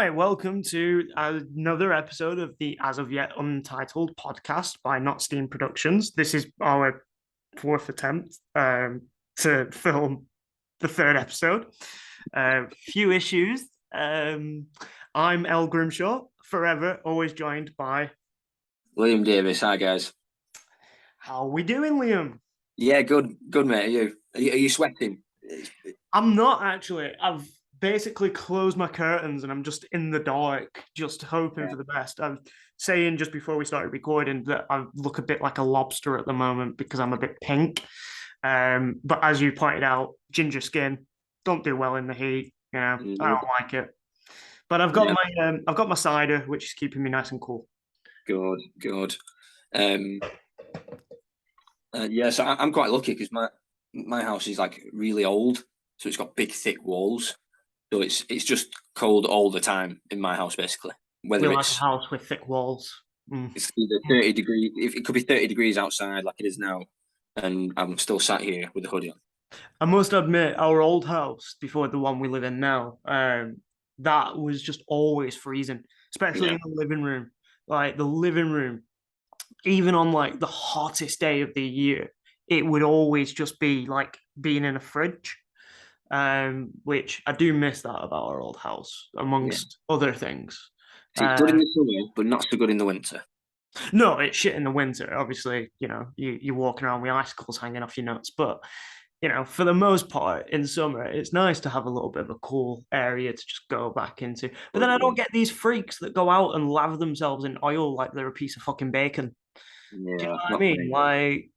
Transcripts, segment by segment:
Hi, welcome to another episode of the as of yet untitled podcast by NOTSTEAM Productions. This is our fourth attempt to film the third episode. Few issues. I'm El Grimshaw, forever, always joined by Liam Davis. Hi, guys. How are we doing, Liam? Yeah, good, mate. Are you sweating? I'm not actually. I've basically closed my curtains and I'm just in the dark, just hoping for the best. I'm saying just before we started recording that I look a bit like a lobster at the moment because I'm a bit pink. But as you pointed out, ginger skin don't do well in the heat. I don't like it. But I've got my cider, which is keeping me nice and cool. Good. So I'm quite lucky because my house is like really old, so it's got big thick walls. So it's just cold all the time in my house, basically. Whether it's like a house with thick walls. It's either 30 degrees. It could be 30 degrees outside, like it is now, and I'm still sat here with a hoodie on. I must admit, our old house before the one we live in now, that was just always freezing, especially in the living room. Like the living room, even on like the hottest day of the year, it would always just be like being in a fridge. Which I do miss that about our old house, amongst other things. It's good in the summer, but not so good in the winter. No, it's shit in the winter. Obviously, you're walking around with icicles hanging off your nuts. But, for the most part, in summer, it's nice to have a little bit of a cool area to just go back into. But then I don't get these freaks that go out and lather themselves in oil like they're a piece of fucking bacon. Yeah, do you know what I mean? Like,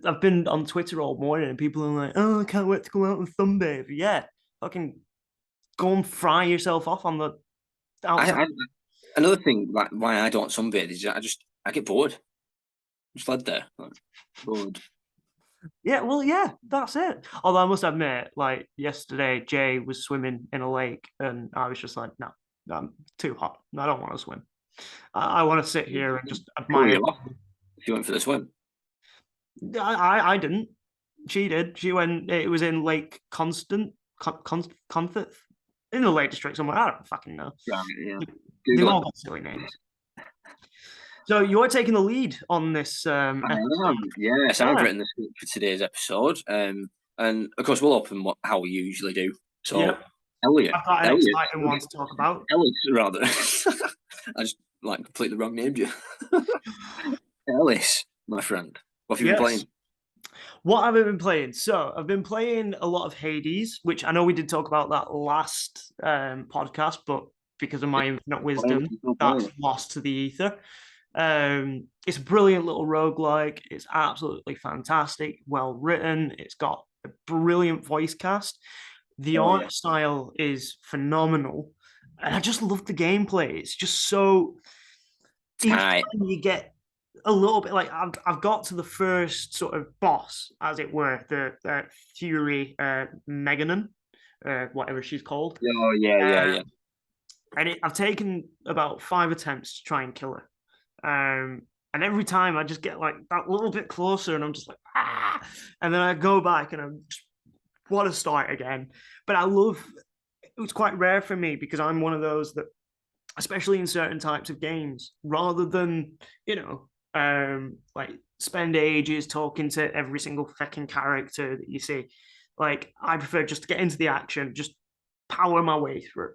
I've been on Twitter all morning and people are like, oh, I can't wait to go out and sunbathe. Yeah, fucking go and fry yourself off on the outside. Another thing, like why I don't sunbathe is I get bored. Just led there, bored. Yeah, well, yeah, that's it. Although I must admit, like yesterday, Jay was swimming in a lake and I was just like, no, I'm too hot. I don't want to swim. I want to sit here and just admire. If you went for the swim. I didn't. She did. She went. It was in Lake Confit in the Lake District somewhere. I don't fucking know. Right, yeah. They've all got silly names. So you're taking the lead on this. Yes, I've written the script for today's episode, and of course we'll open how we usually do. So, Elliot, I've got an exciting one to talk about. Elliot, rather. I just completely wrong named you. Ellis, my friend. What have you been playing? What have I been playing? So I've been playing a lot of Hades, which I know we did talk about that last podcast, but because of my infinite wisdom, that's lost to the ether. It's a brilliant little roguelike. It's absolutely fantastic, well written. It's got a brilliant voice cast. The art style is phenomenal. And I just love the gameplay. It's just so each time you get a little bit like I've got to the first sort of boss, as it were, the Fury Meganon, whatever she's called. Oh yeah. And I've taken about 5 attempts to try and kill her. And every time I just get like that little bit closer and I'm just like, and then I go back and I just want to start again. But it's quite rare for me because I'm one of those that, especially in certain types of games, rather than, like spend ages talking to every single fucking character that you see, like I prefer just to get into the action, just power my way through.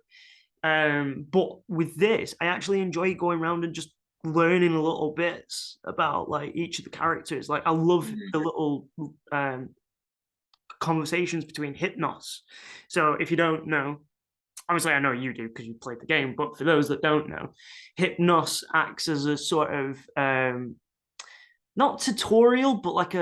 But with this, I actually enjoy going around and just learning a little bits about like each of the characters. Like I love the little conversations between Hypnos. So if you don't know, obviously I know you do because you played the game, but for those that don't know, Hypnos acts as a sort of not tutorial, but like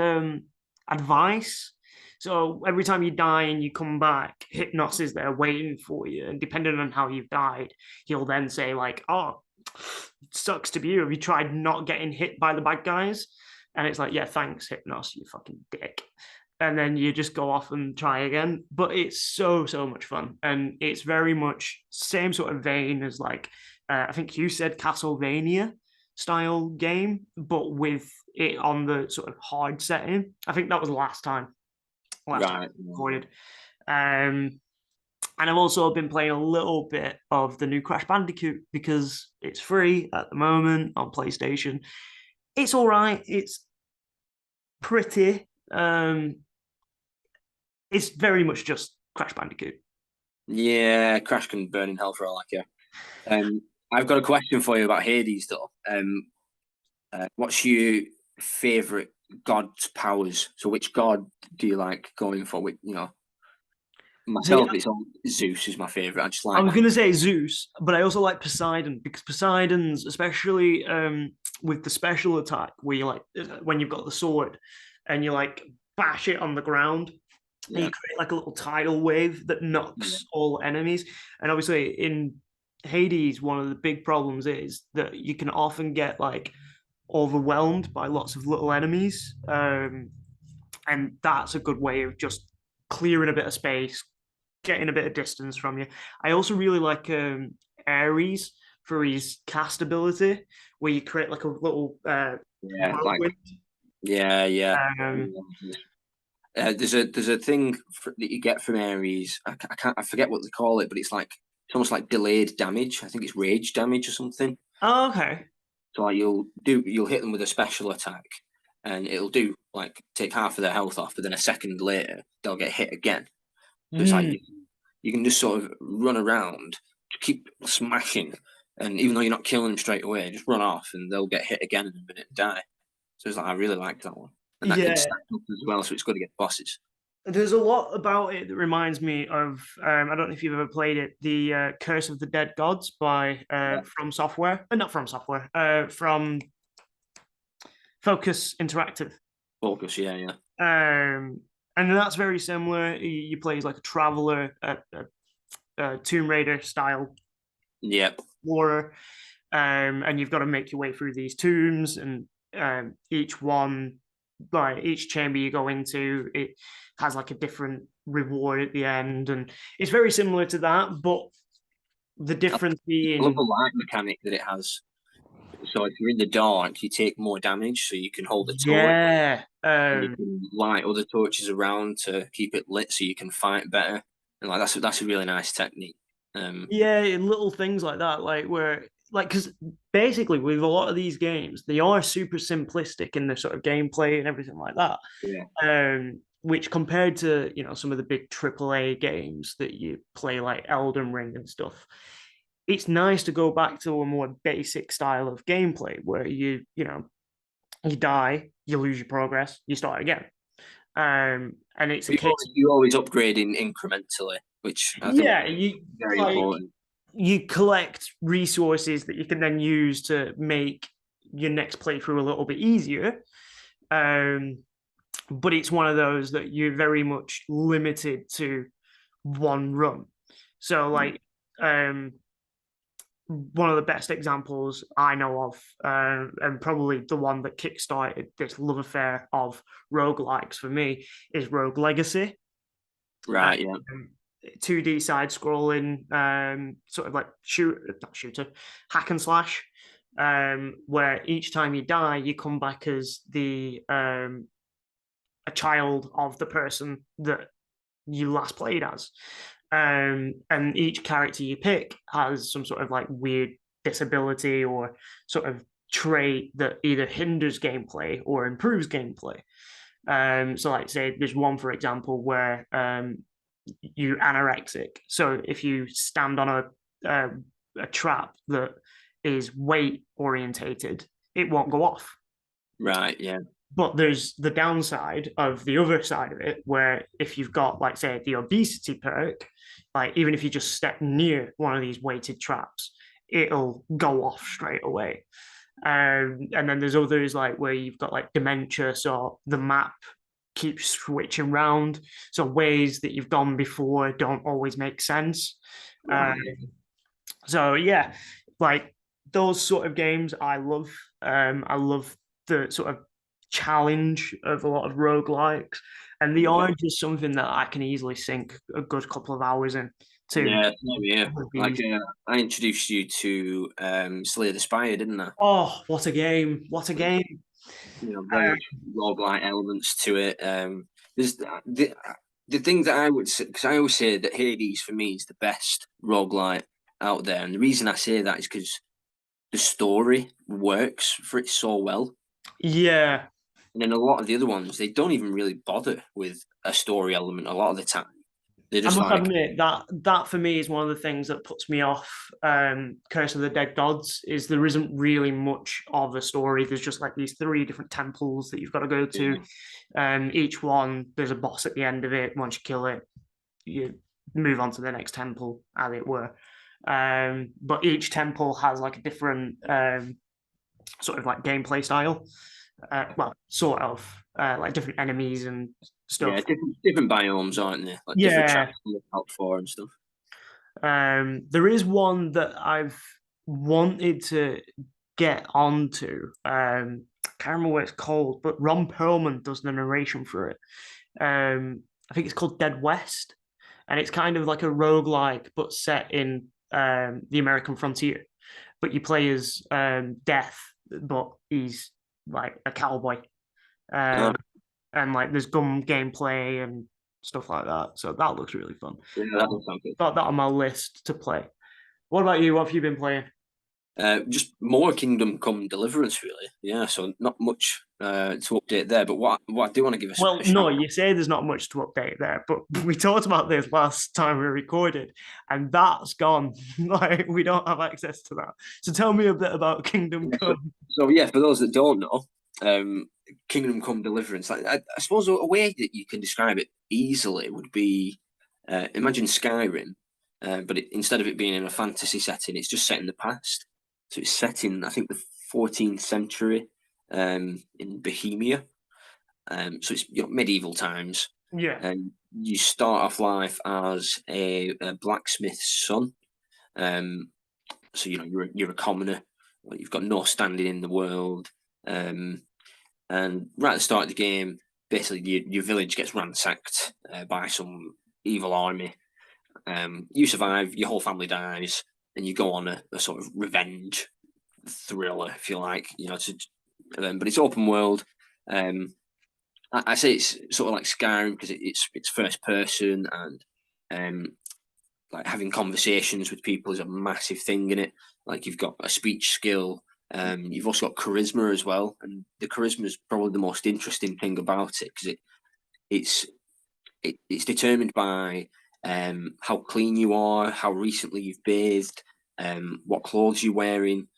advice. So every time you die and you come back, Hypnos is there waiting for you. And depending on how you've died, he'll then say like, oh, it sucks to be you. Have you tried not getting hit by the bad guys? And it's like, yeah, thanks, Hypnos, you fucking dick. And then you just go off and try again. But it's so much fun. And it's very much same sort of vein as like, I think you said Castlevania style game, but with it on the sort of hard setting. I think that was last time recorded. And I've also been playing a little bit of the new Crash Bandicoot because it's free at the moment on PlayStation. It's all right. It's pretty. It's very much just Crash Bandicoot. Yeah, Crash can burn in hell for all I care. I've got a question for you about Hades, though. What's your favorite god's powers? So, which god do you like going for? Myself, it's Zeus is my favorite. I just like. I was gonna say Zeus, but I also like Poseidon because Poseidon's, especially with the special attack, where you like when you've got the sword and you like bash it on the ground, and you create like a little tidal wave that knocks all enemies. And obviously in Hades, one of the big problems is that you can often get like overwhelmed by lots of little enemies, and that's a good way of just clearing a bit of space, getting a bit of distance from you. I also really like Ares for his cast ability, where you create like a little whirlwind. There's a thing that you get from Ares. I forget what they call it, but it's almost like delayed damage. I think it's rage damage or something. Oh, okay. So like you'll hit them with a special attack, and it'll do like take half of their health off, but then a second later they'll get hit again. So it's like you can just sort of run around, keep smashing, and even though you're not killing them straight away, just run off and they'll get hit again in a minute and die. So it's like I really like that one, and that can stack up as well. So it's good to get bosses. There's a lot about it that reminds me of I don't know if you've ever played it, the Curse of the Dead Gods by From Software, not From Software, from Focus Interactive. Focus, yeah. And that's very similar. You play as like a traveler, a Tomb Raider style explorer, and you've got to make your way through these tombs, and each one, like each chamber you go into, it has like a different reward at the end, and it's very similar to that, but the difference being, I love the light mechanic that it has. So if you're in the dark, you take more damage, so you can hold a torch. And you can light other torches around to keep it lit, so you can fight better. And like that's a really nice technique. Little things like that, because basically with a lot of these games, they are super simplistic in their sort of gameplay and everything like that. Which compared to some of the big AAA games that you play like Elden Ring and stuff, it's nice to go back to a more basic style of gameplay where you die, you lose your progress, you start again. And it's a case you always upgrading incrementally, which I think is very important. You collect resources that you can then use to make your next playthrough a little bit easier. But it's one of those that you're very much limited to one run. So one of the best examples I know of, and probably the one that kickstarted this love affair of roguelikes for me, is Rogue Legacy. Right, 2D side-scrolling, sort of like hack and slash, where each time you die, you come back as a child of the person that you last played as. And each character you pick has some sort of like weird disability or sort of trait that either hinders gameplay or improves gameplay. So like say there's one, for example, where you're anorexic. So if you stand on a trap that is weight orientated, it won't go off. Right, yeah. But there's the downside of the other side of it, where if you've got, like, say, the obesity perk, like, even if you just step near one of these weighted traps, it'll go off straight away. And then there's others, like, where you've got, like, dementia, so the map keeps switching around. So ways that you've gone before don't always make sense. So, yeah, like, those sort of games I love. I love the sort of challenge of a lot of roguelikes, and they are just something that I can easily sink a good couple of hours in. Like I introduced you to Slay the Spire, didn't I? Oh, what a game! What a game! Very much roguelike elements to it. There's the thing that I would say, because I always say that Hades for me is the best roguelite out there, and the reason I say that is because the story works for it so well. Yeah. And then a lot of the other ones, they don't even really bother with a story element a lot of the time. They're I just must like, admit that for me is one of the things that puts me off Curse of the Dead Gods is there isn't really much of a story. There's just like these 3 different temples that you've got to go to. Each one, there's a boss at the end of it. Once you kill it, you move on to the next temple, as it were. But each temple has like a different sort of like gameplay style. Well, sort of like different enemies and stuff. yeah, different biomes, aren't there? Like different Yeah. traps to look out for and stuff. There is one that I've wanted to get onto. I can't remember what it's called, but Ron Perlman does the narration for it. I think it's called Dead West, and it's kind of like a roguelike, but set in the American frontier. But you play as Death, but he's like a cowboy. Oh, And like there's gun gameplay and stuff like that. So that looks really fun. yeah, that does sound good. Got that on my list to play. What about you? What have you been playing? Just more Kingdom Come Deliverance, really. Yeah, so not much to update there. But what I do want to give us Well, a no, shout. you say there's not much to update there, but we talked about this last time we recorded, and that's gone. Like we don't have access to that. So tell me a bit about Kingdom Come. So yeah, for those that don't know, Kingdom Come Deliverance. Like, I suppose a way that you can describe it easily would be imagine Skyrim, but instead of it being in a fantasy setting, it's just set in the past. So it's set in, I think, the 14th century in Bohemia. So it's medieval times. Yeah. And you start off life as a blacksmith's son. So you're a commoner. You've got no standing in the world. And right at the start of the game, basically your village gets ransacked by some evil army. You survive, your whole family dies, and you go on a sort of revenge thriller, if you like. But it's open world. I say it's sort of like Skyrim because it's first person, and like having conversations with people is a massive thing in it. Like you've got a speech skill. You've also got charisma as well, and the charisma is probably the most interesting thing about it because it's determined by how clean you are, how recently you've bathed, what clothes you're wearing,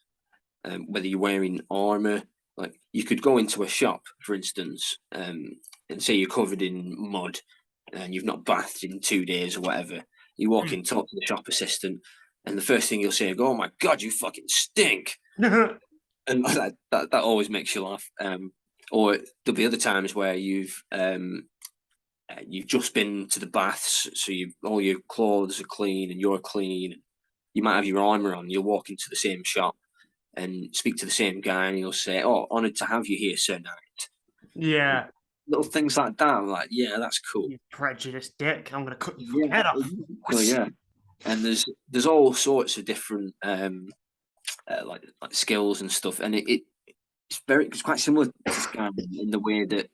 whether you're wearing armor. Like you could go into a shop, for instance, and say you're covered in mud and you've not bathed in 2 days or whatever. You walk in, talk to the shop assistant, and the first thing you'll say, "Oh my god, you fucking stink!" And that always makes you laugh. Or there'll be other times where you've just been to the baths, so all your clothes are clean and you're clean. You might have your armor on. You'll walk into the same shop and speak to the same guy, and he'll say, "Oh, honoured to have you here, Sir Knight." Yeah. Little things like that. I'm like, yeah, that's cool. You prejudiced dick. I'm gonna cut your fucking head off. Oh yeah. And there's all sorts of different like skills and stuff, and it's quite similar to Skyrim in the way that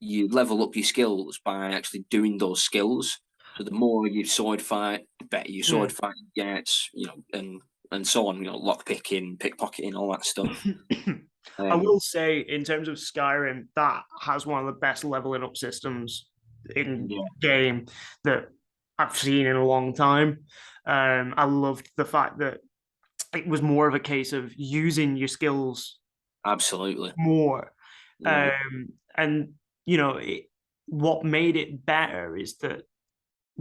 you level up your skills by actually doing those skills. So the more you sword fight, the better your sword fight gets, and so on. Lock picking, pickpocketing, all that stuff. I will say, in terms of Skyrim, that has one of the best leveling up systems in game that I've seen in a long time. I loved the fact that it was more of a case of using your skills Absolutely more. Yeah. And what made it better is that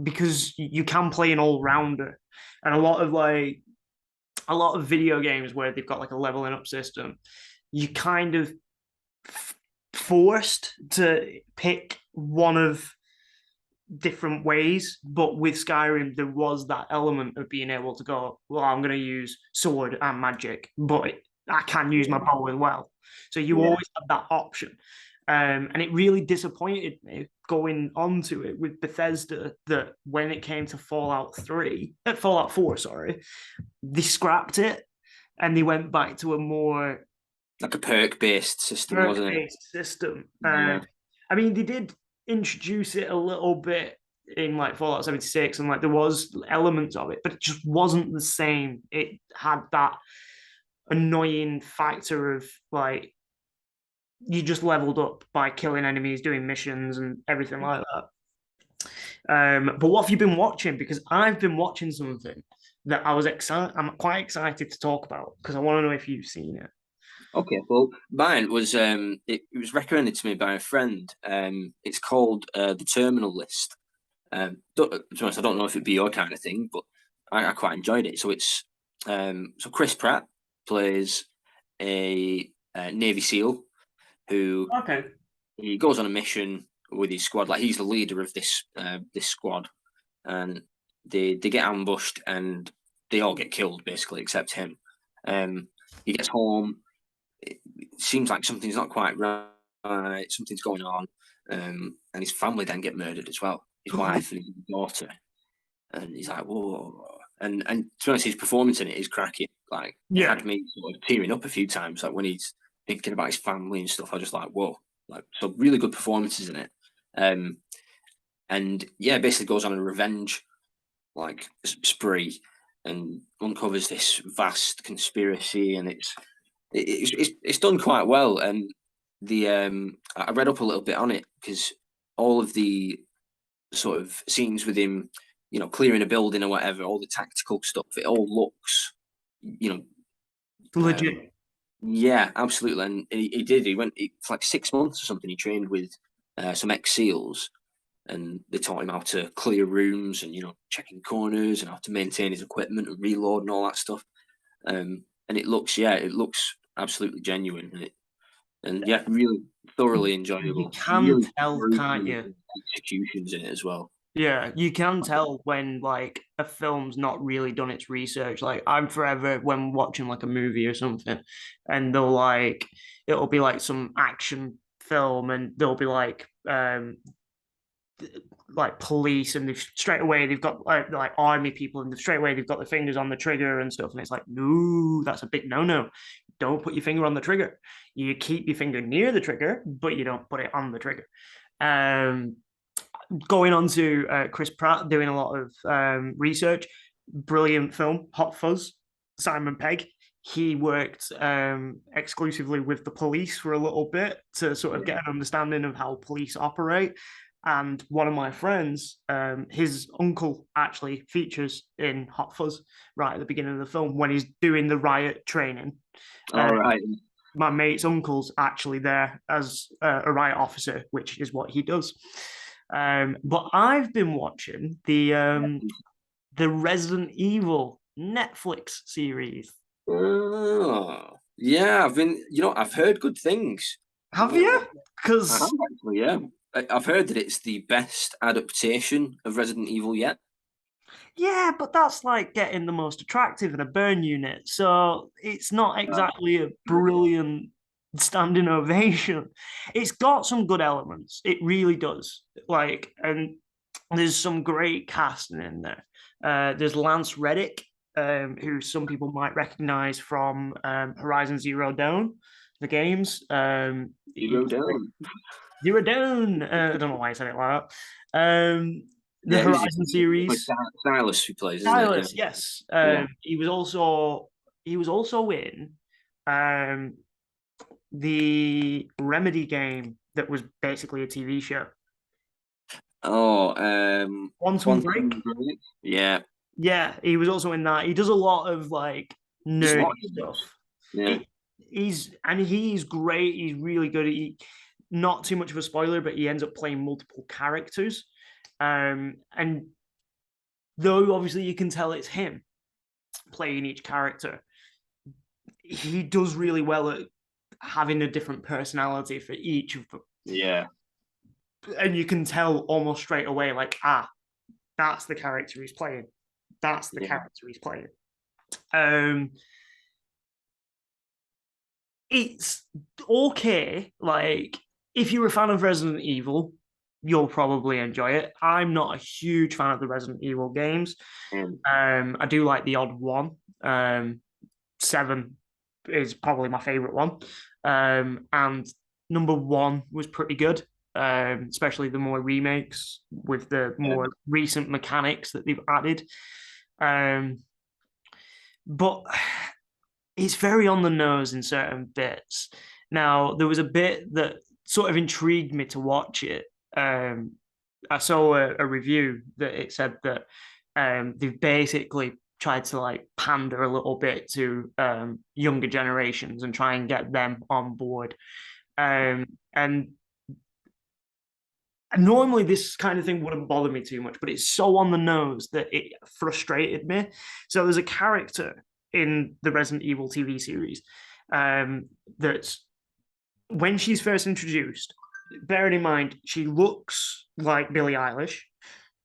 because you can play an all-rounder, and a lot of video games where they've got like a leveling up system, you kind of forced to pick one of different ways. But with Skyrim, there was that element of being able to go, well, I'm going to use sword and magic, but I can use my bow as well. So you always have that option. And it really disappointed me going onto it with Bethesda that when it came to Fallout 4, sorry, they scrapped it and they went back to a more like a perk-based system, wasn't it? system. I mean, they did introduce it a little bit in like Fallout 76, and like there was elements of it, but it just wasn't the same. It had that annoying factor of like you just leveled up by killing enemies, doing missions, and everything like that. But what have you been watching? Because I've been watching something that I'm quite excited to talk about because I want to know if you've seen it. Okay, well, mine was it was recommended to me by a friend. It's called The Terminal List. To be honest, I don't know if it'd be your kind of thing, but I quite enjoyed it. So it's so Chris Pratt plays a Navy SEAL who Okay. he goes on a mission with his squad. Like he's the leader of this squad, and they get ambushed and they all get killed basically except him. He gets home. It seems like something's not quite right. Something's going on, and his family then get murdered as well. His wife and his daughter, and he's like, whoa. And to be honest, his performance in it is cracking. Like it Yeah. had me sort of tearing up a few times. Like when he's thinking about his family and stuff, I was just like, whoa. Like so, really good performances in it. And yeah, basically goes on a revenge like spree and uncovers this vast conspiracy, and it's done quite well. And the I read up a little bit on it because all of the sort of scenes with him, you know, clearing a building or whatever, all the tactical stuff, it all looks, you know, Legit. yeah, absolutely. And he did. He went for like 6 months or something. He trained with some ex-SEALs, and they taught him how to clear rooms and checking corners and how to maintain his equipment and reload and all that stuff. And it looks absolutely genuine, and really thoroughly You enjoyable. can Really, tell, can't really you? good executions in it as well. Yeah, you can tell when like a film's not really done its research. Like I'm forever when watching like a movie or something, and it'll be like some action film, and they'll be like police, and straight away they've got like army people, and straight away they've got their fingers on the trigger and stuff, and it's like, no, that's a big no. Don't put your finger on the trigger. You keep your finger near the trigger, but you don't put it on the trigger. Going on to Chris Pratt doing a lot of research. Brilliant film, Hot Fuzz, Simon Pegg. He worked exclusively with the police for a little bit to sort of get an understanding of how police operate. And one of my friends, his uncle actually features in Hot Fuzz right at the beginning of the film when he's doing the riot training. All right. My mate's uncle's actually there as a riot officer, which is what he does. But I've been watching the Resident Evil Netflix series. Oh, yeah, I've heard good things. Have you? I have Because actually, yeah. I've heard that it's the best adaptation of Resident Evil yet. yeah, but that's like getting the most attractive in a burn unit, so it's not exactly a brilliant standing ovation. It's got some good elements. It really does. Like, and there's some great casting in there. There's Lance Reddick, who some people might recognize from Horizon Zero Dawn, the games. Zero Dawn. Zero Dawn. I don't know why I said it like that. The Yeah, who's he? Horizon series. Silas who plays, isn't it? Silas, Yeah. yes. Yeah. He was also in the Remedy game that was basically a TV show. Oh, Quantum Break. Break. Yeah. Yeah, he was also in that. He does a lot of like nerdy stuff. Yeah. He's great. He's really good. Not too much of a spoiler, but he ends up playing multiple characters. And though obviously you can tell it's him playing each character, he does really well at having a different personality for each of them. Yeah. And you can tell almost straight away, like, that's the character he's playing. That's the character he's playing. It's okay. Like, if you're a fan of Resident Evil, you'll probably enjoy it. I'm not a huge fan of the Resident Evil games. I do like the odd one. 7 is probably my favorite one. And number 1 was pretty good. especially the more remakes with the more recent mechanics that they've added. But it's very on the nose in certain bits. Now, there was a bit that sort of intrigued me to watch it. I saw a review that it said that they've basically tried to like pander a little bit to younger generations and try and get them on board. And normally this kind of thing wouldn't bother me too much, but it's so on the nose that it frustrated me. So there's a character in the Resident Evil TV series that when she's first introduced, bearing in mind she looks like Billie Eilish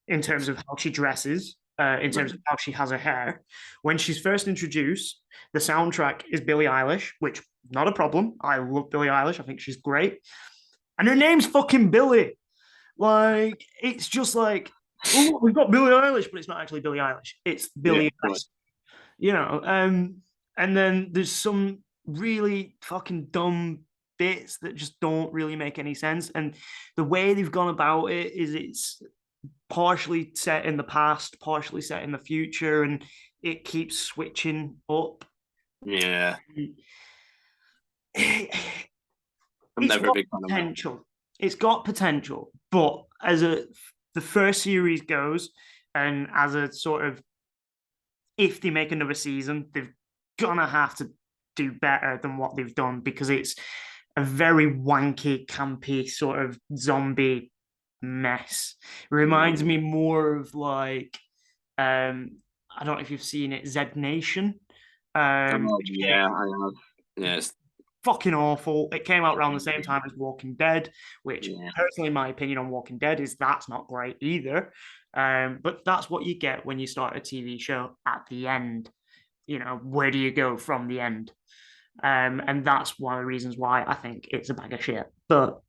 in terms of how she dresses, in terms of how she has her hair. When she's first introduced, the soundtrack is Billie Eilish, which not a problem. I love Billie Eilish. I think she's great. And her name's fucking Billie. Like, it's just like, oh, we've got Billie Eilish, but it's not actually Billie Eilish. It's Billie Eilish. You know, and then there's some really fucking dumb bits that just don't really make any sense. And the way they've gone about it is it's partially set in the past, partially set in the future, and it keeps switching up. Yeah. It's got potential. It's got potential, but as the first series goes, and as a sort of, if they make another season, they're gonna have to do better than what they've done, because it's a very wanky, campy sort of zombie mess. It reminds me more of like, I don't know if you've seen it, Z Nation. Yeah, I have. Yeah, it's fucking awful. It came out around the same time as Walking Dead, which personally, my opinion on Walking Dead is that's not great either. But that's what you get when you start a TV show at the end. You know, where do you go from the end? And that's one of the reasons why I think it's a bag of shit. But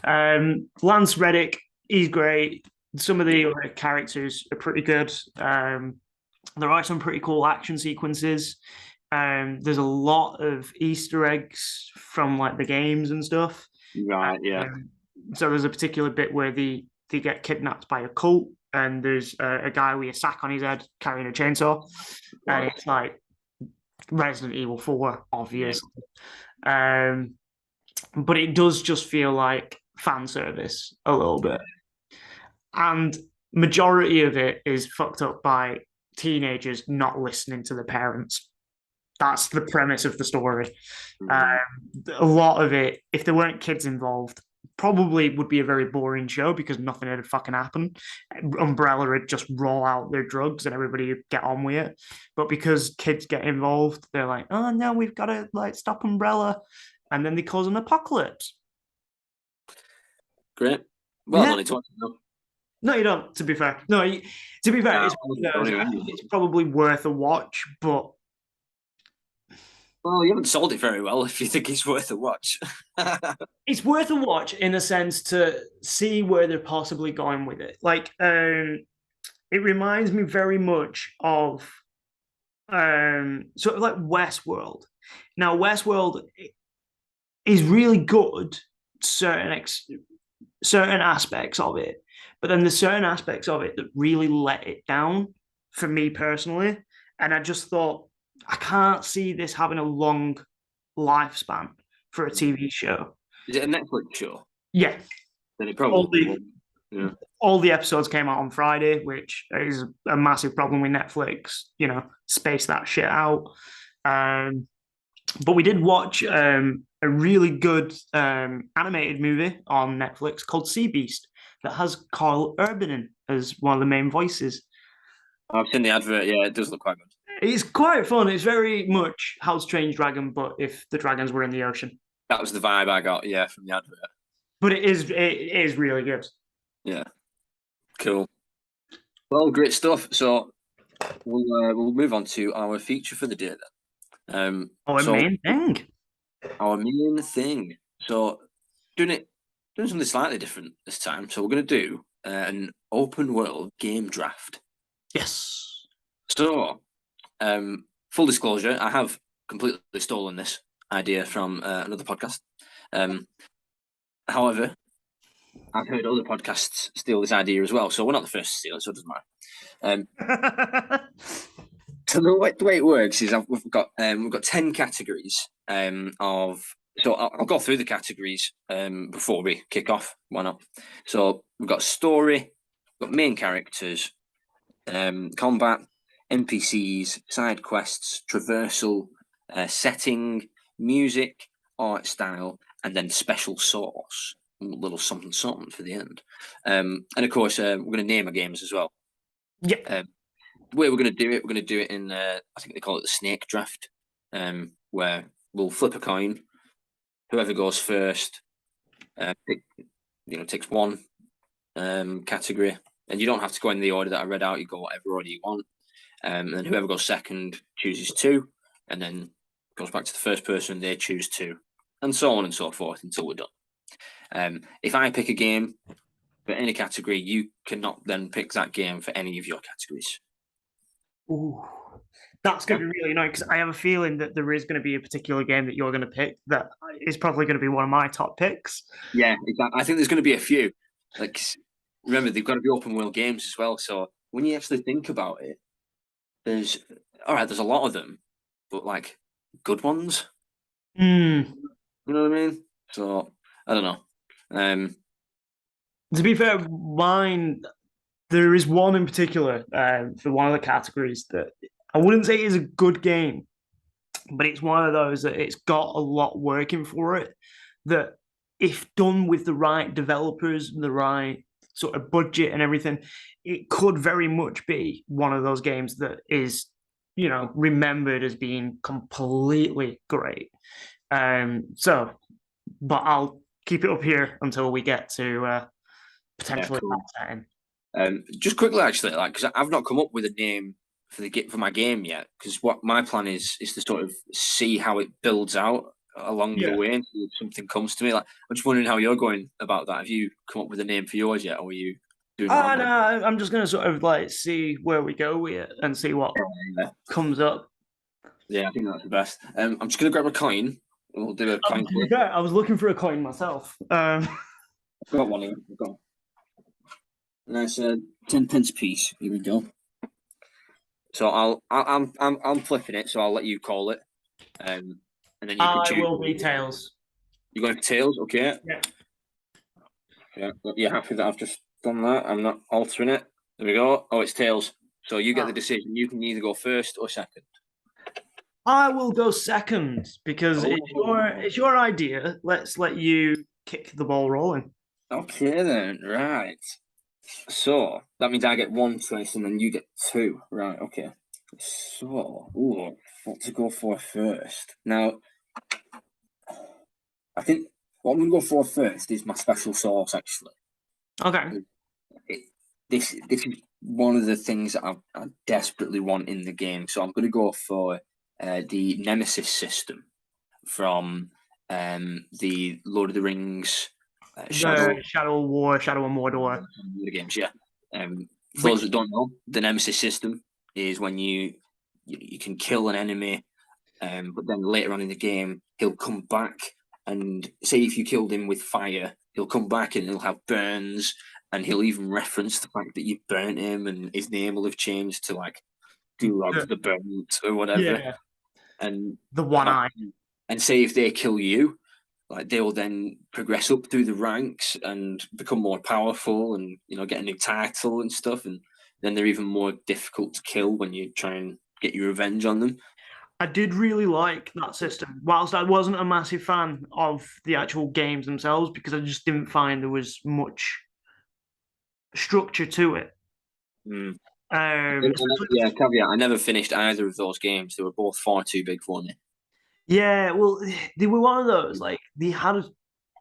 Lance Reddick, he's great. Some of the other characters are pretty good. There are some pretty cool action sequences. There's a lot of Easter eggs from like the games and stuff. Right, yeah. So there's a particular bit where they get kidnapped by a cult, and there's a guy with a sack on his head carrying a chainsaw, and it's like Resident Evil 4, obviously. But it does just feel like fan service a little bit. And majority of it is fucked up by teenagers not listening to their parents. That's the premise of the story. A lot of it, if there weren't kids involved, probably would be a very boring show because nothing had fucking happened. Umbrella would just roll out their drugs and everybody would get on with it. But because kids get involved, they're like, oh no, we've got to like stop Umbrella, and then they cause an apocalypse. Great. Well, I don't know. No, you don't. To be fair, it's probably worth a watch, but. Well, you haven't sold it very well if you think it's worth a watch. It's worth a watch in a sense to see where they're possibly going with it. Like, it reminds me very much of sort of like Westworld. Now, Westworld is really good, certain aspects of it, but then there's certain aspects of it that really let it down for me personally. And I just thought, I can't see this having a long lifespan for a TV show. Is it a Netflix show? Yeah. Then it probably won't. Yeah. All the episodes came out on Friday, which is a massive problem with Netflix. You know, space that shit out. But we did watch a really good animated movie on Netflix called Sea Beast that has Carl Urban in as one of the main voices. I've seen the advert. Yeah, it does look quite good. It's quite fun. It's very much How to Train Your Dragon, but if the dragons were in the ocean. That was the vibe I got, yeah, from the advert. But it is really good. Yeah. Cool. Well, great stuff. So we'll move on to our feature for the day then. Our main thing. Our main thing. So doing something slightly different this time. So we're going to do an open world game draft. Yes. So, full disclosure, I have completely stolen this idea from another podcast. However, I've heard other podcasts steal this idea as well, so we're not the first to steal it, so it doesn't matter. So the way it works is we've got 10 categories of. So I'll go through the categories before we kick off. Why not? So we've got story, we've got main characters, combat, NPCs, side quests, traversal, setting, music, art style, and then special sauce, a little something for the end. And of course, we're going to name our games as well. Yeah. The way we're going to do it in, I think they call it the snake draft, where we'll flip a coin. Whoever goes first, takes one category, and you don't have to go in the order that I read out. You go whatever order you want, and then whoever goes second chooses two, and then goes back to the first person. They choose two, and so on and so forth until we're done. If I pick a game for any category, you cannot then pick that game for any of your categories. Ooh, that's going to be really annoying because I have a feeling that there is going to be a particular game that you're going to pick that is probably going to be one of my top picks. Yeah, exactly. I think there's going to be a few. Like, remember, they've got to be open world games as well. So when you actually think about it, there's a lot of them, but like good ones. You know what I mean? So I don't know. To be fair, there is one in particular for one of the categories that I wouldn't say is a good game, but it's one of those that it's got a lot working for it. That if done with the right developers, the right sort of budget and everything, it could very much be one of those games that is, remembered as being completely great. But I'll keep it up here until we get to potentially that setting. Just quickly, actually, because I've not come up with a name for my game yet. Because what my plan is to sort of see how it builds out along the way, and if something comes to me. Like, I'm just wondering how you're going about that. Have you come up with a name for yours yet, or are you doing? No, I'm just going to sort of like see where we go with it and see what comes up. Yeah, I think that's the best. I'm just going to grab a coin. We'll do a coin flip. I was looking for a coin myself. I've got one here. I've got. Nice 10p piece. Here we go. So I'm flipping it. So I'll let you call it, and then you can choose. I will be tails. You're going for tails, okay? Yeah. Yeah. You're happy that I've just done that? I'm not altering it. There we go. Oh, it's tails. So you get the decision. You can either go first or second. I will go second because it's your idea. Let's let you kick the ball rolling. Okay then, right. So that means I get one choice and then you get two. Right, okay. So, what to go for first? Now, I think what I'm going to go for first is my special sauce, actually. Okay. This is one of the things that I desperately want in the game. So I'm going to go for the Nemesis system from the Lord of the Rings Shadow of Mordor. The games, yeah. For those that don't know, the Nemesis system is when you can kill an enemy, but then later on in the game, he'll come back and say if you killed him with fire, he'll come back and he'll have burns, and he'll even reference the fact that you burnt him, and his name will have changed to like Durog the Burnt or whatever. Yeah. And the one eye. And say if they kill you, like they will then progress up through the ranks and become more powerful, and get a new title and stuff, and then they're even more difficult to kill when you try and get your revenge on them. I did really like that system, whilst I wasn't a massive fan of the actual games themselves because I just didn't find there was much structure to it. Caveat, I never finished either of those games. They were both far too big for me. Yeah, well, they were one of those, like, the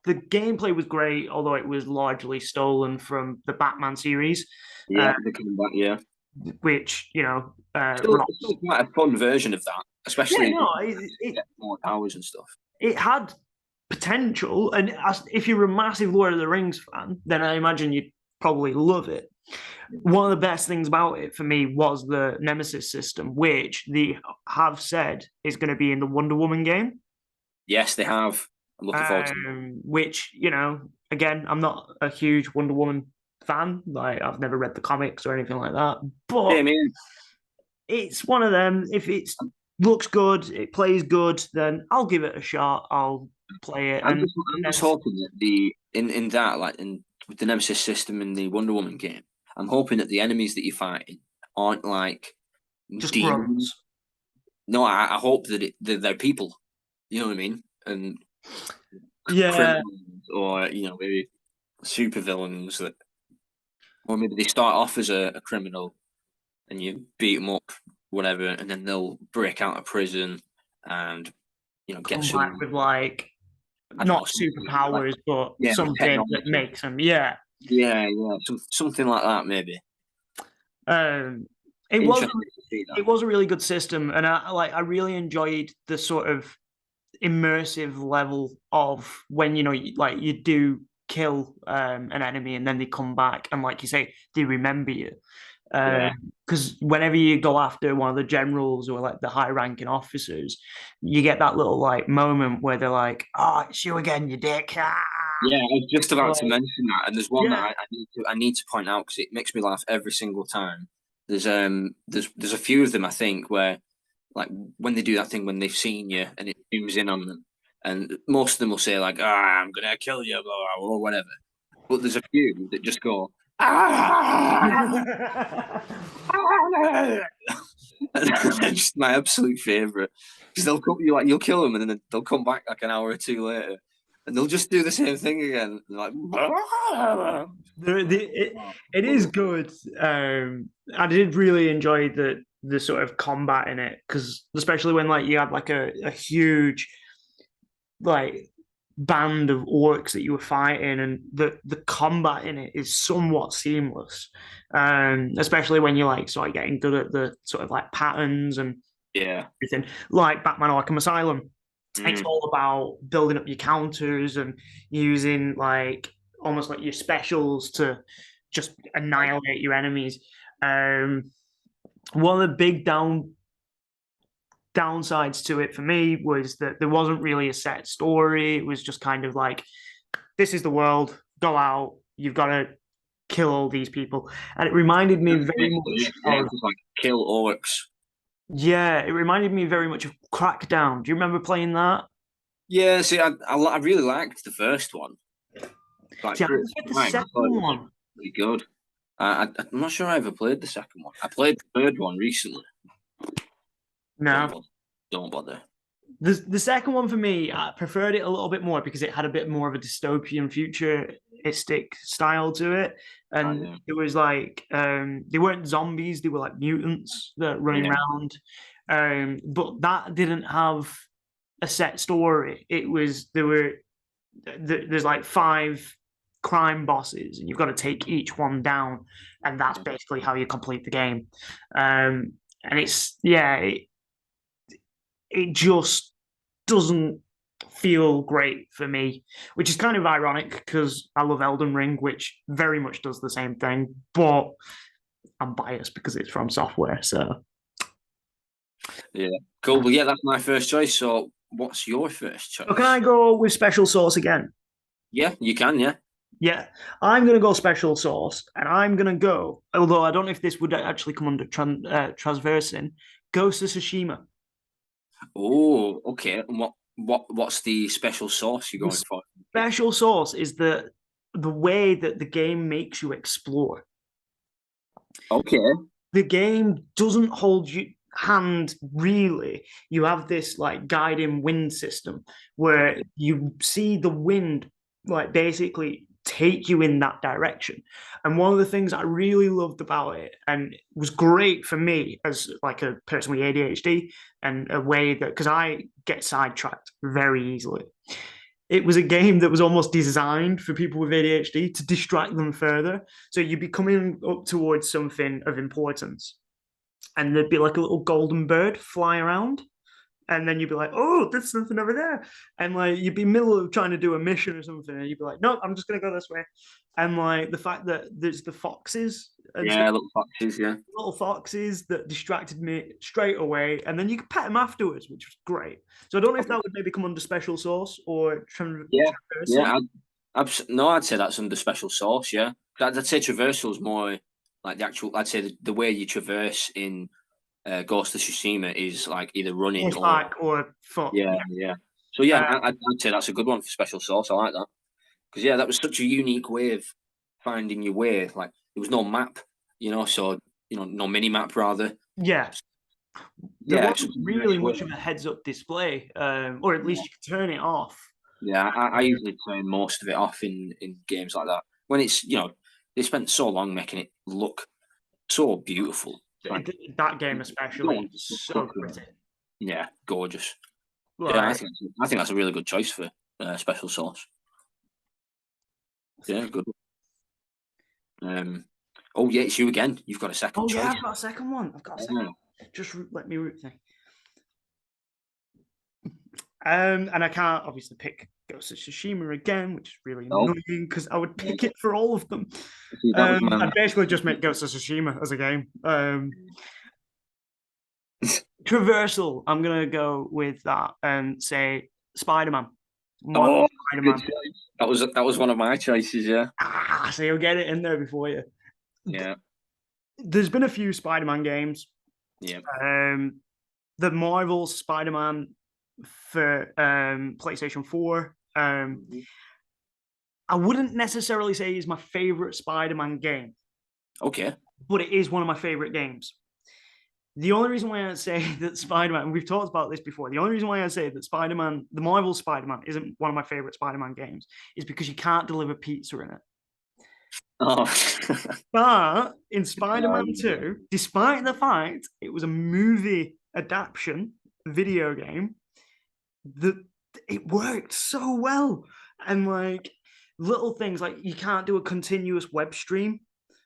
gameplay was great, although it was largely stolen from the Batman series. Yeah, the combat, yeah. Which, still quite a fun version of that, especially more powers and stuff. It had potential, and if you're a massive Lord of the Rings fan, then I imagine you'd probably love it. One of the best things about it for me was the Nemesis system, which they have said is going to be in the Wonder Woman game. Yes, they have. I'm looking forward to it. Which, again, I'm not a huge Wonder Woman fan. Like, I've never read the comics or anything like that. But Yeah, I mean, it's one of them. If it looks good, it plays good, then I'll give it a shot. I'll play it. I'm just hoping that in that, like with the Nemesis system in the Wonder Woman game, I'm hoping that the enemies that you're fighting aren't like just demons. grunts. No, I hope that they're people. You know what I mean? And Yeah, criminals, or maybe supervillains that, or maybe they start off as a criminal and you beat them up, whatever, and then they'll break out of prison and come get back some, with like I don't know, not like, superpowers, but yeah, with something that technology. makes them. Yeah. Yeah, something like that maybe. Um, it was Interesting to see that. it was a really good system, and I really enjoyed the sort of immersive level of when you do kill an enemy and then they come back and, like you say, they remember you. Yeah. Because whenever you go after one of the generals or like the high ranking officers, you get that little like moment where they're like, "Oh, it's you again, you dick." Ah! Yeah, I was just about to Like, mention that, and there's one that yeah, I need to point out because it makes me laugh every single time. There's a few of them, I think, where like when they do that thing when they've seen you and it zooms in on them, and most of them will say like, I'm gonna kill you, blah, blah, or whatever. But there's a few that just go, ah! That's just my absolute favorite, because you'll kill them and then they'll come back like an hour or two later and they'll just do the same thing again. Like, it is good. I did really enjoy the sort of combat in it, because especially when like you had like a huge like band of orcs that you were fighting, and the combat in it is somewhat seamless. Especially when you're like sort of getting good at the sort of like patterns and yeah. everything. Like Batman Arkham Asylum, it's Mm. all about building up your counters and using like almost like your specials to just annihilate your enemies. One of the big downsides to it for me was that there wasn't really a set story. It was just kind of like, this is the world, go out, you've got to kill all these people. And it reminded me very much Yeah, of, just like kill orcs. yeah, it reminded me very much of Crackdown. Do you remember playing that? Yeah, see, I really liked the first one. Like See, I for its didn't get the time, I thought it second was one. pretty good. I'm not sure I ever played the second one. I played the third one recently. No. Don't bother. The second one for me, I preferred it a little bit more because it had a bit more of a dystopian futuristic style to it. And Yeah. it was like they weren't zombies, they were like mutants that running Yeah. around. But that didn't have a set story. It was there's like 5 crime bosses and you've got to take each one down, and that's basically how you complete the game. And it just doesn't feel great for me, which is kind of ironic because I love Elden Ring, which very much does the same thing, but I'm biased because it's from software. So Yeah. Cool. Well, yeah, that's my first choice. So, what's your first choice? so can I go with special sauce again? Yeah, you can. Yeah. Yeah, I'm going to go special sauce, and I'm going to go, although I don't know if this would actually come under transversing, Ghost of Tsushima. Oh, okay. And what's the special sauce you're The going for? special sauce is the way that the game makes you explore. Okay. The game doesn't hold you hand really. You have this like guiding wind system where you see the wind like basically take you in that direction. And one of the things I really loved about it, and it was great for me as like a person with ADHD, and a way that, because I get sidetracked very easily, it was a game that was almost designed for people with ADHD to distract them further. So you'd be coming up towards something of importance, and there'd be like a little golden bird fly around, and then you'd be like, "Oh, there's something over there," and like you'd be middle of trying to do a mission or something, and you'd be like, "No, I'm just gonna go this way," and like the fact that there's the foxes and stuff, Yeah, little foxes. Yeah. little foxes that distracted me straight away, and then you could pet them afterwards, which was great. So I don't know if that would maybe come under special sauce or Yeah. Yeah. No, I'd say that's under special sauce. Yeah, I'd say traversal is more like the actual. I'd say the way you traverse in Ghost of Tsushima is like either running or Horseback or foot. yeah. So yeah, Uh, I'd say that's a good one for special sauce. I like that because that was such a unique way of finding your way. Like there was no map, so no mini map rather. yeah. There Yeah, it's wasn't such a really nice way. much of a heads-up display, or at least you could turn it off. Yeah, I usually turn most of it off in games like that when it's they spent so long making it look so beautiful. Like That game you especially, don't want to so look at pretty. yeah, gorgeous. Yeah, Like, I think that's a really good choice for special sauce. Yeah, good. Oh yeah, it's you again. You've got a second oh choice. yeah, I've got a second one. Just let me root thing. And I can't obviously pick Ghost of Tsushima again, which is really annoying because I would pick it for all of them. See, that was my I'd basically just make Ghost of Tsushima as a game. Traversal, I'm gonna go with that and say Spider-Man. Spider-Man. That was one of my choices. Yeah. So you'll get it in there before you. Yeah. There's been a few Spider-Man games. Yeah. The Marvel Spider-Man for PlayStation 4. I wouldn't necessarily say he's my favorite Spider-Man game. Okay. But it is one of my favorite games. The only reason why I say that Spider-Man, and we've talked about this before, the only reason why I say that Spider-Man, the Marvel Spider-Man, isn't one of my favorite Spider-Man games is because you can't deliver pizza in it. Oh. But in Spider-Man 2, despite the fact it was a movie adaptation video game, it worked so well. And like little things like you can't do a continuous web stream,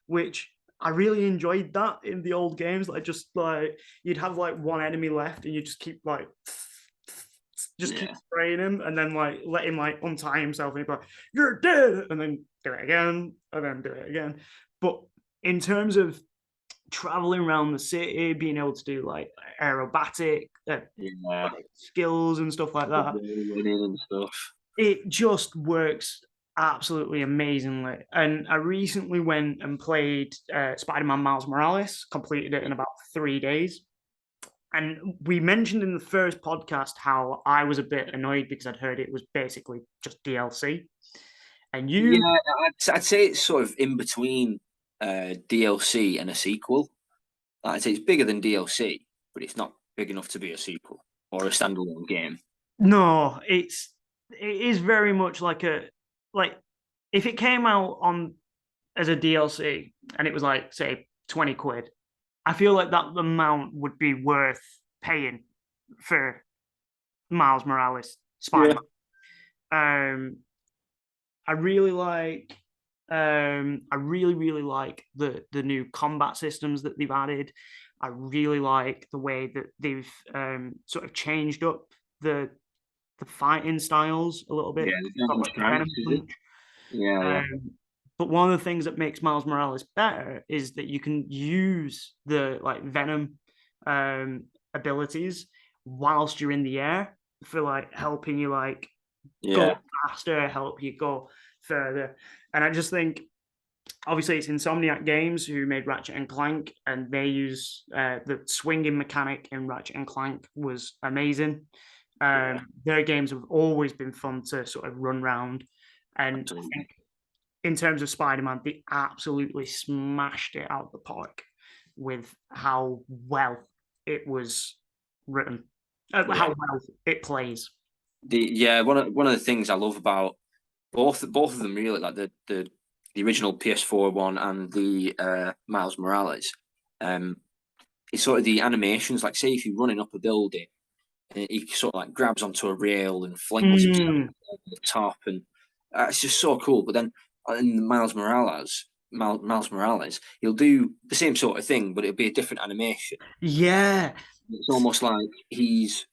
which I really enjoyed that in the old games. Like just like you'd have like one enemy left and you just keep like keep spraying him and then like let him like untie himself and he'd be like, "You're dead," and then do it again and then do it again. But in terms of traveling around the city, being able to do like aerobatic skills and stuff like that, and stuff. It just works absolutely amazingly. And I recently went and played Spider-Man Miles Morales, completed it in about 3 days. And we mentioned in the first podcast how I was a bit annoyed because I'd heard it was basically just DLC. And I'd say it's sort of in between DLC and a sequel. I'd say it's bigger than DLC, but it's not big enough to be a sequel or a standalone game. No, it is very much like if it came out on as a DLC and it was like say 20 quid, I feel like that amount would be worth paying for Miles Morales Spider-Man. I really like I really like the new combat systems that they've added. I really like the way that they've sort of changed up the fighting styles a little bit. But one of the things that makes Miles Morales better is that you can use the like Venom abilities whilst you're in the air for like helping you like go faster, help you go further. And I just think obviously it's Insomniac Games who made Ratchet and Clank, and they use the swinging mechanic in Ratchet and Clank was amazing. Their games have always been fun to sort of run around, and I think in terms of Spider-Man, they absolutely smashed it out of the park with how well it was written, how well it plays. One of the things I love about both of them really, like the original PS4 one and the Miles Morales, it's sort of the animations. Like say if you're running up a building, he sort of like grabs onto a rail and flings himself over the top, and it's just so cool. But then in Miles Morales, he'll do the same sort of thing, but it'll be a different animation. Yeah, it's almost like he's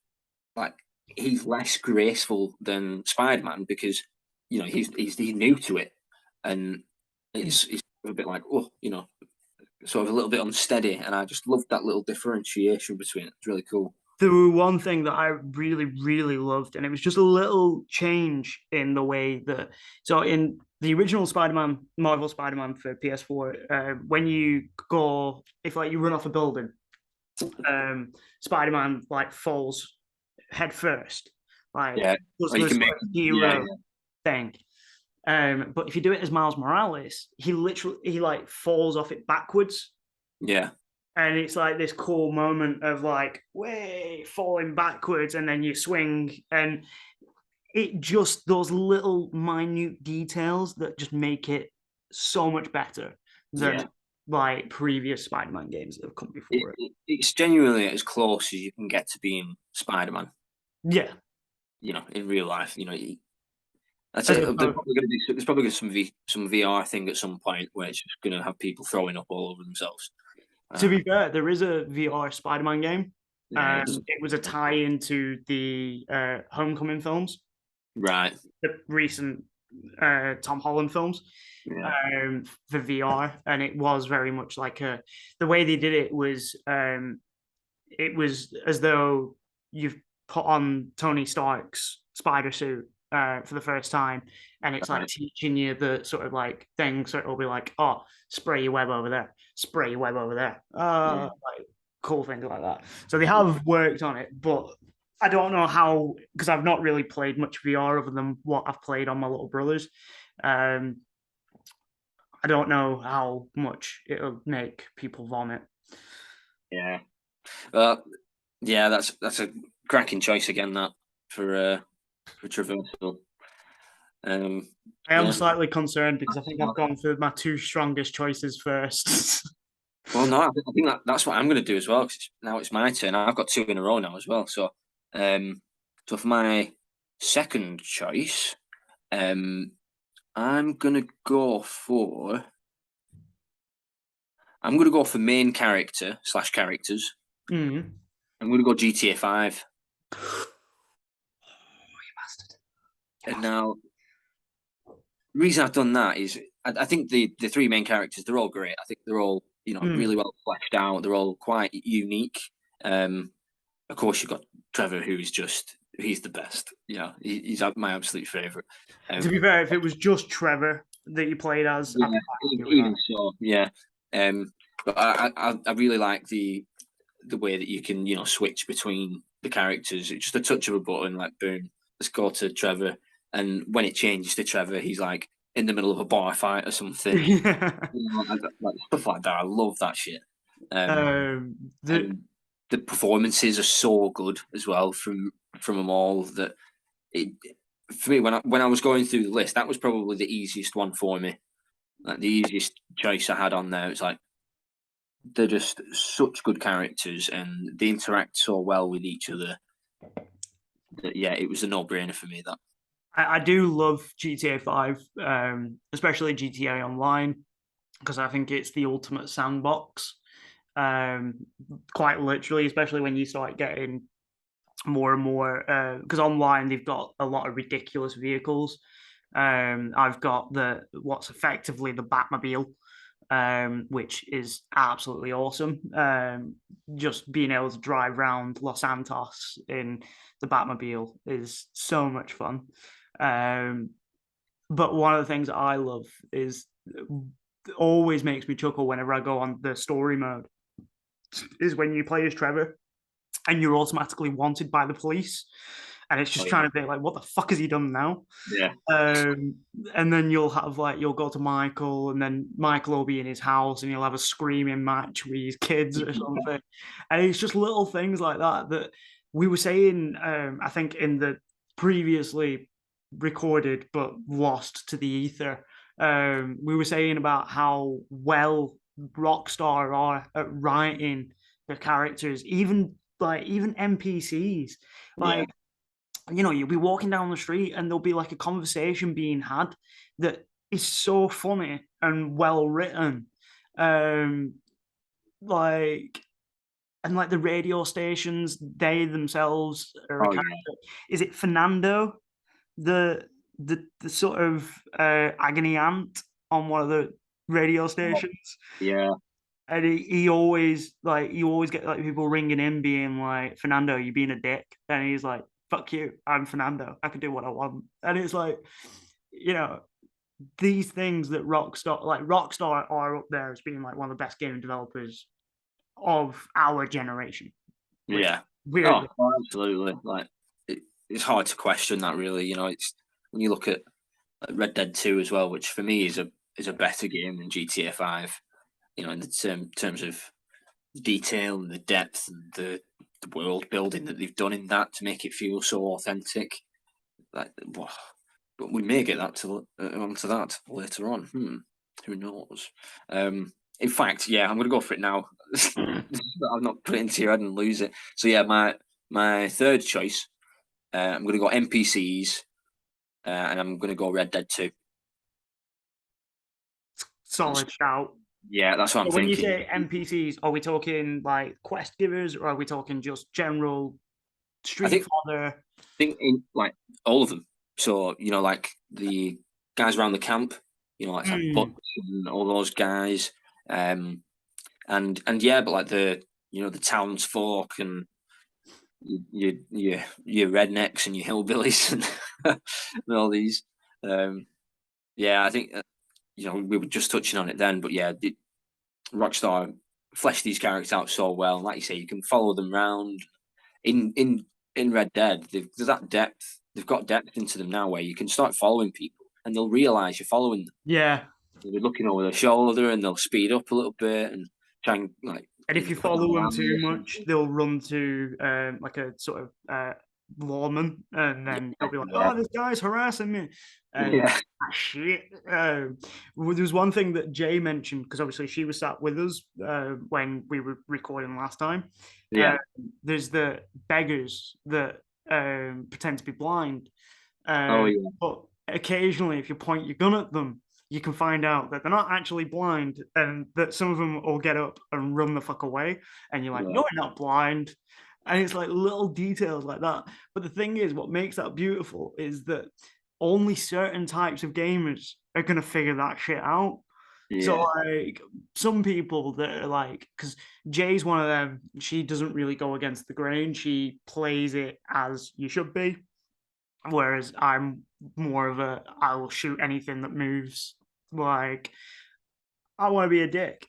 less graceful than Spider-Man because he's new to it, and it's a bit like sort of a little bit unsteady, and I just love that little differentiation between it. It's really cool. The one thing that I really, really loved, and it was just a little change in the way that, so in the original Spider-Man, Marvel Spider-Man for PS4, when you go, if like you run off a building, Spider-Man like falls head first, like Yeah, does or you this can make hero thing. But if you do it as Miles Morales, he like falls off it backwards. yeah. And it's like this cool moment of like, way falling backwards, and then you swing, and it just those little minute details that just make it so much better than like previous Spider-Man games that have come before it. It's genuinely as close as you can get to being Spider-Man. Yeah. You know, in real life, you know, I'd As say opposed- there's probably gonna be some VR thing at some point where it's just going to have people throwing up all over themselves. To be fair, there is a VR Spider-Man game. Yeah, It was a tie into the Homecoming films, right. the recent Tom Holland films, Yeah. for VR, and it was very much like the way they did it was as though you've put on Tony Stark's spider suit for the first time, and it's like teaching you the sort of like thing. So it'll be like, oh, spray your web over there, spray your web over there, like cool things like that. So they have worked on it, but I don't know how, because I've not really played much VR other than what I've played on my little brother's. I don't know how much it'll make people vomit. Yeah. Yeah, that's a cracking choice again. That for traversal. I am slightly concerned because I think I've gone for my two strongest choices first. Well, no, I think that's what I'm going to do as well. Cause now it's my turn. I've got two in a row now as well. So, so for my second choice, I'm gonna go for main character / characters. Mm. I'm gonna go GTA 5. Oh, you bastard! And now, the reason I've done that is I think the three main characters, they're all great. I think they're all really well fleshed out. They're all quite unique. Of course, you've got Trevor, who's he's the best. Yeah, he's my absolute favorite. To be fair, if it was just Trevor that you played as, even so, yeah. But I really like the way that you can switch between the characters. It's just a touch of a button, like boom, let's go to Trevor, and when it changes to Trevor, he's like in the middle of a bar fight or something. Like stuff like that. I love that shit. The performances are so good as well from them all. That for me, when I was going through the list, that was probably the easiest one for me. Like the easiest choice I had on there. It's like they're just such good characters and they interact so well with each other. That, yeah, it was a no-brainer for me. That I do love GTA 5, especially GTA Online, because I think it's the ultimate sandbox. Quite literally, especially when you start getting more and more, because online they've got a lot of ridiculous vehicles. I've got what's effectively the Batmobile, which is absolutely awesome. Just being able to drive around Los Santos in the Batmobile is so much fun. But one of the things that I love is always makes me chuckle whenever I go on the story mode is when you play as Trevor and you're automatically wanted by the police. And it's just trying to be like, what the fuck has he done now? Yeah. And then you'll go to Michael, and then Michael will be in his house, and you'll have a screaming match with his kids or something. And it's just little things like that we were saying, I think in the previously recorded but lost to the ether, we were saying about how well Rockstar are at writing the characters, even NPCs. You'll be walking down the street and there'll be like a conversation being had that is so funny and well written. The radio stations, they themselves are a character. Is it Fernando, the sort of agony aunt on one of the radio stations? Yeah. And he always like you always get like people ringing in being like, Fernando, you being a dick. And he's like, fuck you, I'm Fernando. I can do what I want. And it's like, you know, these things that Rockstar are up there as being like one of the best game developers of our generation. Which Yeah. weirdly. Oh, absolutely. Like it's hard to question that, really. You know, it's when you look at Red Dead 2 as well, which for me is a better game than GTA 5. You know, in the terms of detail and the depth and the world building that they've done in that to make it feel so authentic. Like, but we may get that onto that later on. Who knows? In fact, yeah, I'm going to go for it now. I'll not put it into your head and lose it. So yeah, my third choice, I'm going to go NPCs, and I'm going to go Red Dead 2. Solid shout. Yeah, that's what I'm When thinking. you say NPCs, are we talking like quest givers, or are we talking just general street fodder? I think in like all of them. So you know, like the guys around the camp, you know, like Butch and all those guys, and yeah, but like the townsfolk and your rednecks and your hillbillies and all these. Yeah, I think we were just touching on it then, but yeah, Rockstar fleshed these characters out so well. And like you say, you can follow them around. In Red Dead, there's that depth. They've got depth into them now, where you can start following people, and they'll realize you're following them. Yeah, they'll be looking over their shoulder, and they'll speed up a little bit and try and like. And if you follow them too much, they'll run to like a sort of lawman, and then they'll be like, "Oh, this guy's harassing me." Shit. There's one thing that Jay mentioned, because obviously she was sat with us when we were recording last time. Yeah. There's the beggars that pretend to be blind. But occasionally, if you point your gun at them, you can find out that they're not actually blind, and that some of them will get up and run the fuck away. And you're like, no, you're not blind. And it's like little details like that. But the thing is, what makes that beautiful is that only certain types of gamers are going to figure that shit out. Yeah. So like some people that are like, because Jay's one of them, she doesn't really go against the grain. She plays it as you should be. Whereas I'm more of a, I will shoot anything that moves. Like, I want to be a dick.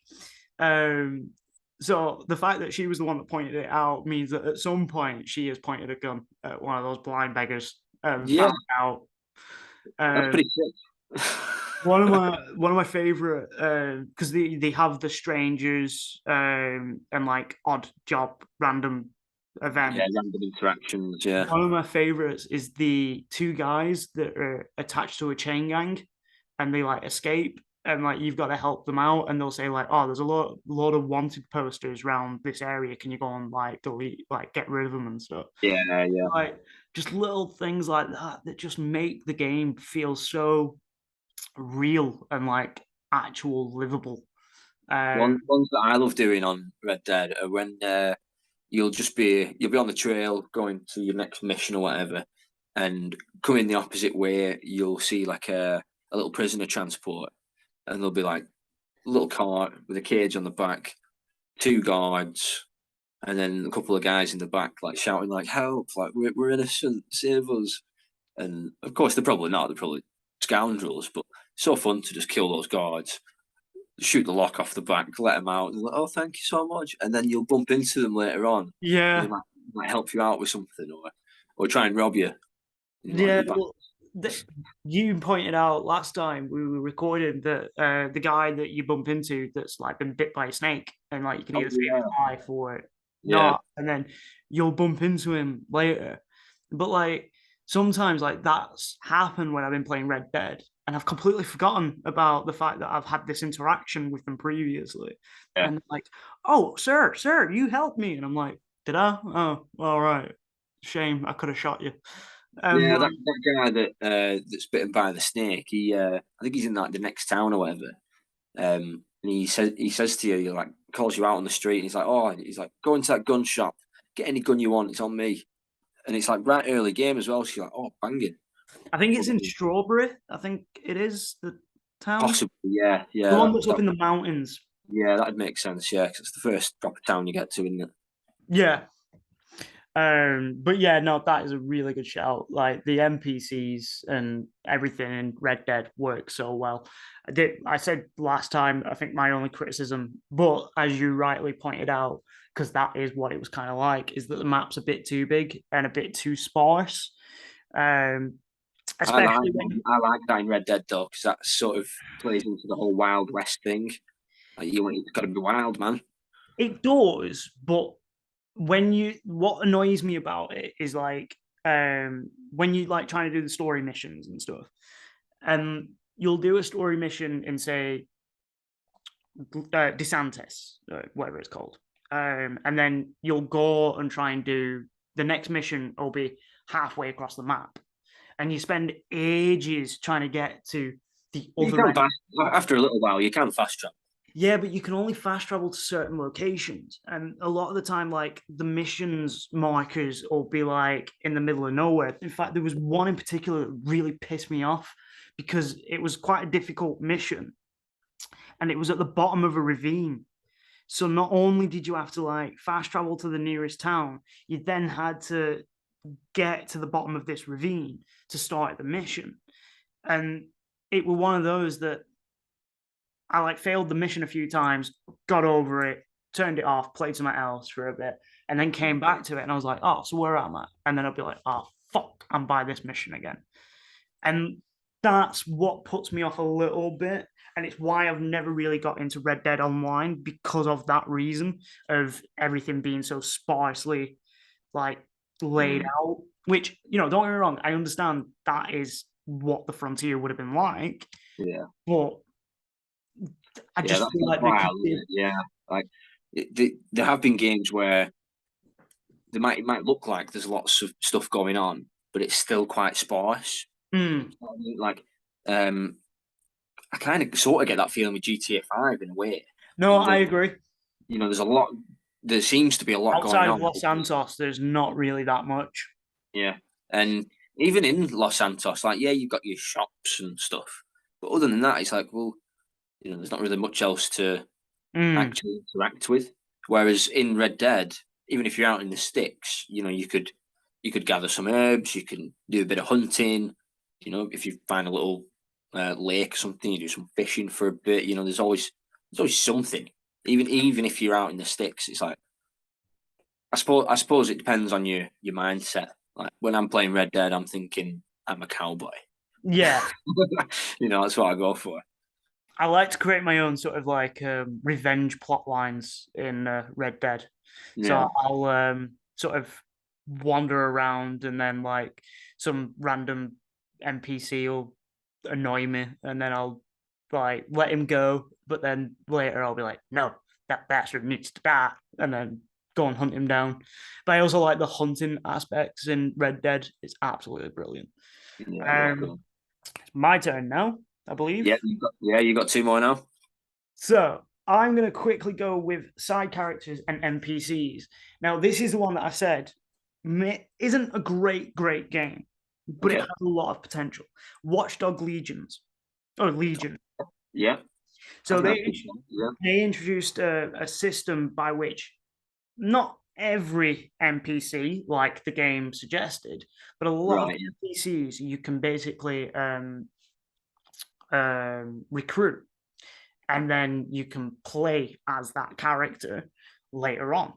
So the fact that she was the one that pointed it out means that at some point she has pointed a gun at one of those blind beggars and found out. That's pretty sick. one of my favorite, because they have the strangers and like odd job random events. Yeah, random interactions. Yeah. One of my favorites is the two guys that are attached to a chain gang, and they like escape, and like you've got to help them out, and they'll say like, "Oh, there's a lot of wanted posters around this area. Can you go and like delete, like get rid of them and stuff?" Yeah. Like just little things like that just make the game feel so real and like actual livable. Ones that I love doing on Red Dead are when you'll be on the trail going to your next mission or whatever, and coming the opposite way, you'll see like a little prisoner transport, and there'll be like a little cart with a cage on the back, two guards, and then a couple of guys in the back like shouting like, "Help, like we're innocent, save us." And of course they're probably not, they're probably scoundrels, but it's so fun to just kill those guards, shoot the lock off the back, let them out, and like, "Oh, thank you so much." And then you'll bump into them later on. Yeah, they might help you out with something, or try and rob you. Yeah, well, you pointed out last time we were recording that the guy that you bump into that's like been bit by a snake, and like you can either save his life or not, and then you'll bump into him later. But like sometimes like that's happened when I've been playing Red Dead, and I've completely forgotten about the fact that I've had this interaction with them previously. And like, "Oh, sir, you helped me," and I'm like, "Did I? Oh, all right. Shame, I could have shot you." That guy that's bitten by the snake, I think he's in like the next town or whatever. And he says to you, he like calls you out on the street, and he's like, "Go into that gun shop, get any gun you want, it's on me." And it's like right early game as well. So you're like, "Oh, banging." I think it's in Strawberry. I think it is the town. Possibly, yeah. The one that's up in the mountains. Yeah, that'd make sense. Yeah, because it's the first proper town you get to, isn't it? Yeah. But yeah, no, that is a really good shout. Like the NPCs and everything in Red Dead works so well. I said last time, I think my only criticism, but as you rightly pointed out, because that is what it was kind of like, is that the map's a bit too big and a bit too sparse. Um, especially when I like that in Red Dead though, because that sort of plays into the whole Wild West thing. Like, it's got to be wild, man. it does, but what annoys me about it is like when you like trying to do the story missions and stuff, and you'll do a story mission in say DeSantis, whatever it's called, and then you'll go and try and do the next mission. Will be halfway across the map, and you spend ages trying to get to the You other can end. after a little while, you can fast travel. Yeah, but you can only fast travel to certain locations. And a lot of the time, like the missions markers will be like in the middle of nowhere. In fact, there was one in particular that really pissed me off because it was quite a difficult mission and it was at the bottom of a ravine. So not only did you have to like fast travel to the nearest town, you then had to get to the bottom of this ravine to start the mission. And it was one of those that I like failed the mission a few times, got over it, turned it off, played something else for a bit, and then came back to it. And I was like, oh, so where am I? And then I'll be like, oh, fuck, I'm by this mission again. And that's what puts me off a little bit. And it's why I've never really got into Red Dead Online because of that reason of everything being so sparsely like laid out. Which, don't get me wrong, I understand that is what the Frontier would have been like. Yeah. But I just feel like wild, yeah. Like there have been games where it might look like there's lots of stuff going on, but it's still quite sparse. Like, I kind of sort of get that feeling with GTA 5 in a way. No, I agree. There's a lot. There seems to be a lot outside going on. of Los Santos. There's not really that much. Yeah, and even in Los Santos, like, yeah, you've got your shops and stuff, but other than that, it's like, well, there's not really much else to actually interact with. Whereas in Red Dead, even if you're out in the sticks, you could gather some herbs, you can do a bit of hunting. If you find a little lake or something, you do some fishing for a bit. There's always something. Even if you're out in the sticks, it's like, I suppose it depends on your mindset. Like when I'm playing Red Dead, I'm thinking I'm a cowboy. Yeah. That's what I go for. I like to create my own sort of like revenge plot lines in Red Dead. So I'll sort of wander around and then like some random NPC will annoy me and then I'll like let him go. But then later I'll be like, no, that bastard needs to die. And then go and hunt him down. But I also like the hunting aspects in Red Dead. It's absolutely brilliant. It's my turn now, I believe. Yeah, you got two more now. So I'm going to quickly go with side characters and NPCs. Now, this is the one that I said isn't a great game, but it has a lot of potential. Watchdog Legion. Yeah. So they introduced a system by which not every NPC, like the game suggested, but a lot of NPCs you can basically recruit, and then you can play as that character later on.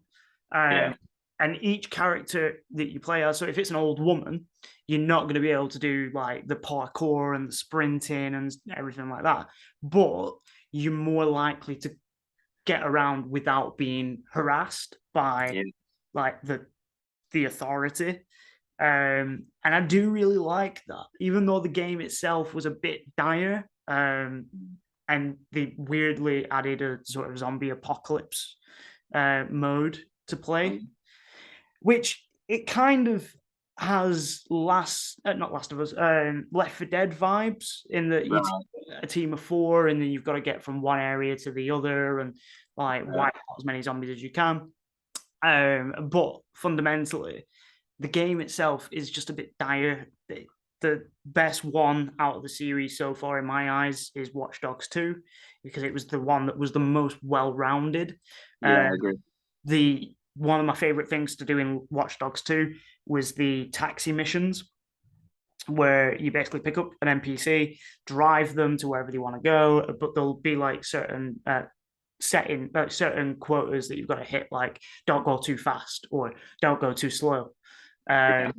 And each character that you play as, so if it's an old woman, you're not going to be able to do like the parkour and the sprinting and everything like that, but you're more likely to get around without being harassed by like the authority. And I do really like that, even though the game itself was a bit dire, and they weirdly added a sort of zombie apocalypse mode to play, which it kind of has Left 4 Dead vibes in that you a team of 4 and then you've got to get from one area to the other and like wipe out as many zombies as you can. But fundamentally, the game itself is just a bit dire. The best one out of the series so far in my eyes is Watch Dogs 2. because it was the one that was the most well-rounded. Yeah, I agree. One of my favorite things to do in Watch Dogs 2 was the taxi missions, where you basically pick up an NPC, drive them to wherever they want to go, but there'll be like certain certain quotas that you've got to hit, like don't go too fast or don't go too slow. Yeah.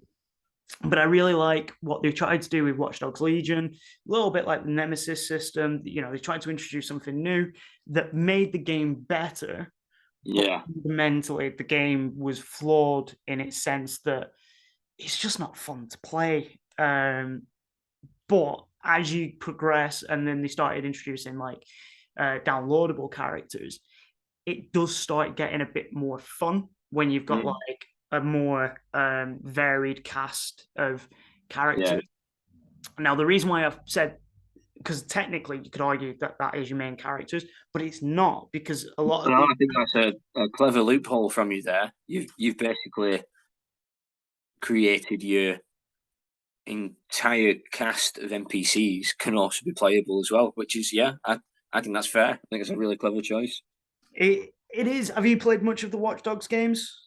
But I really like what they tried to do with Watch Dogs Legion, a little bit like the Nemesis system. You know, they tried to introduce something new that made the game better. But Yeah. fundamentally, the game was flawed in its sense that it's just not fun to play. But as you progress, and then they started introducing like downloadable characters, it does start getting a bit more fun when you've got like a more varied cast of characters. Now, the reason why I've said, because technically you could argue that that is your main characters, but it's not, because a lot of No, I think that's a clever loophole from you there. You've basically created your entire cast of NPCs can also be playable as well, which is I think that's fair. I think it's a really clever choice. it is. Have you played much of the Watch Dogs games?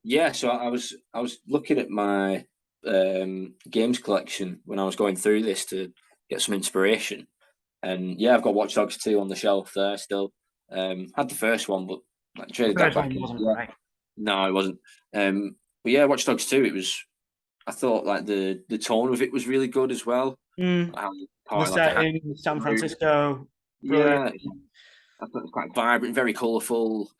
Yeah, so I was looking at my games collection when I was going through this to get some inspiration, and yeah, I've got Watch Dogs 2 on the shelf there still. Had the first one, but like traded that back in. Wasn't right. No, it wasn't. But yeah, Watch Dogs 2, it was. I thought like the tone of it was really good as well. The setting, San Francisco, brilliant. Yeah, I thought it was quite vibrant, very colourful.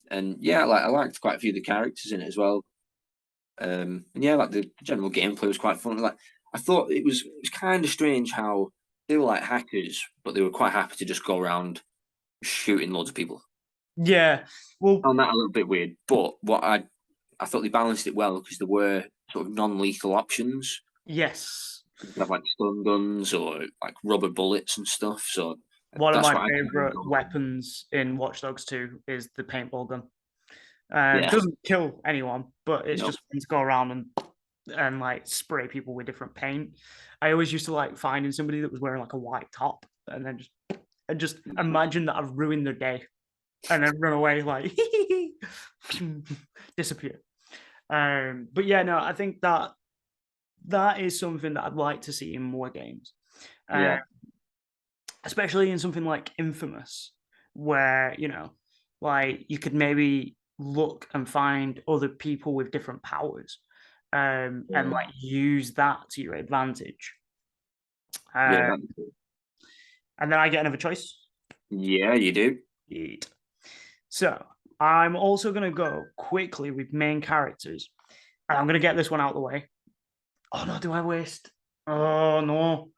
And yeah, like I liked quite a few of the characters in it as well. And yeah, like the general gameplay was quite fun. Like I thought it was kind of strange how they were like hackers, but they were quite happy to just go around shooting loads of people. Yeah, well, I found that a little bit weird, but what I thought they balanced it well because there were sort of non-lethal options. yes. You could have like stun guns or like rubber bullets and stuff. So One of that's my what favorite weapons in Watch Dogs 2 is the paintball gun. Yeah. It doesn't kill anyone, but it's No. just fun to go around and like spray people with different paint. I always used to like finding somebody that was wearing like a white top and then just imagine that I've ruined their day and then run away like disappear. But yeah, no, I think that is something that I'd like to see in more games. Yeah. Especially in something like Infamous, where, you know, like you could maybe look and find other people with different powers, and like use that to your advantage. Yeah. And then I get another choice. Yeah, you do. Yeet. So I'm also going to go quickly with main characters. And I'm going to get this one out of the way. Oh, no, do I waste? Oh, no.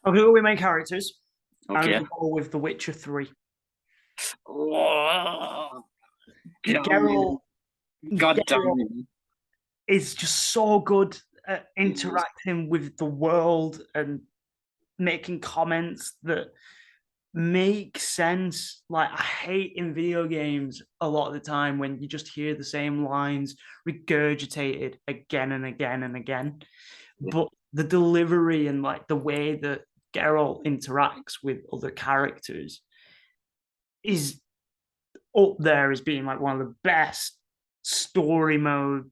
I'm going to go with main characters. Okay. I'm going to go with The Witcher 3. Oh, Geralt is just so good at interacting with the world and making comments that make sense. Like, I hate in video games a lot of the time when you just hear the same lines regurgitated again and again and again. But the delivery and like the way that Geralt interacts with other characters is up there as being like one of the best story mode,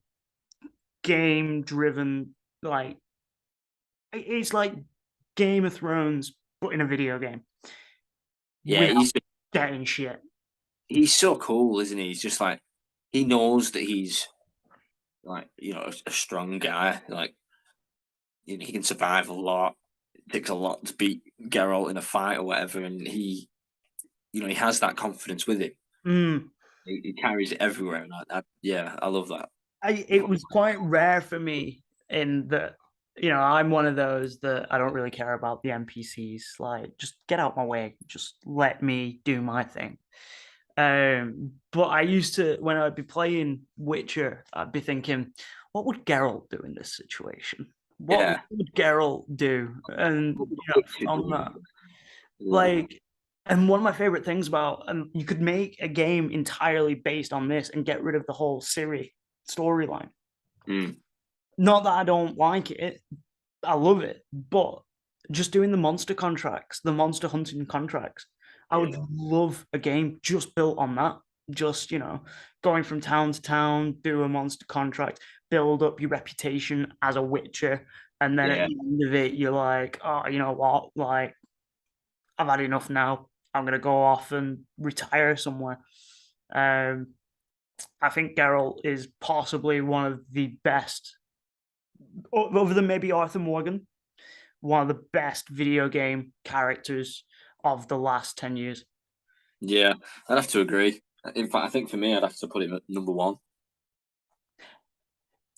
game driven, like it's like Game of Thrones, but in a video game. Yeah, he's getting shit. He's so cool, isn't he? He's just like he knows that he's like, you know, a strong guy. Like, you know, he can survive a lot. It takes a lot to beat Geralt in a fight or whatever, and he, you know, he has that confidence with him. He carries it everywhere, and I love that. It was quite rare for me in that, you know, I'm one of those that I don't really care about the NPCs. Like, just get out my way. Just let me do my thing. But I used to, when I'd be playing Witcher, I'd be thinking, what would Geralt do in this situation? What would Geralt do? And you know, on that, like, and one of my favorite things about, you could make a game entirely based on this and get rid of the whole Ciri storyline. Not that I don't like it, I love it, but just doing the monster contracts, the monster hunting contracts, I would love a game just built on that. Just, going from town to town, do a monster contract, build up your reputation as a witcher, and then at Yeah. the end of it, you're like, oh, you know what? Like, I've had enough now. I'm gonna go off and retire somewhere. I think Geralt is possibly one of the best, other than maybe Arthur Morgan, one of the best video game characters of the last 10 years. Yeah, I'd have to agree. In fact, I think for me, I'd have to put him at number one.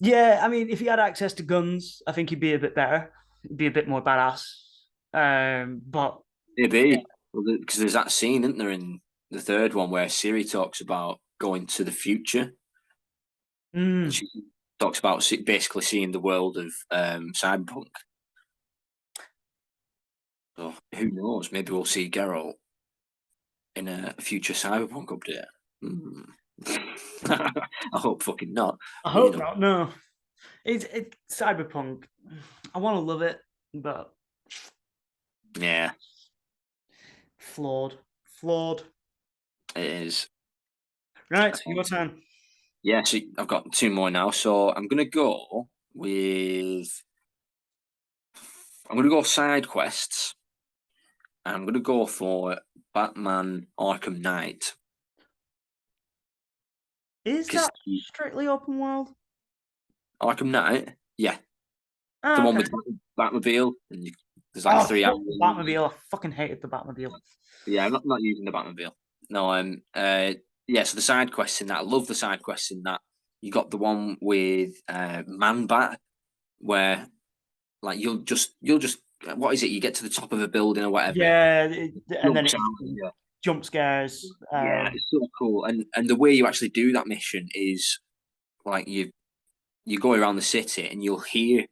Yeah, I mean, if he had access to guns, I think he'd be a bit better. He'd be a bit more badass. But Maybe because there's that scene, isn't there, in the third one where Siri talks about going to the future, and she talks about basically seeing the world of cyberpunk. So who knows? Maybe we'll see Geralt in a future cyberpunk update. I hope fucking not. I But, hope not. No, it's cyberpunk. I want to love it, but yeah, flawed. it is. Right, your turn. Yeah, so I've got two more now. So I'm gonna go with. I'm gonna go side quests. And I'm gonna go for Batman Arkham Knight. Is that strictly open world? Arkham Knight, yeah, Oh, the one okay. with Batmobile, and there's like three hours. The Batmobile. I fucking hated the Batmobile. Yeah, I'm not using the Batmobile. No, yeah. So the side quests in that, I love the side quests in that. You got the one with Man Bat, where like you'll just what is it? You get to the top of a building or whatever. Yeah, and then jump scares. Yeah, it's so cool. And the way you actually do that mission is like you go around the city and you'll hear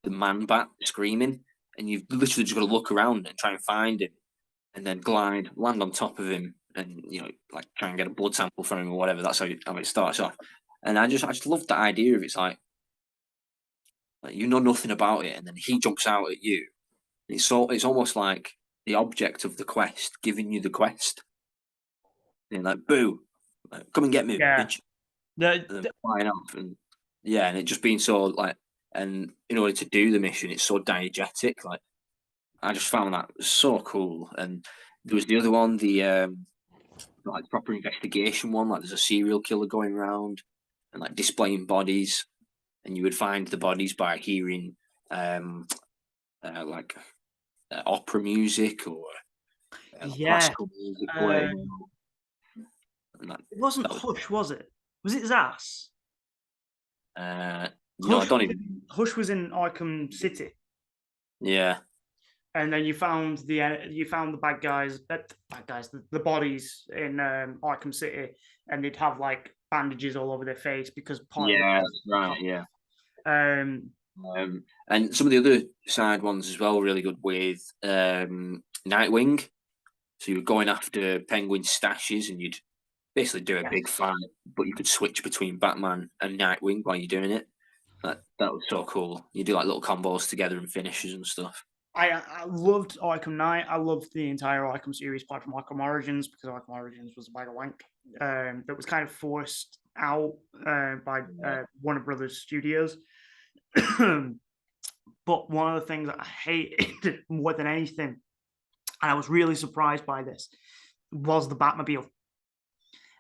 the Man Bat screaming, and you've literally just got to look around and try and find him, and then land on top of him, and like try and get a blood sample from him or whatever. That's how it starts off. And I just love the idea of it's like you know nothing about it, and then he jumps out at you. It's almost like the object of the quest giving you the quest. And like, boo, like, come and get me, bitch. And then flying off, and yeah, and it just being so like, and in order to do the mission, it's so diegetic. Like, I just found that so cool. And there was the other one, the like proper investigation one. Like, there's a serial killer going around and like displaying bodies, and you would find the bodies by hearing like opera music or classical music playing. It wasn't Hush, was it? Was it Zas? No, I don't even. Hush was in Arkham City. Yeah. And then you found the bad guys, the bodies in Arkham City, and they'd have like bandages all over their face because right, yeah. And some of the other side ones as well, really good with Nightwing. So you were going after Penguin stashes, and you'd basically do a big fight, but you could switch between Batman and Nightwing while you're doing it. That was so cool. You do like little combos together and finishes and stuff. I loved Arkham Knight. I loved the entire Arkham series, apart from Arkham Origins, because Arkham Origins was a bag of wank. That was kind of forced out by Warner Brothers Studios. But one of the things that I hated more than anything, and I was really surprised by this, was the Batmobile.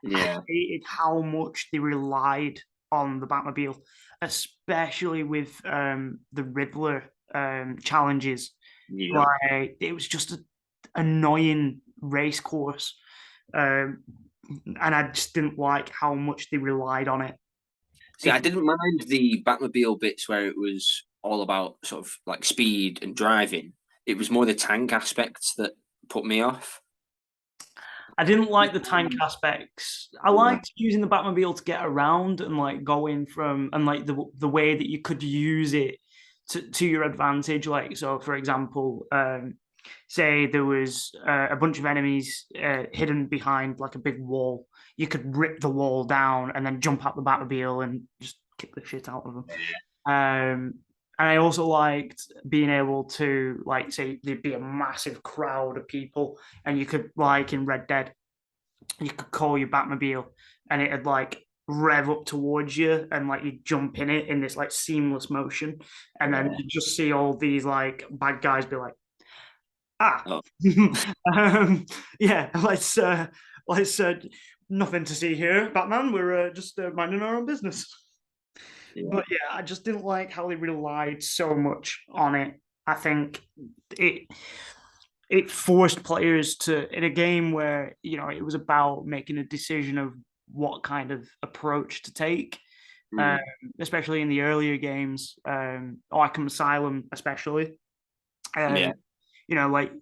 Yeah. I hated how much they relied on the Batmobile, especially with the Riddler challenges. Yeah. Like, it was just an annoying race course, and I just didn't like how much they relied on it. See, I didn't mind the Batmobile bits where it was all about sort of like speed and driving. It was more the tank aspects that put me off. I didn't like the tank aspects. I liked using the Batmobile to get around and like going from, and like the way that you could use it to your advantage. Like, so for example, say there was a bunch of enemies hidden behind like a big wall. You could rip the wall down and then jump out the Batmobile and just kick the shit out of them. And I also liked being able to, like, say there'd be a massive crowd of people, and you could, like in Red Dead, you could call your Batmobile, and it'd like rev up towards you, and like you jump in it in this like seamless motion, and then you just see all these like bad guys be like, ah, Oh, yeah, let's nothing to see here, Batman. We're just minding our own business. yeah. But yeah, I just didn't like how they relied so much on it. I think it it forced players to, in a game where it was about making a decision of what kind of approach to take, um, Mm. especially in the earlier games, Arkham Asylum especially. Um, Yeah. like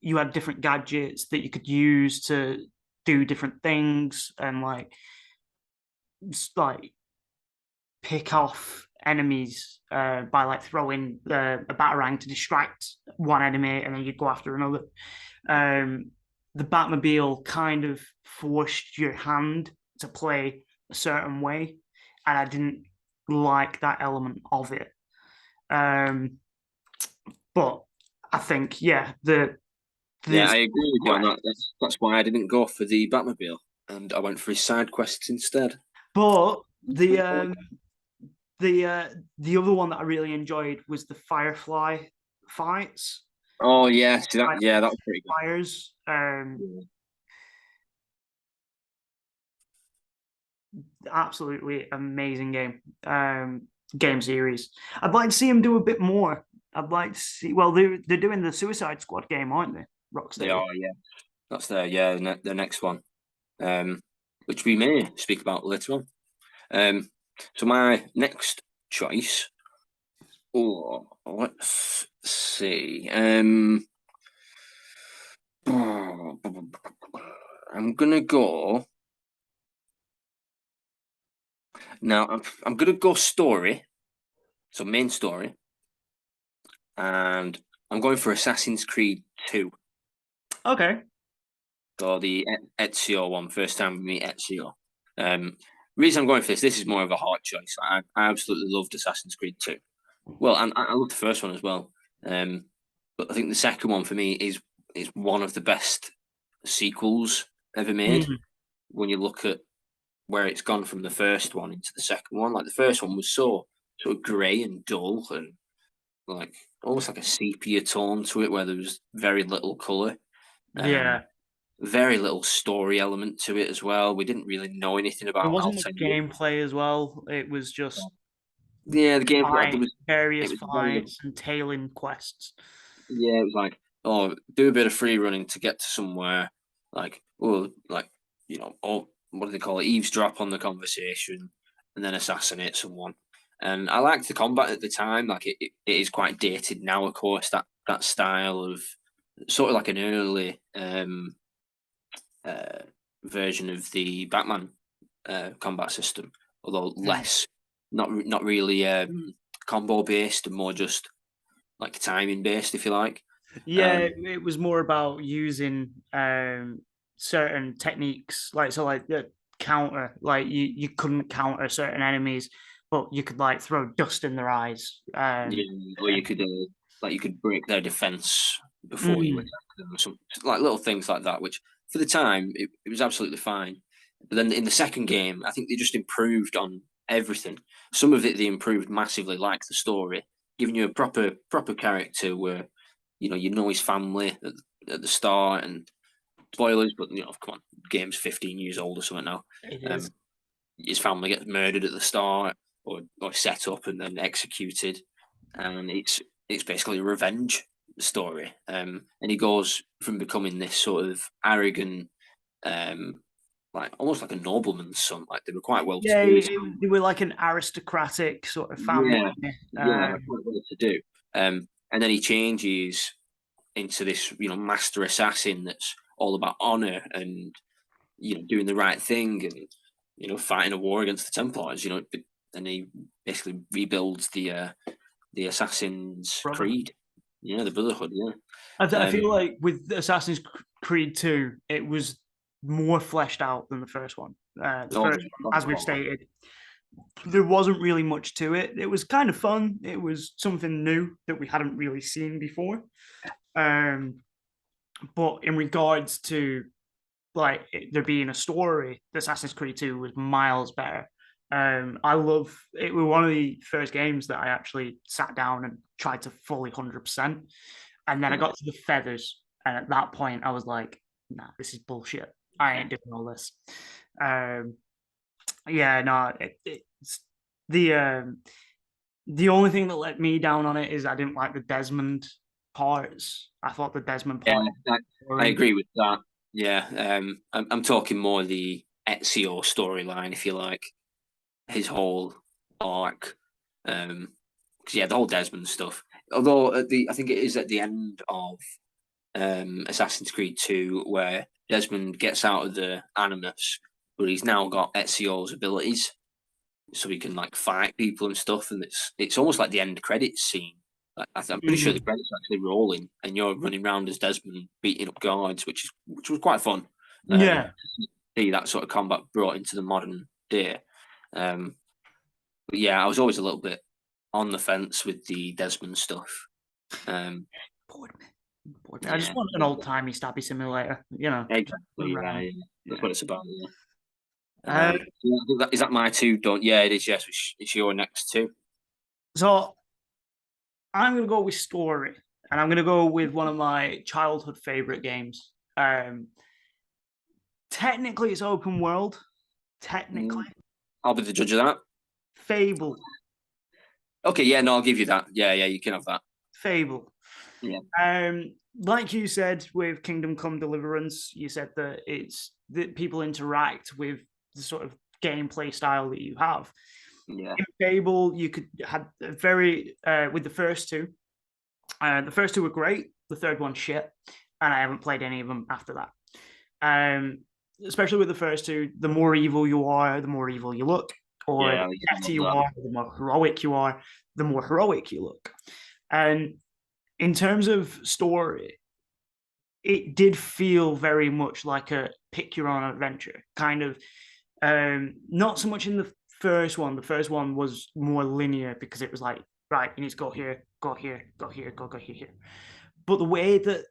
you had different gadgets that you could use to do different things, and like just like pick off enemies by like throwing a batarang to distract one enemy, and then you'd go after another. The Batmobile kind of forced your hand to play a certain way, and I didn't like that element of it. But I think, yeah, Yeah, the I agree with you on that. That's why I didn't go for the Batmobile, and I went for his side quests instead. but the other one that I really enjoyed was the Firefly fights. Oh yeah, see that? Like Yeah, that was pretty fires. good. Absolutely amazing game series. I'd like to see them do a bit more. I'd like to see. Well, they're doing the Suicide Squad game, aren't they? Yeah, Rocksteady. oh, yeah, that's the next one, which we may speak about later on. So my next choice. Oh, let's see. I'm gonna go now. I'm gonna go story, so main story, and I'm going for Assassin's Creed 2. Okay. So the Ezio one, first time we meet Ezio. Reason I'm going for this is more of a heart choice. I absolutely loved Assassin's Creed 2. Well, and I love the first one as well. But I think the second one for me is one of the best sequels ever made. Mm. When you look at where it's gone from the first one into the second one, like the first one was so sort of grey and dull and like almost like a sepia tone to it, where there was very little colour. Um, Yeah. very little story element to it as well. We didn't really know anything There about wasn't much Altair. gameplay as well. It was just Yeah, the gameplay there was it various was very fights and tailing quests. yeah, it was like, oh, do a bit of free running to get to somewhere, like, oh, like, oh, what do they call it? Eavesdrop on the conversation and then assassinate someone. And I liked the combat at the time. Like, it is quite dated now, of course, that style of sort of like an early uh, version of the Batman combat system, although Mm. less, not really combo based, and more just like timing based, if you like. Yeah, Um, it was more about using certain techniques, like so, like the counter. Like you couldn't counter certain enemies, but you could like throw dust in their eyes. yeah, or you could like you could break their defense before you Mm, attack them, or some like little things like that. Which for the time it was absolutely fine. But then in the second game, I think they just improved on everything. Some of it they improved massively, like the story, giving you a proper character where you know his family at the start, and spoilers, but come on, game's 15 years old or something now. it is. Um, his family gets murdered at the start, or set up and then executed, and it's basically a revenge story. And he goes from becoming this sort of arrogant, like almost like a nobleman's son. Like they were quite well to Yeah, do. they were like an aristocratic sort of family. Yeah, yeah, Um, quite well to do. And then he changes into this, master assassin that's all about honor and doing the right thing and fighting a war against the Templars. And he basically rebuilds the Assassin's Brotherhood. Creed. Yeah, the Brotherhood. Yeah. I Um, feel like with Assassin's Creed 2, it was more fleshed out than the first one. The oh, first one, as we've stated, there wasn't really much to it. It was kind of fun. It was something new that we hadn't really seen before. But in regards to like there being a story, Assassin's Creed 2 was miles better. I love it. Was one of the first games that I actually sat down and tried to fully 100%. And then I got to the feathers, and at that point, I was like, "Nah, this is bullshit. I ain't doing all this." Yeah, no, it's the only thing that let me down on it is I didn't like the Desmond parts. I thought the Desmond part. I agree with that. Yeah, I'm talking more the Ezio storyline, if you like, his whole arc. Because yeah, the whole Desmond stuff. Although I think it is at the end of Assassin's Creed 2 where Desmond gets out of the Animus, but he's now got Ezio's abilities, so he can like fight people and stuff, and it's almost like the end credits scene. Like, I'm pretty sure the credits are actually rolling, and you're running around as Desmond beating up guards, which was quite fun. Yeah, see that sort of combat brought into the modern day. But yeah, I was always a little bit on the fence with the Desmond stuff. bored me. I just want an old timey stabby simulator, you know. Exactly. Yeah. That's what it's about. Yeah. Is that my two done? Yeah, it is. Yes, it's your next two. So I'm going to go with story, and I'm going to go with one of my childhood favorite games. Technically, it's open world. Technically, I'll be the judge of that. Fable. Okay, yeah, no, I'll give you that. Yeah, you can have that. Fable. Yeah. Like you said with Kingdom Come Deliverance, you said that it's that people interact with the sort of gameplay style that you have. Yeah. In Fable, you could have a very with the first two. The first two were great. The third one shit, and I haven't played any of them after that. Especially with the first two, the more evil you are, the more evil you look, or the better you are, the more heroic you are, the more heroic you look. And in terms of story, it did feel very much like a pick your own adventure kind of. Not so much in the first one. The first one was more linear because it was like, right, you need to go here, go here, go here, go here. But the way that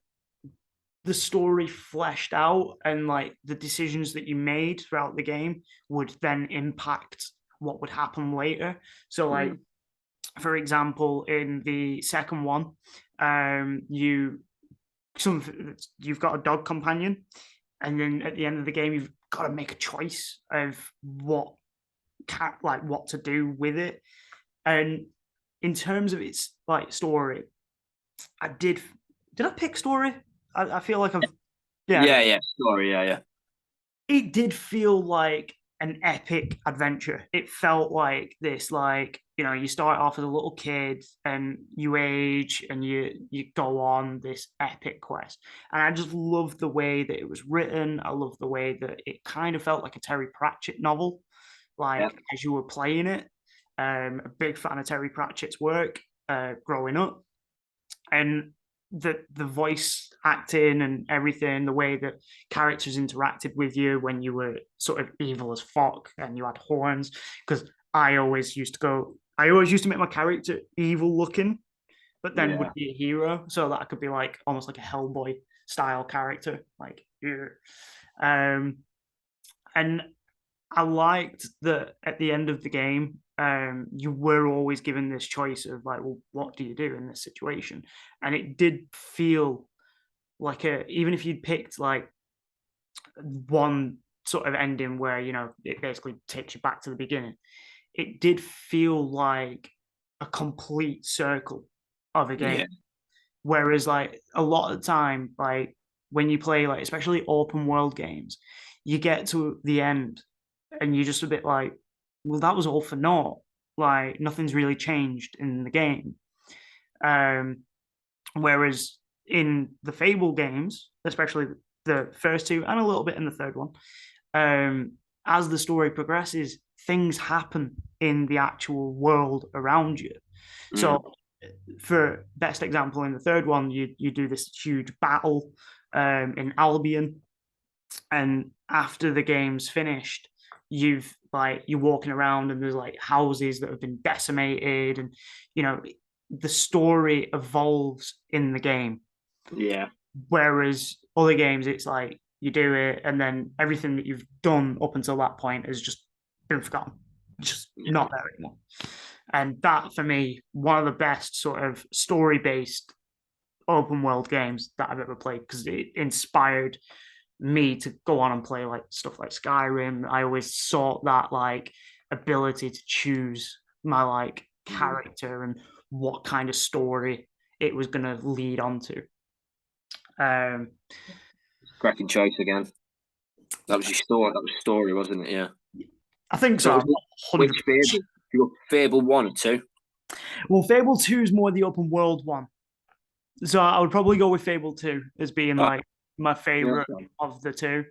the story fleshed out and like the decisions that you made throughout the game would then impact what would happen later. So like, for example, in the second one, you've got a dog companion, and then at the end of the game, you've got to make a choice of what to do with it. And in terms of its like story, did I pick story? I feel like I've story, yeah. It did feel like an epic adventure. It felt like this, like, you know, you start off as a little kid and you age and you go on this epic quest. And I just love the way that it was written. I love the way that it kind of felt like a Terry Pratchett novel, as you were playing it. A big fan of Terry Pratchett's work growing up. And the voice acting and everything, the way that characters interacted with you when you were sort of evil as fuck and you had horns, because I always used to make my character evil looking, but then would be a hero, so that I could be like almost like a Hellboy style character, like and I liked that at the end of the game, you were always given this choice of like, well, what do you do in this situation? And it did feel like even if you'd picked like one sort of ending where, you know, it basically takes you back to the beginning, it did feel like a complete circle of a game. Whereas like a lot of the time, like when you play like especially open world games, you get to the end and you're just a bit like, well, that was all for naught. Like nothing's really changed in the game. Whereas in the Fable games, especially the first two and a little bit in the third one, as the story progresses, things happen in the actual world around you. So, for best example, in the third one, you do this huge battle in Albion, and after the game's finished, you're walking around and there's like houses that have been decimated, and the story evolves in the game. Yeah. Whereas other games, it's like you do it and then everything that you've done up until that point has just been forgotten, just not there anymore. And that, for me, one of the best sort of story-based open world games that I've ever played, because it inspired me to go on and play like stuff like Skyrim. I always sought that like ability to choose my like character and what kind of story it was going to lead on to. Cracking choice again. That was your story. That was story, wasn't it? Yeah. I think so. Which Fable? You got Fable 1 or 2? Well, Fable 2 is more the open world one. So I would probably go with Fable 2 as being like my favorite of the two.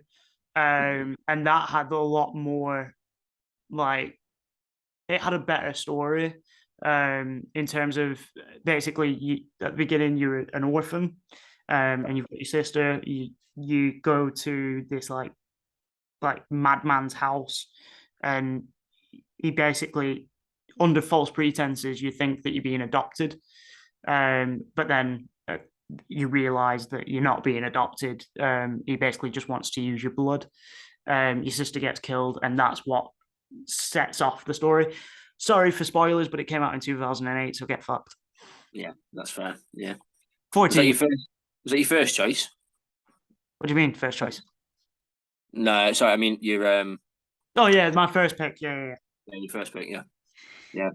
And that had a lot more, like, it had a better story in terms of basically at the beginning you're an orphan and you've got your sister. You go to this like madman's house, and he basically, under false pretenses, you think that you're being adopted, but then you realize that you're not being adopted. He basically just wants to use your blood. Your sister gets killed, and that's what sets off the story. Sorry for spoilers, but it came out in 2008, so get fucked. Yeah, that's fair. Yeah. 14. Was that your first choice? What do you mean, first choice? No, sorry. I mean your Oh yeah, my first pick. Yeah, your first pick. Yeah, yeah.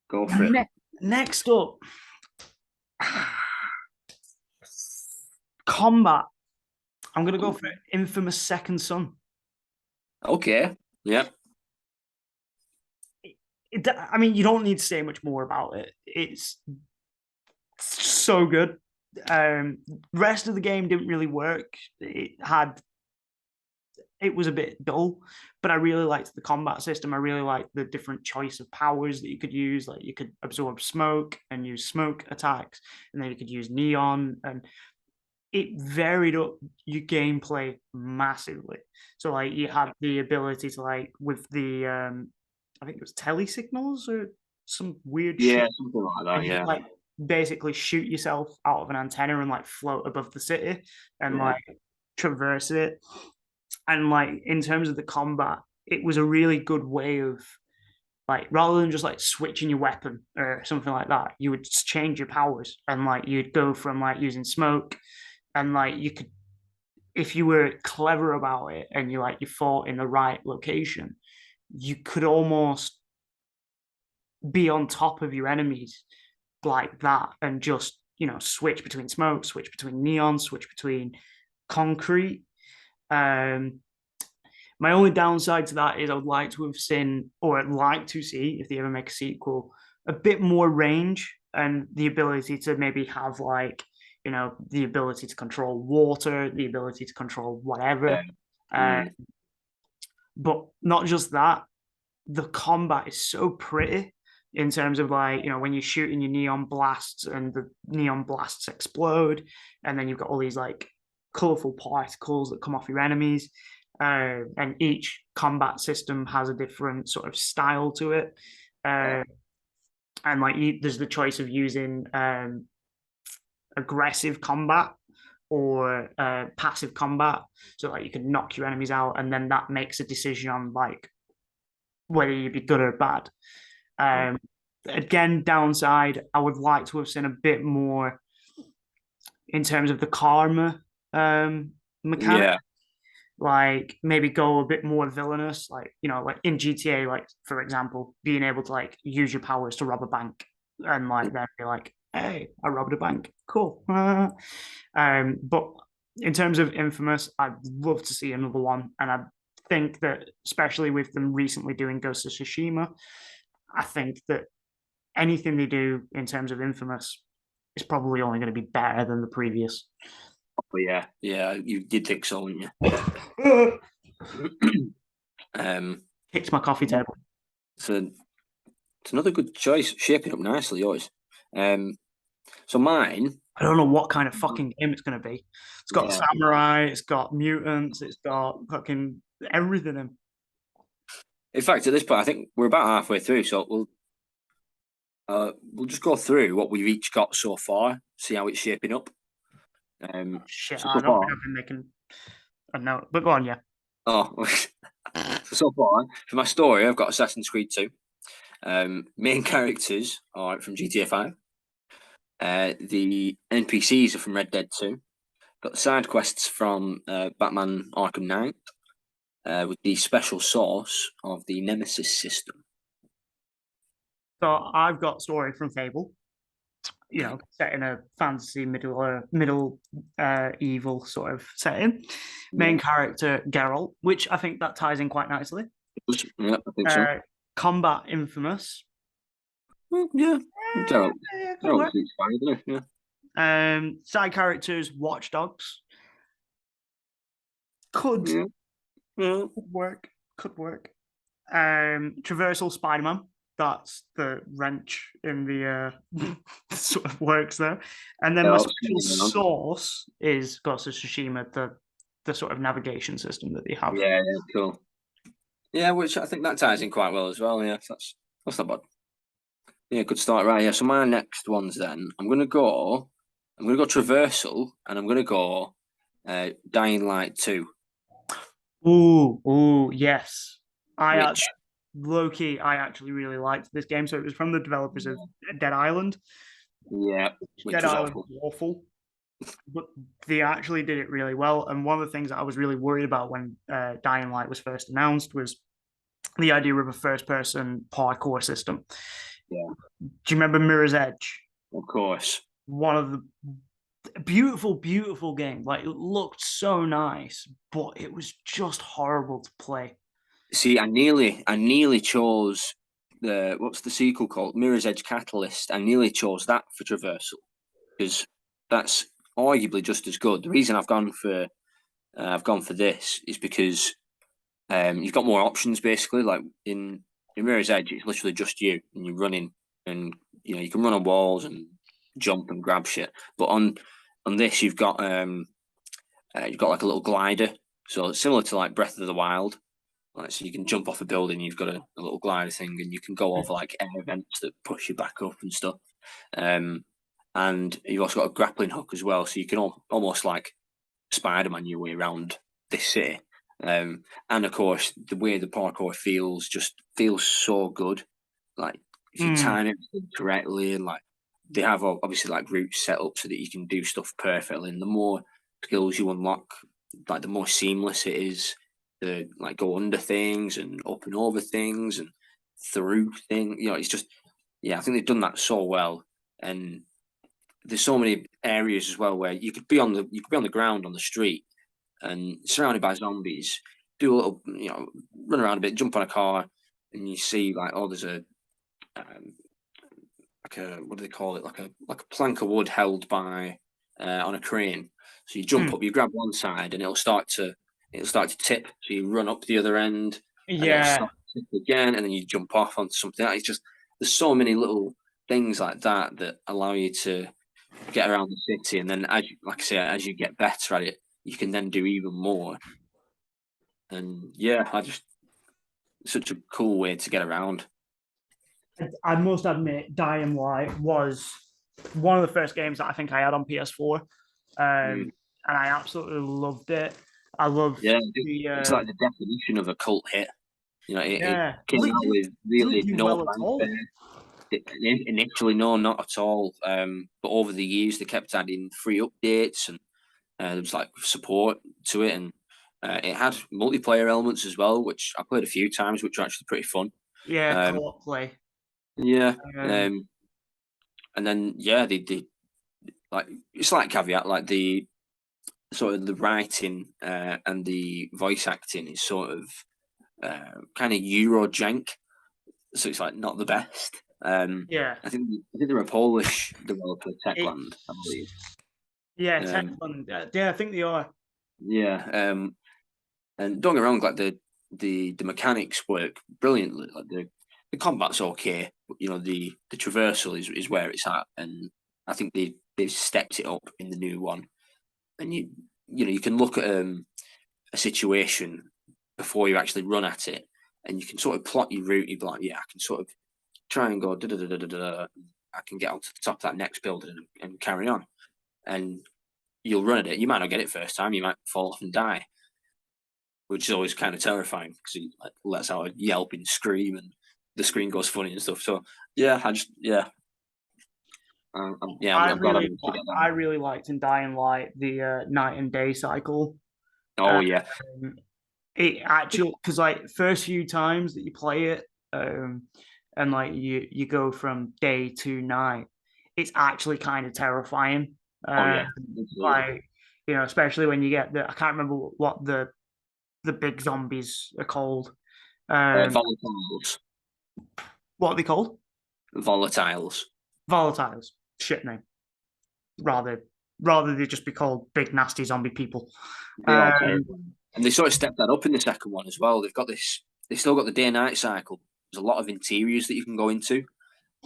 Go for it. Next up, combat. I'm gonna go for Infamous Second Son. Okay. Yeah. I mean, you don't need to say much more about it. It's so good. Rest of the game didn't really work. It was a bit dull, but I really liked the combat system. I really liked the different choice of powers that you could use. Like you could absorb smoke and use smoke attacks, and then you could use neon, and it varied up your gameplay massively. So like you had the ability to like with the I think it was telesignals or some weird shit. Something like that. You Yeah. like basically shoot yourself out of an antenna and like float above the city and like traverse it. And like in terms of the combat, it was a really good way of like, rather than just like switching your weapon or something like that, you would just change your powers, and like you'd go from like using smoke, and like you could, if you were clever about it and you fought in the right location, you could almost be on top of your enemies like that and just switch between smoke, switch between neon, switch between concrete. My only downside to that is I would like to have seen, or I'd like to see, if they ever make a sequel, a bit more range and the ability to maybe have like the ability to control water, the ability to control whatever. But not just that, the combat is so pretty in terms of like, when you're shooting your neon blasts and the neon blasts explode, and then you've got all these like colorful particles that come off your enemies. And each combat system has a different sort of style to it. And like there's the choice of using aggressive combat or passive combat. So like you can knock your enemies out, and then that makes a decision on like whether you'd be good or bad. Again, downside, I would like to have seen a bit more in terms of the karma mechanic. Yeah. Like maybe go a bit more villainous, like like in GTA, like for example, being able to like use your powers to rob a bank, and like then be like, hey, I robbed a bank, cool. But in terms of Infamous, I'd love to see another one, and I think that especially with them recently doing Ghost of Tsushima, I think that anything they do in terms of Infamous is probably only going to be better than the previous. But yeah, you did think so, didn't you? Kicked my coffee table. So it's another good choice, shaping up nicely, yours. So mine, I don't know what kind of fucking game it's going to be. It's got samurai, it's got mutants, it's got fucking everything in. In fact, at this point, I think we're about halfway through, so we'll just go through what we've each got so far, see how it's shaping up. Shit, So I don't far, think I've been making a note, but go on, yeah. oh, so far for my story, I've got Assassin's Creed 2. Main characters are from GTA 5. The NPCs are from Red Dead 2. Got the side quests from Batman Arkham Knight, with the special source of the Nemesis system. So I've got story from Fable, set in a fantasy middle evil sort of setting. Main character Geralt, which I think that ties in quite nicely. Yeah, I think so. Combat Infamous. Well, yeah, Geralt. Geralt suits fine, doesn't it? Yeah. Side characters Watch Dogs. Could work. Could work. Traversal Spider-Man. That's the wrench in the sort of works there. And then my special source is Ghost of Tsushima, the sort of navigation system that they have. Yeah, cool. Yeah, which I think that ties in quite well as well. Yeah, that's not bad. Yeah, good start, right? Yeah. So my next ones then, I'm gonna go Traversal, and I'm gonna go Dying Light 2. Ooh, yes. Low-key, I actually really liked this game. So it was from the developers of Dead Island. Yeah, which Dead was Island was awful, but they actually did it really well. And one of the things that I was really worried about when Dying Light was first announced was the idea of a first-person parkour system. Yeah. Do you remember Mirror's Edge? Of course. One of the beautiful game. Like, it looked so nice, but it was just horrible to play. See, I nearly chose what's the sequel called? Mirror's Edge Catalyst. I nearly chose that for Traversal because that's arguably just as good. The reason I've gone for this is because you've got more options basically. Like in Mirror's Edge, it's literally just you and you're running, and you can run on walls and jump and grab shit. But on this, you've got like a little glider, so it's similar to like Breath of the Wild. Like, so you can jump off a building, you've got a little glider thing, and you can go over like air vents that push you back up and stuff. And you've also got a grappling hook as well, so you can almost like Spider-Man your way around this city. And of course, the way the parkour feels so good. Like if you time it correctly, and like they have obviously like routes set up so that you can do stuff perfectly. And the more skills you unlock, like the more seamless it is to like go under things and up and over things and through things. It's just I think they've done that so well. And there's so many areas as well where you could be on the ground on the street and surrounded by zombies, do a little run around a bit, jump on a car, and you see like there's a like a what do they call it, like a plank of wood held by on a crane. So you jump up, you grab one side, and it'll start to tip. So you run up the other end, and it'll start to tip again, and then you jump off onto something. It's just there's so many little things like that allow you to get around the city, and then as you get better at it, you can then do even more. And such a cool way to get around. I must admit, Dying Light was one of the first games that I think I had on PS4, and I absolutely loved it. I love it's like the definition of a cult hit. It came out with really no fanfare. Initially, no, not at all. But over the years, they kept adding free updates, and there was like support to it, and it had multiplayer elements as well, which I played a few times, which were actually pretty fun. Yeah, co-op play. Yeah, and then they like it's like caveat, like the sort of the writing and the voice acting is sort of kind of Euro jank, so it's like not the best. I think they're a Polish developer, Techland, I believe. Yeah, Techland. Yeah, I think they are. Yeah, and don't get me wrong, like the mechanics work brilliantly. Like the combat's okay, but the traversal is where it's at, and I think they've stepped it up in the new one. And you can look at a situation before you actually run at it, and you can sort of plot your route. You'd be like, yeah, I can sort of try and go da da da da da. I can get onto the top of that next building and carry on, and you'll run at it. You might not get it first time. You might fall off and die, which is always kind of terrifying because he like lets out a yelping scream and the screen goes funny and stuff. So yeah, I'm glad I managed to get that. I really liked in Dying Light the night and day cycle. Oh yeah, It actually, because like first few times that you play it, and like you go from day to night, it's actually kind of terrifying. oh yeah, Like especially when you get I can't remember what the big zombies are called. volatiles. What are they called? Volatiles. Volatiles. Shit name. Rather they just be called big nasty zombie people. And they sort of stepped that up in the second one as well. They've still got the day and night cycle. There's a lot of interiors that you can go into.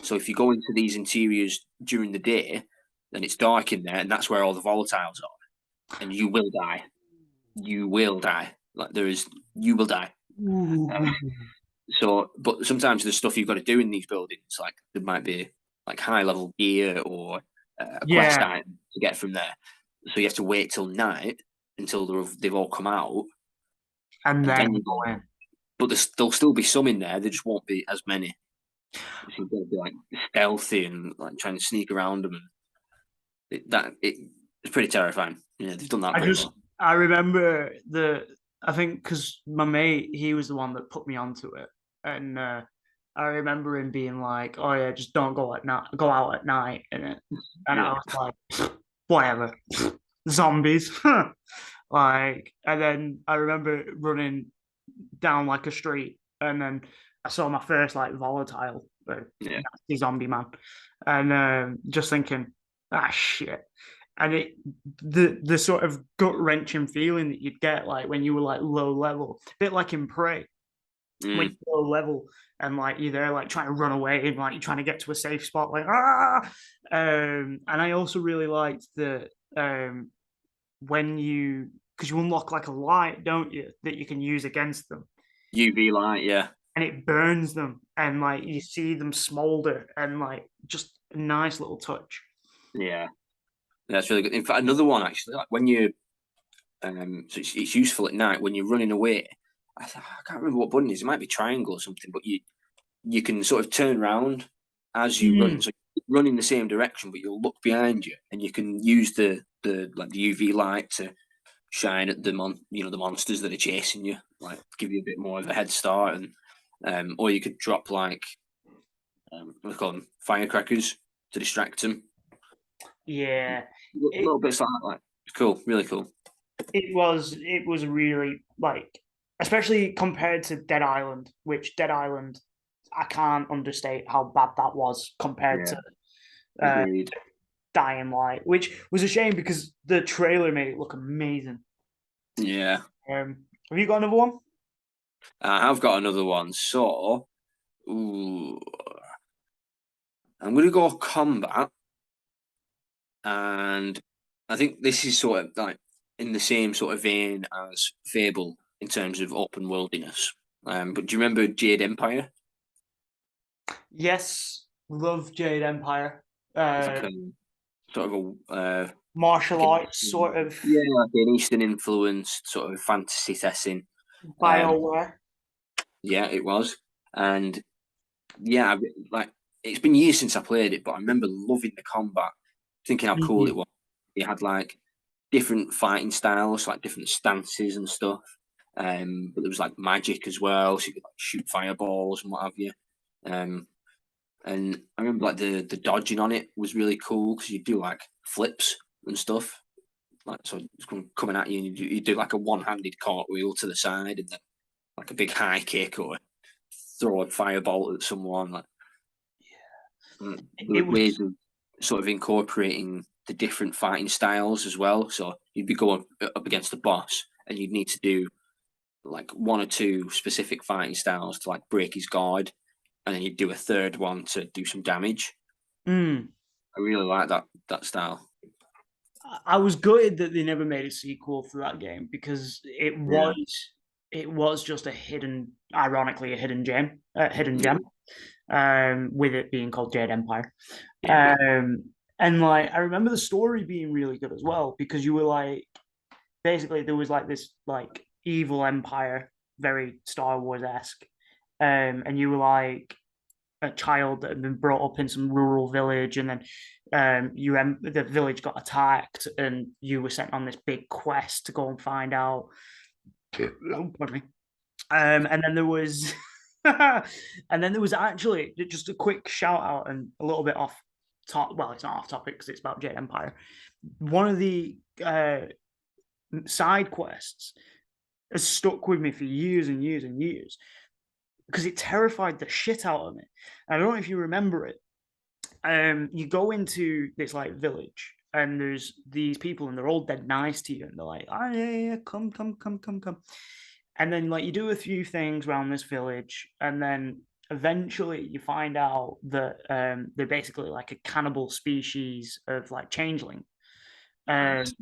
So if you go into these interiors during the day, then it's dark in there, and that's where all the volatiles are. And you will die. You will die. You will die. But sometimes there's stuff you've got to do in these buildings. Like there might be like high level gear or a quest item to get from there. So you have to wait till night until they've all come out, and then you go in. But there'll still be some in there. There just won't be as many. You've got to be like stealthy and like trying to sneak around them, and it's pretty terrifying. Yeah, they've done that. I remember I think because my mate, he was the one that put me onto it, and I remember him being like, "Oh yeah, just don't go out at night," and I was like, "Whatever, zombies." Like, and then I remember running down like a street, and then I saw my first like volatile, nasty zombie man, and just thinking, shit. And the sort of gut wrenching feeling that you'd get like when you were like low level, a bit like in Prey, when you're low level and like you're there like trying to run away and like you're trying to get to a safe spot, like and I also really liked the because you unlock like a light, don't you, that you can use against them. UV light, yeah. And it burns them, and like you see them smolder, and like just a nice little touch. Yeah, that's really good. In fact, another one actually, like when you, so it's useful at night when you're running away. I can't remember what button it is. It might be triangle or something, but you can sort of turn around as you run. So you run in the same direction, but you'll look behind you, and you can use the UV light to shine at the monsters that are chasing you, like give you a bit more of a head start, and or you could drop like what do they call them, firecrackers to distract them. Yeah, little bits like that. Like it's cool, really cool. It was really like, especially compared to Dead Island, which Dead Island, I can't understate how bad that was compared to Dying Light, which was a shame because the trailer made it look amazing. Yeah. Have you got another one? I have got another one. So, I'm going to go combat, and I think this is sort of like in the same sort of vein as Fable in terms of open worldiness. But do you remember Jade Empire? Yes, love Jade Empire. Like sort of a martial arts sort of. Yeah, like an Eastern influenced sort of fantasy setting. BioWare. Yeah, it was, and yeah, like it's been years since I played it, but I remember loving the combat, thinking how cool it was. It had like different fighting styles, like different stances and stuff. But there was like magic as well, so you could like shoot fireballs and what have you. And I remember like the dodging on it was really cool because you do like flips and stuff. Like so, it's coming at you, and you do like a one-handed cartwheel to the side, and then like a big high kick or throw a firebolt at someone. Like, yeah, ways of sort of incorporating the different fighting styles as well. So you'd be going up against the boss, and you'd need to do like one or two specific fighting styles to like break his guard, and then you'd do a third one to do some damage. I really like that style. I was gutted that they never made a sequel for that game because it was it was just ironically, a hidden gem, with it being called Jade Empire. Yeah. And like I remember the story being really good as well, because you were like, basically there was like this like evil empire, very Star Wars-esque, and you were like a child that had been brought up in some rural village, and then the village got attacked, and you were sent on this big quest to go and find out. Oh, pardon me. And then there was, and then there was actually just a quick shout out and a little bit off top. Well, it's not off topic because it's about Jade Empire. One of the side quests has stuck with me for years and years and years because it terrified the shit out of me. And I don't know if you remember it. You go into this like village, and there's these people, and they're all dead nice to you, and they're like, "Oh yeah, come." And then like you do a few things around this village, and then eventually you find out that they're basically like a cannibal species of like changeling. Um, Nice.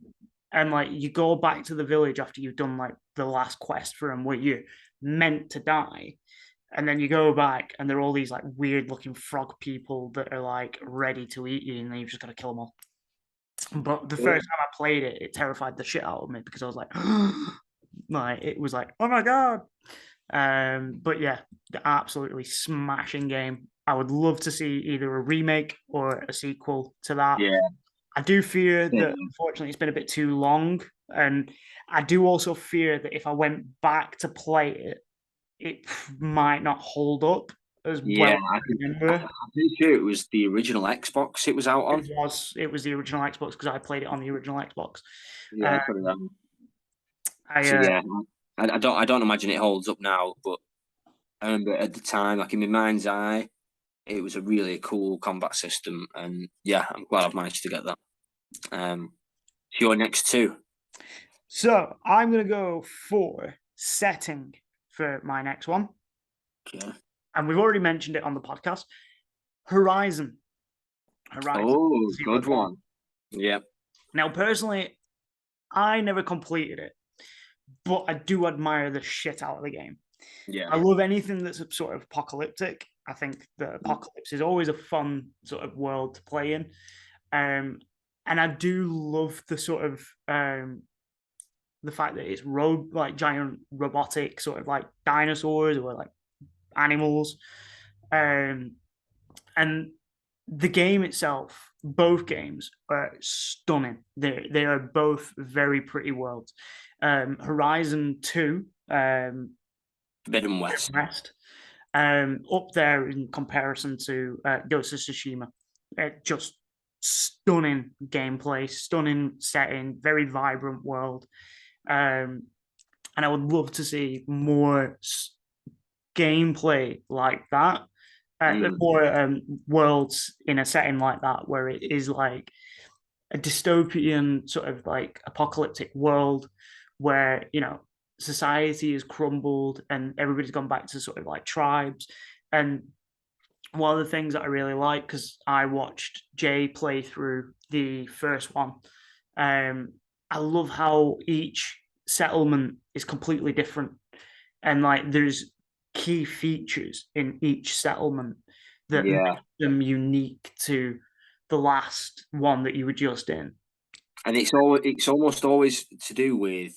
and like you go back to the village after you've done like the last quest for them where you're meant to die, and then you go back and they're all these like weird looking frog people that are like ready to eat you, and then you've just got to kill them all. But the Yeah. first time I played it, it terrified the shit out of me because I was like it was like, oh my god. But yeah, the absolutely smashing game. I would love to see either a remake or a sequel to that. Yeah. I do fear Yeah. that unfortunately it's been a bit too long, and I do also fear that if I went back to play it, it might not hold up as well Yeah, as I remember. I'm pretty sure it was the original Xbox it was out on. It was the original Xbox because I played it on the original Xbox. Yeah, Uh, put it on. I So yeah, I don't imagine it holds up now, but I remember at the time, like in my mind's eye, it was a really cool combat system, and yeah, I'm glad I've managed to get that. Your next two. So I'm gonna go for setting for my next one, Okay. and we've already mentioned it on the podcast. Horizon. Oh, Zero good Dawn. one. Yeah. Now, personally, I never completed it, but I do admire the shit out of the game. Yeah. I love anything that's sort of apocalyptic. I think the apocalypse is always a fun sort of world to play in. And I do love the sort of the fact that it's like giant robotic sort of like dinosaurs or like animals. And the game itself, both games are stunning. They are both very pretty worlds. Horizon 2, Forbidden West. up there in comparison to Ghost of Tsushima. Just stunning gameplay, stunning setting, very vibrant world. And I would love to see more gameplay like that. More worlds in a setting like that where it is like a dystopian sort of like apocalyptic world where society has crumbled and everybody's gone back to sort of like tribes. And one of the things that I really like, because I watched Jay play through the first one, I love how each settlement is completely different, and like there's key features in each settlement that make them unique to the last one that you were just in. And it's almost always to do with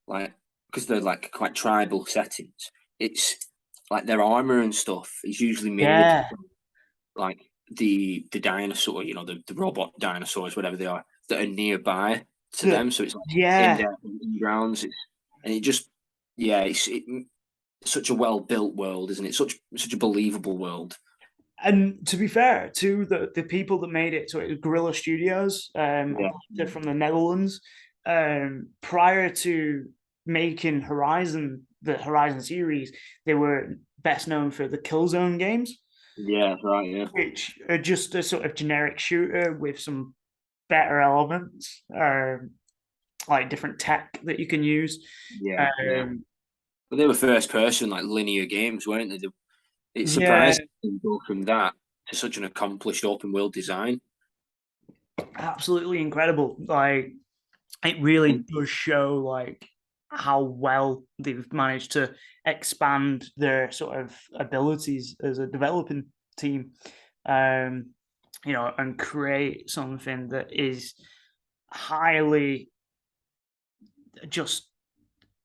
like, because they're like quite tribal settings. It's like their armor and stuff is usually made from, like the dinosaur, the robot dinosaurs, whatever they are, that are nearby to them. So it's like in their grounds. And it just it's such a well built world, isn't it? Such a believable world. And to be fair to the people that made it, so it was Guerrilla Studios, they're from the Netherlands. Prior to making the Horizon series, they were best known for the Killzone games. Yeah, right. Yeah, which are just a sort of generic shooter with some better elements, like different tech that you can use. Yeah. But they were first person, like linear games, weren't they? It's surprising to go from that to such an accomplished open world design. Absolutely incredible. Like it really does show like how well they've managed to expand their sort of abilities as a developing team, and create something that is highly just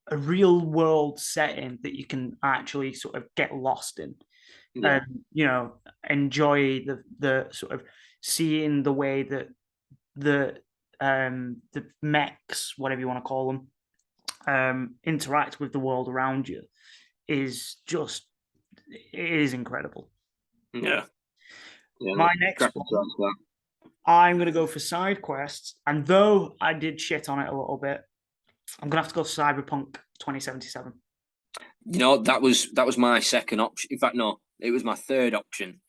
a real world setting that you can actually sort of get lost in Yeah. and enjoy the sort of seeing the way that the mechs, whatever you want to call them, interact with the world around you is just, it is incredible. Yeah. Yeah. My next Cracking one, choice, that. I'm going to go for side quests, and though I did shit on it a little bit, I'm going to have to go Cyberpunk 2077. That was my second option. In fact, no, it was my third option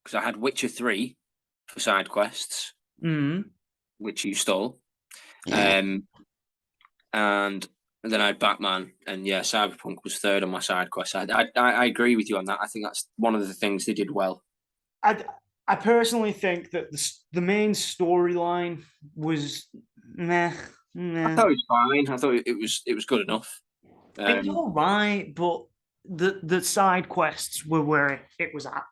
because I had Witcher 3 for side quests, which you stole, and then I had Batman, and yeah, Cyberpunk was third on my side quest. I agree with you on that. I think that's one of the things they did well. I personally think that the main storyline was meh. I thought it was fine. I thought it was good enough. It was all right, but the side quests were where it was at.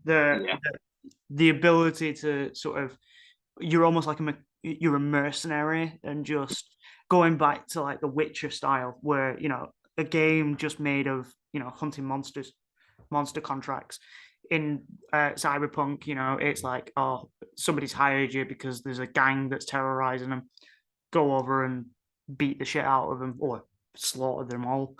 The ability to sort of, you're almost like you're a mercenary and just going back to like the Witcher style, where a game just made of hunting monsters, monster contracts. In Cyberpunk, it's like, oh, somebody's hired you because there's a gang that's terrorizing them. Go over and beat the shit out of them or slaughter them all.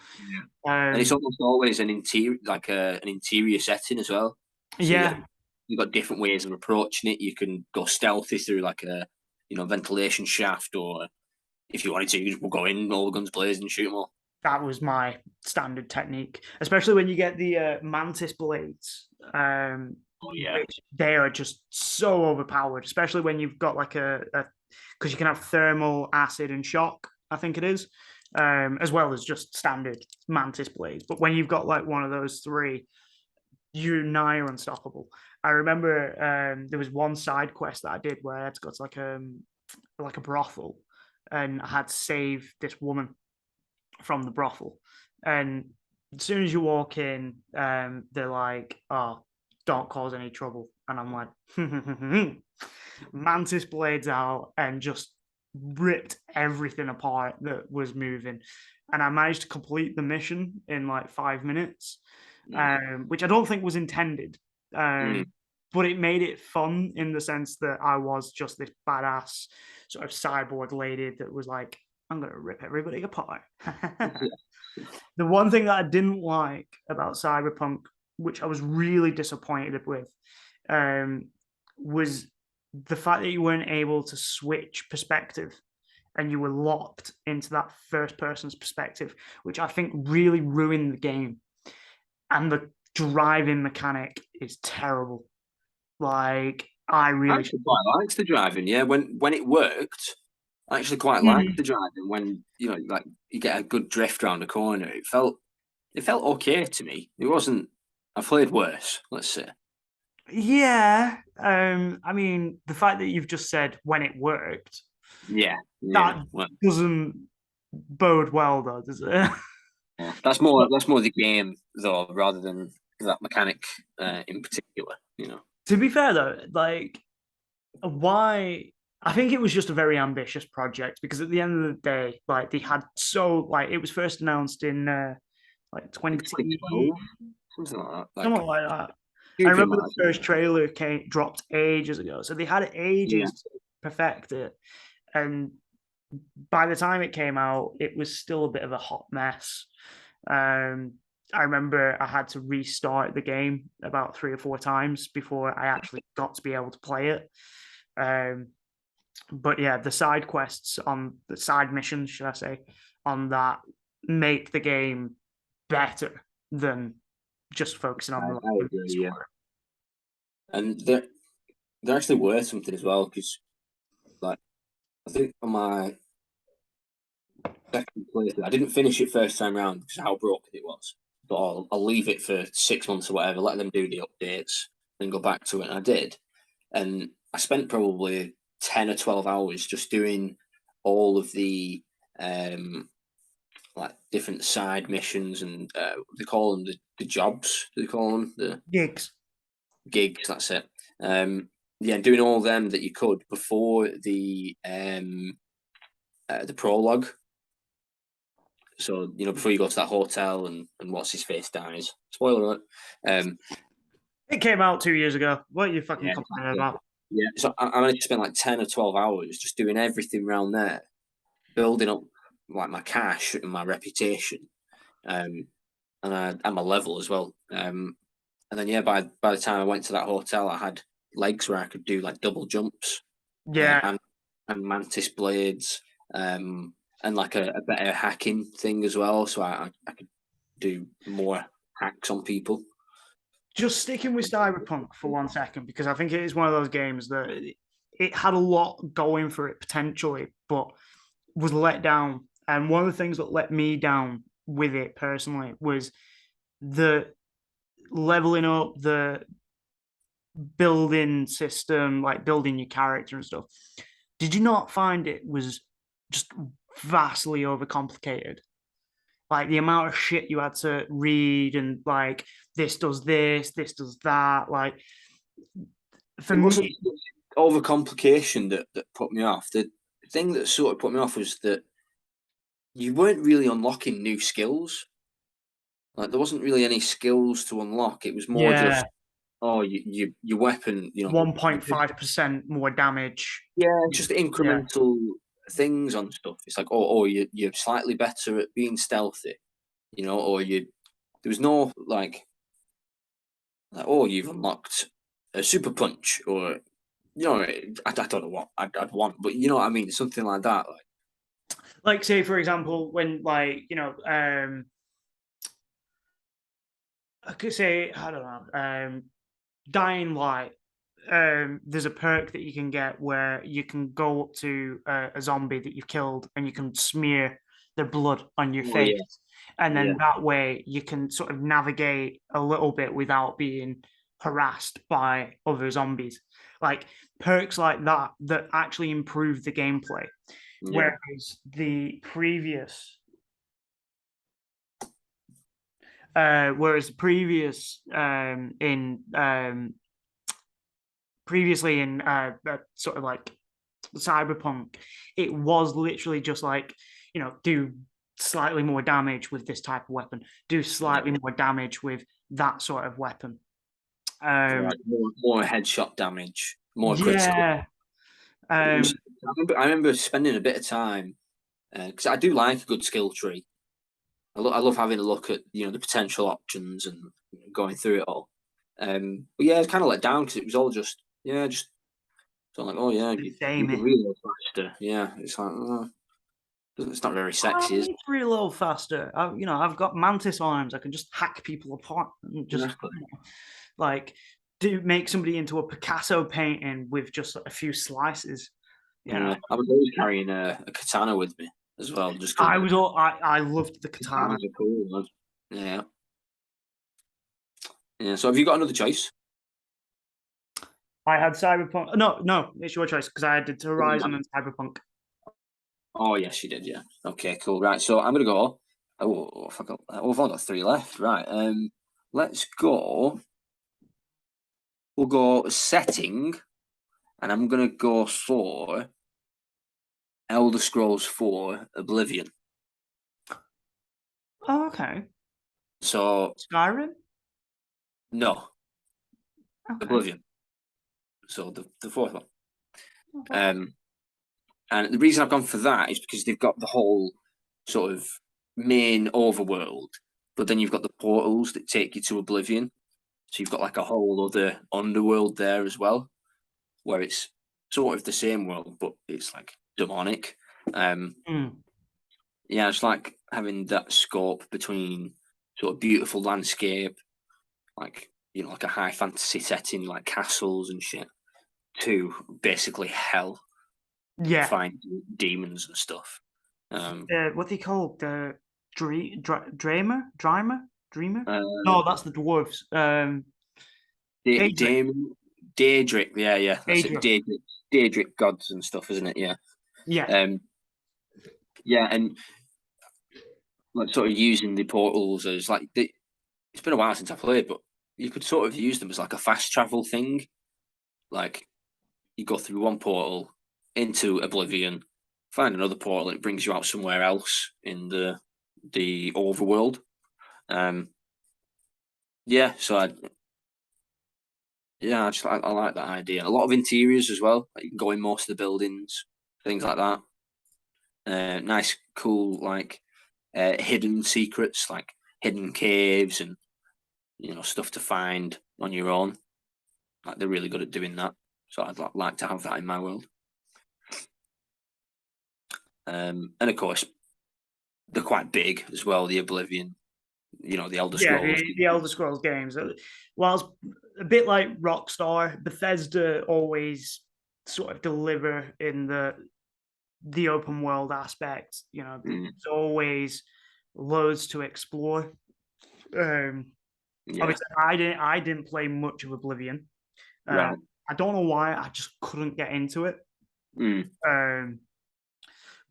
And it's almost always an interior, like an interior setting as well. So Yeah, you've got different ways of approaching it. You can go stealthy through like a ventilation shaft, or if you wanted to, you just go in all the guns blazing and shoot them all. that was my standard technique, especially when you get the mantis blades. Oh yeah, They are just so overpowered, especially when you've got like because you can have thermal, acid, and shock, I think it is, as well as just standard mantis blades. But when you've got like one of those three, you're nigh unstoppable. I remember there was one side quest that I did where I had to go to like a brothel, and I had to save this woman from the brothel. And as soon as you walk in, they're like, "Oh, don't cause any trouble." And I'm like, mantis blades out and just ripped everything apart that was moving. And I managed to complete the mission in like 5 minutes, which I don't think was intended. But it made it fun in the sense that I was just this badass sort of cyborg lady that was like, I'm going to rip everybody apart. The one thing that I didn't like about Cyberpunk, which I was really disappointed with, was the fact that you weren't able to switch perspective and you were locked into that first person's perspective, which I think really ruined the game. And the driving mechanic is terrible. Like, I actually quite liked the driving. Yeah, when it worked, I actually quite liked the driving. When like you get a good drift around the corner, it felt okay to me. It wasn't. I played worse, let's say. Yeah. I mean, the fact that you've just said when it worked, that doesn't bode well, though, does it? Yeah, that's more the game though, rather than that mechanic in particular. To be fair though, like, why? I think it was just a very ambitious project because at the end of the day, like, they had it was first announced in like 2012, something like that. Something like that. I remember the first trailer dropped ages ago, so they had ages to perfect it, and by the time it came out, it was still a bit of a hot mess. I remember I had to restart the game about 3 or 4 times before I actually got to be able to play it. But yeah, the side quests on the side missions, should I say, on that make the game better than just focusing on the I agree, yeah. And they're actually worth something as well, because like I think on my second playthrough, I didn't finish it first time round because of how broken it was. But I'll leave it for 6 months or whatever, let them do the updates, then go back to it. And I did, and I spent probably 10 or 12 hours just doing all of the like different side missions, and they call them the jobs. They call them the Gigs. gigs. That's it. Yeah, doing all them that you could before the prologue. So before you go to that hotel and what's his face dies. Spoiler alert. It came out 2 years ago. What are you fucking complaining about? Yeah, so I managed to spend like 10 or 12 hours just doing everything around there, building up like my cash and my reputation, and my level as well. And then by the time I went to that hotel, I had legs where I could do like double jumps, Yeah. and mantis blades, and like a better hacking thing as well, so I could do more hacks on people. Just sticking with Cyberpunk for 1 second, because I think it is one of those games that it had a lot going for it potentially, but was let down. And one of the things that let me down with it personally was the leveling up, the building system, like building your character and stuff. Did you not find it was just vastly overcomplicated? Like the amount of shit you had to read, and like this does this, this does that. Like for It wasn't me, overcomplication that put me off. The thing that sort of put me off was that you weren't really unlocking new skills. Like there wasn't really any skills to unlock. It was more just your weapon. 1.5% more damage. Yeah, just Yeah, incremental things on stuff. It's like you're slightly better at being stealthy, or there was no like you've unlocked a super punch, or I don't know what I'd want, but you know what I mean, something like that. like say for example, when I could say I don't know, Dying Light. There's a perk that you can get where you can go up to a zombie that you've killed and you can smear their blood on your face. Yeah. And then Yeah. that way you can sort of navigate a little bit without being harassed by other zombies. Like perks like that actually improve the gameplay. Yeah. Whereas the previous previously in sort of like Cyberpunk, it was literally just like, do slightly more damage with this type of weapon, do slightly more damage with that sort of weapon. Right. More headshot damage, more critical. Yeah. I remember spending a bit of time because I do like a good skill tree. I love having a look at the potential options and going through it all. But yeah, it's kind of let down because it was all just so I'm like, you can reload faster. Yeah, it's like it's not very sexy. It's reload faster. I've got mantis arms. I can just hack people apart and just like make somebody into a Picasso painting with just a few slices. I was always carrying a katana with me as well. Just I loved the katana. Cool, yeah. So have you got another choice? I had Cyberpunk. No, it's your choice because I did Horizon and Cyberpunk. Oh yes, you did. Yeah. Okay. Cool. Right. So I'm gonna go. Oh, fuck up. I've only got 3 left. Right. Let's go. We'll go setting, and I'm gonna go for Elder Scrolls 4 Oblivion. Oh, okay. So Skyrim? No. Okay. Oblivion. So the fourth one. And the reason I've gone for that is because they've got the whole sort of main overworld, but then you've got the portals that take you to Oblivion. So you've got like a whole other underworld there as well, where it's sort of the same world, but it's like demonic. Yeah, it's like having that scope between sort of beautiful landscape, like like a high fantasy setting, like castles and shit, to basically hell. Yeah. Find demons and stuff. What they call the Dreamer? No, that's the dwarves. Daedric, yeah. That's Daedric. it. Daedric gods and stuff, isn't it? Yeah. Yeah. Yeah, and like sort of using the portals as like it's been a while since I played, but you could sort of use them as like a fast travel thing. Like you go through one portal into Oblivion, find another portal, and it brings you out somewhere else in the overworld. Yeah, so I like that idea. A lot of interiors as well. Like you can go in most of the buildings, things like that. Nice, cool, like hidden secrets, like hidden caves and stuff to find on your own. Like they're really good at doing that. So I'd like to have that in my world. And of course, they're quite big as well. The Oblivion, the Elder Scrolls. The Elder Scrolls games. Whilst a bit like Rockstar, Bethesda always sort of deliver in the open world aspect. There's always loads to explore. Obviously, I didn't play much of Oblivion. Right. I don't know why. I just couldn't get into it.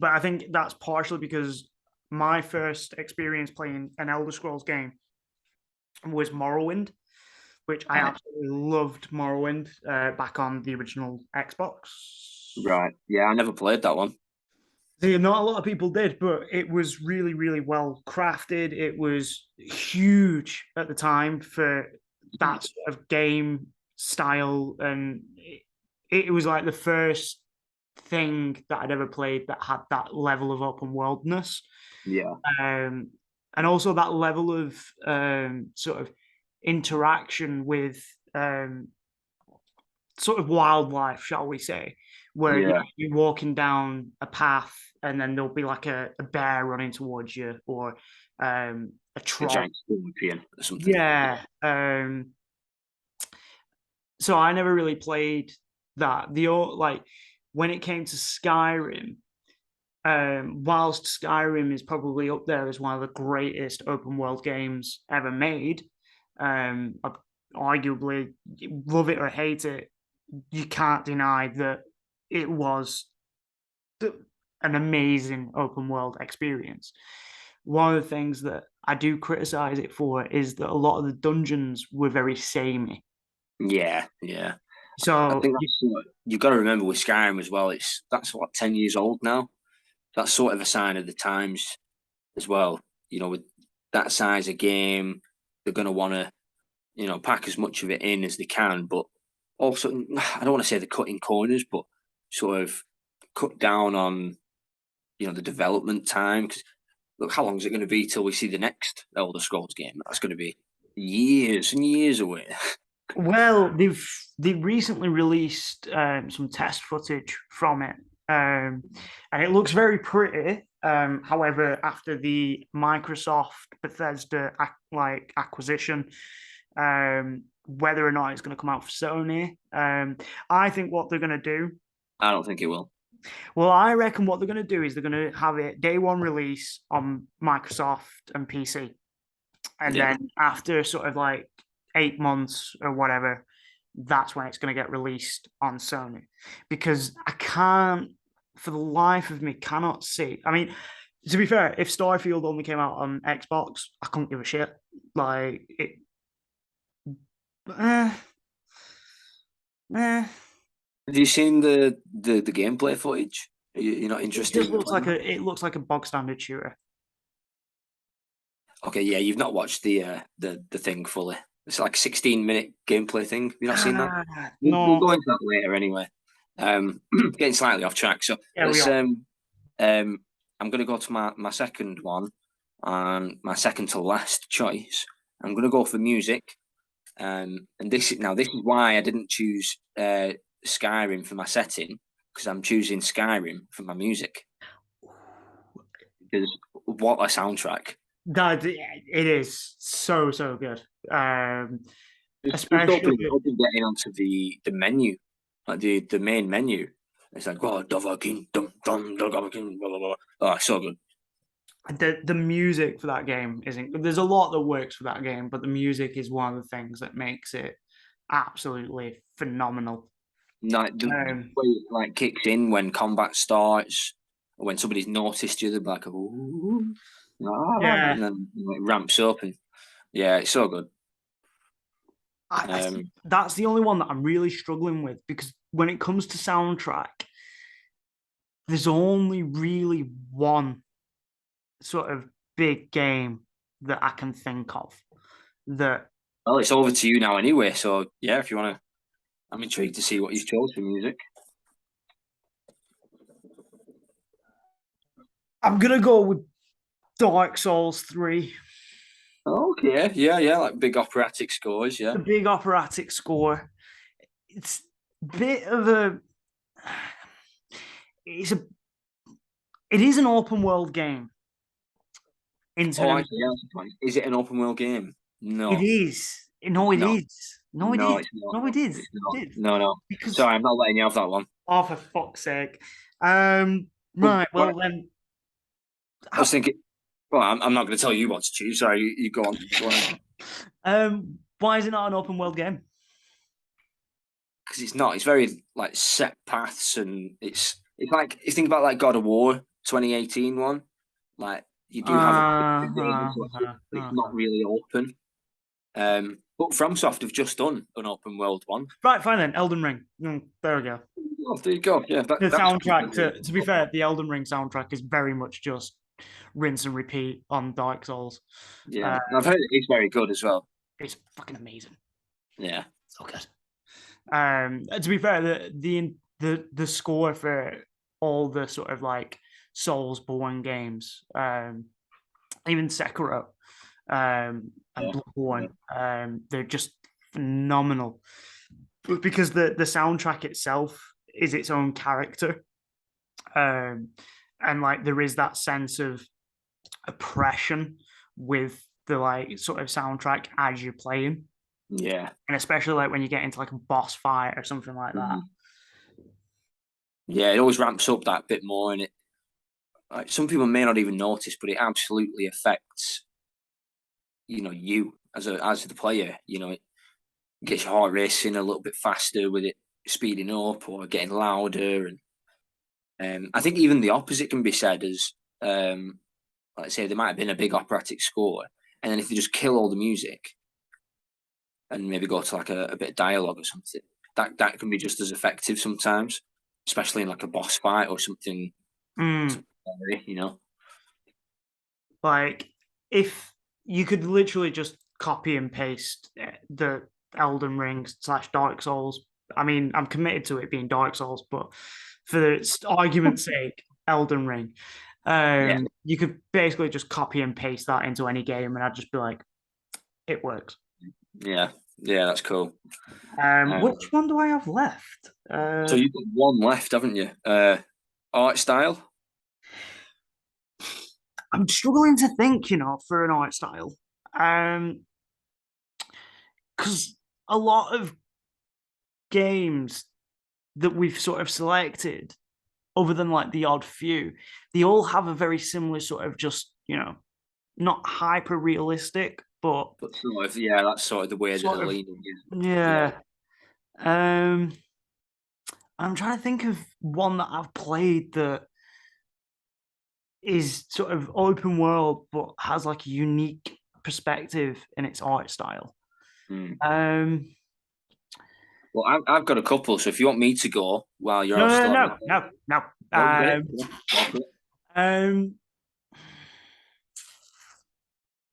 But I think that's partially because my first experience playing an Elder Scrolls game was Morrowind, which I absolutely loved. Morrowind back on the original Xbox. Right. Yeah, I never played that one. See, not a lot of people did, but it was really, really well crafted. It was huge at the time for that sort of game style, and it was like the first thing that I'd ever played that had that level of open worldness. Yeah. And also that level of sort of interaction with sort of wildlife, shall we say, where you're walking down a path and then there'll be like a bear running towards you or a troll. A giant scorpion or something. Yeah. So I never really played that. Like when it came to Skyrim, whilst Skyrim is probably up there as one of the greatest open world games ever made, arguably, love it or hate it, you can't deny that it was an amazing open world experience. One of the things that I do criticize it for is that a lot of the dungeons were very samey. Yeah. So I think you've got to remember with Skyrim as well. That's 10 years old now. That's sort of a sign of the times as well. With that size of game, they're going to want to, pack as much of it in as they can. But also, I don't want to say they're cutting corners, but sort of cut down on, the development time. Because look, how long is it going to be till we see the next Elder Scrolls game? That's going to be years and years away. Well, they've recently released some test footage from it, and it looks very pretty. However, after the Microsoft Bethesda acquisition, whether or not it's going to come out for Sony, I think what they're going to do. I don't think it will. Well, I reckon what they're going to do is they're going to have it day one release on Microsoft and PC, and then after sort of like 8 months or whatever, that's when it's going to get released on Sony. Because I can't, for the life of me, cannot see. I mean, to be fair, if Starfield only came out on Xbox, I couldn't give a shit. Like it. Have you seen the gameplay footage? You're not interested? It looks like a bog standard shooter. Okay, yeah, you've not watched the thing fully. It's like a 16-minute gameplay thing. Have you not seen that? No. We'll go into that later anyway. Getting slightly off track. So let's, I'm going to go to my second one, my second to last choice. I'm going to go for music. And this is why I didn't choose Skyrim for my setting, because I'm choosing Skyrim for my music. Because what a soundtrack! That it is so good. Especially getting onto the menu, like the main menu. It's like oh, so good. The music for that game isn't. There's a lot that works for that game, but the music is one of the things that makes it absolutely phenomenal. Like the way it like kicks in when combat starts, or when somebody's noticed you, they're like, "Ooh." Yeah. And then it ramps up, and yeah, it's so good. I think that's the only one that I'm really struggling with, because when it comes to soundtrack, there's only really one sort of big game that I can think of that. Well, it's over to you now anyway. So yeah, if you want to, I'm intrigued to see what you've chose for music. I'm gonna go with Dark Souls 3. Okay, yeah, like big operatic scores, yeah. The big operatic score. It's a bit of a. It is an open world game. In terms, Is it an open world game? No, it is. No, it is. No, it is. it's not. No, it is. It's not. It is. No. Because, Sorry, I'm not letting you have that one. oh, for fuck's sake. Right. Well, then. I was thinking. Well, I'm not going to tell you what to choose. Sorry, you go on. Go on. Why is it not an open world game? Because it's not. It's very like set paths, and it's like you think about like God of War 2018 one. Like you do have it's not really open. But FromSoft have just done an open world one. Right, fine then. Elden Ring. There we go. Oh, there you go. Yeah, the soundtrack. To be fair, the Elden Ring soundtrack is very much just rinse and repeat on Dark Souls. Yeah, I've heard it's very good as well. It's fucking amazing. Yeah, so good. To be fair, the score for all the sort of like Soulsborne games, even Sekiro, and Bloodborne, they're just phenomenal. Because the soundtrack itself is its own character, and like there is that sense of oppression with the like sort of soundtrack as you're playing. Yeah, and especially like when you get into like a boss fight or something like that. Yeah, it always ramps up that bit more, and it like some people may not even notice, but it absolutely affects you as the player. It gets your heart racing a little bit faster with it speeding up or getting louder, and I think even the opposite can be said as like say there might have been a big operatic score, and then if they just kill all the music and maybe go to like a bit of dialogue or something, that can be just as effective sometimes, especially in like a boss fight or something. Like if you could literally just copy and paste the Elden Ring / Dark Souls. I mean, I'm committed to it being Dark Souls, but for argument's sake, Elden Ring. You could basically just copy and paste that into any game, and I'd just be like, it works. Yeah, that's cool. Which one do I have left? So you've got one left, haven't you? Art style? I'm struggling to think, for an art style. Because a lot of games that we've sort of selected, other than like the odd few, they all have a very similar sort of just, not hyper realistic, but sort of, yeah, that's sort of the way that they're leaning. Yeah. I'm trying to think of one that I've played that is sort of open world but has like a unique perspective in its art style. Well, I've got a couple, so if you want me to go while you're no.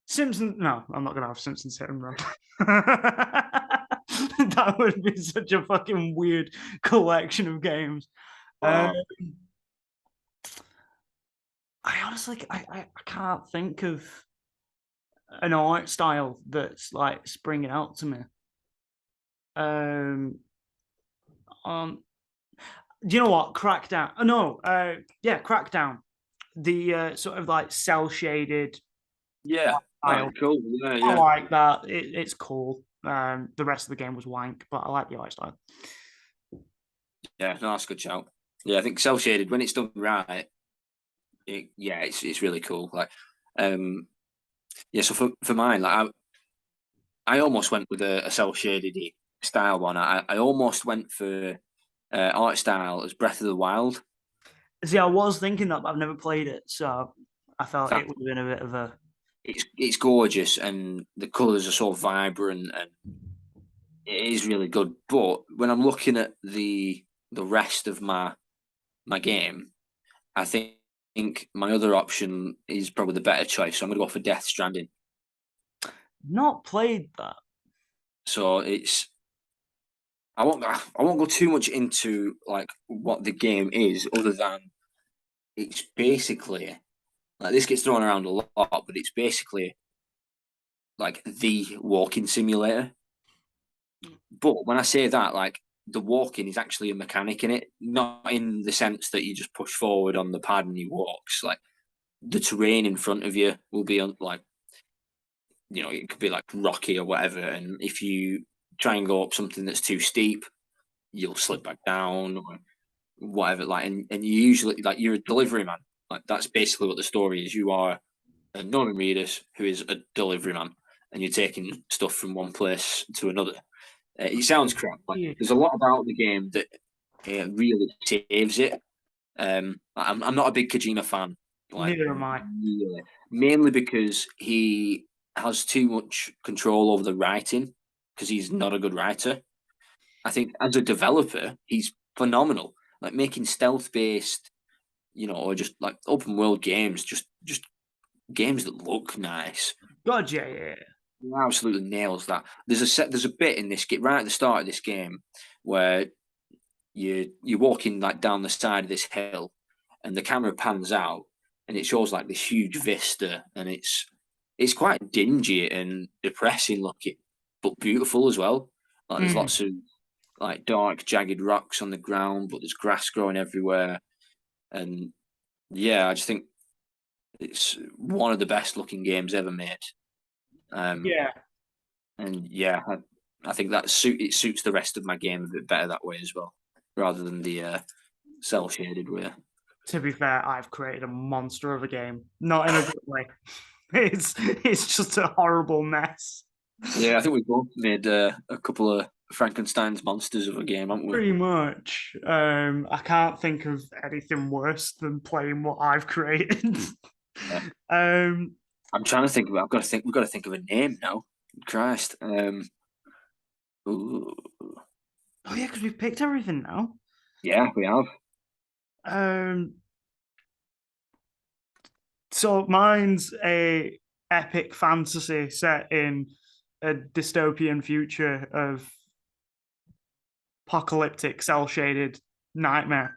Simpsons. No, I'm not gonna have Simpsons hit and run. That would be such a fucking weird collection of games. I honestly, I can't think of an art style that's like springing out to me. Do you know what? Crackdown. Crackdown. The sort of like cell shaded. Yeah, cool. Yeah. I like that. It's cool. The rest of the game was wank, but I like the art style. Yeah, no, that's a good shout. Yeah, I think cell shaded when it's done right. It's really cool. Like, so for mine, like I almost went with a cell shaded style one. I almost went for art style as Breath of the Wild. See, I was thinking that, but I've never played it, so I felt it would have been a bit of a. It's gorgeous, and the colours are so vibrant, and it is really good. But when I'm looking at the rest of my game, I think my other option is probably the better choice. So I'm going to go for Death Stranding. Not played that. So I won't go too much into like what the game is, other than it's basically like, this gets thrown around a lot, but it's basically like the walking simulator. But when I say that, like, the walking is actually a mechanic in it, not in the sense that you just push forward on the pad and you walks. Like, the terrain in front of you will be on, like, it could be like rocky or whatever, and if you try and go up something that's too steep, you'll slip back down or whatever. Like, and you usually, like, you're a delivery man. Like, that's basically what the story is. You are a Norman Reedus who is a delivery man, and you're taking stuff from one place to another. It sounds crap. Like, there's a lot about the game that really saves it. I'm not a big Kojima fan. Like, Neither am I. really. Mainly because he has too much control over the writing, because he's not a good writer. I think as a developer, he's phenomenal. Like, making stealth-based, or just like open world games, just games that look nice. God, yeah. He absolutely nails that. There's a bit in this game right at the start of this game where you're walking like down the side of this hill, and the camera pans out, and it shows like this huge vista, and it's quite dingy and depressing looking, but beautiful as well. Like, there's lots of like dark, jagged rocks on the ground, but there's grass growing everywhere, and yeah, I just think it's one of the best looking games ever made. Yeah. And yeah, I think it suits the rest of my game a bit better that way as well, rather than the cell shaded way. To be fair, I've created a monster of a game, not in a good way. It's just a horrible mess. Yeah, I think we both made a couple of Frankenstein's monsters of a game, haven't we? Pretty much. I can't think of anything worse than playing what I've created. Yeah. I'm trying to think about. We've got to think of a name now. Christ. Oh yeah, because we've picked everything now. Yeah, we have. So mine's a epic fantasy set in a dystopian future of apocalyptic cell shaded nightmare.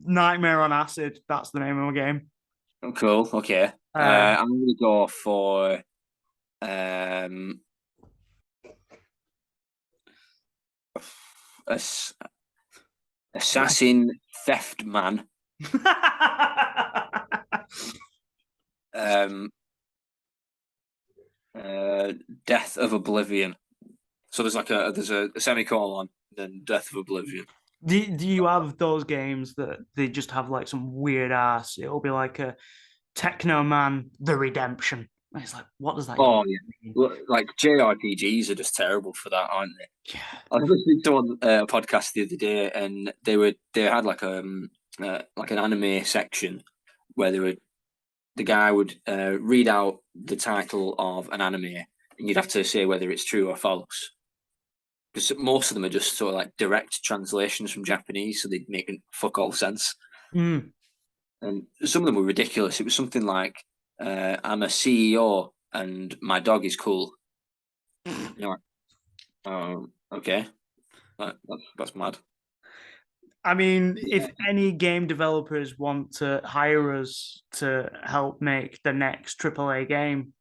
Nightmare on Acid, that's the name of my game. Cool. Okay. I'm going to go for Assassin Theft Man. Death of Oblivion. So there's a semicolon, then Death of Oblivion. Do you have those games that they just have like some weird ass? It'll be like a Techno Man, The Redemption. And it's like, what does that? Oh yeah, like JRPGs are just terrible for that, aren't they? Yeah. I was listening to a podcast the other day, and they had like an anime section where the guy would read out the title of an anime, and you'd have to say whether it's true or false. Because most of them are just sort of like direct translations from Japanese, so they make fuck all sense. Mm. And some of them were ridiculous. It was something like, I'm a CEO and my dog is cool. Okay. That's mad. I mean, if any game developers want to hire us to help make the next AAA game,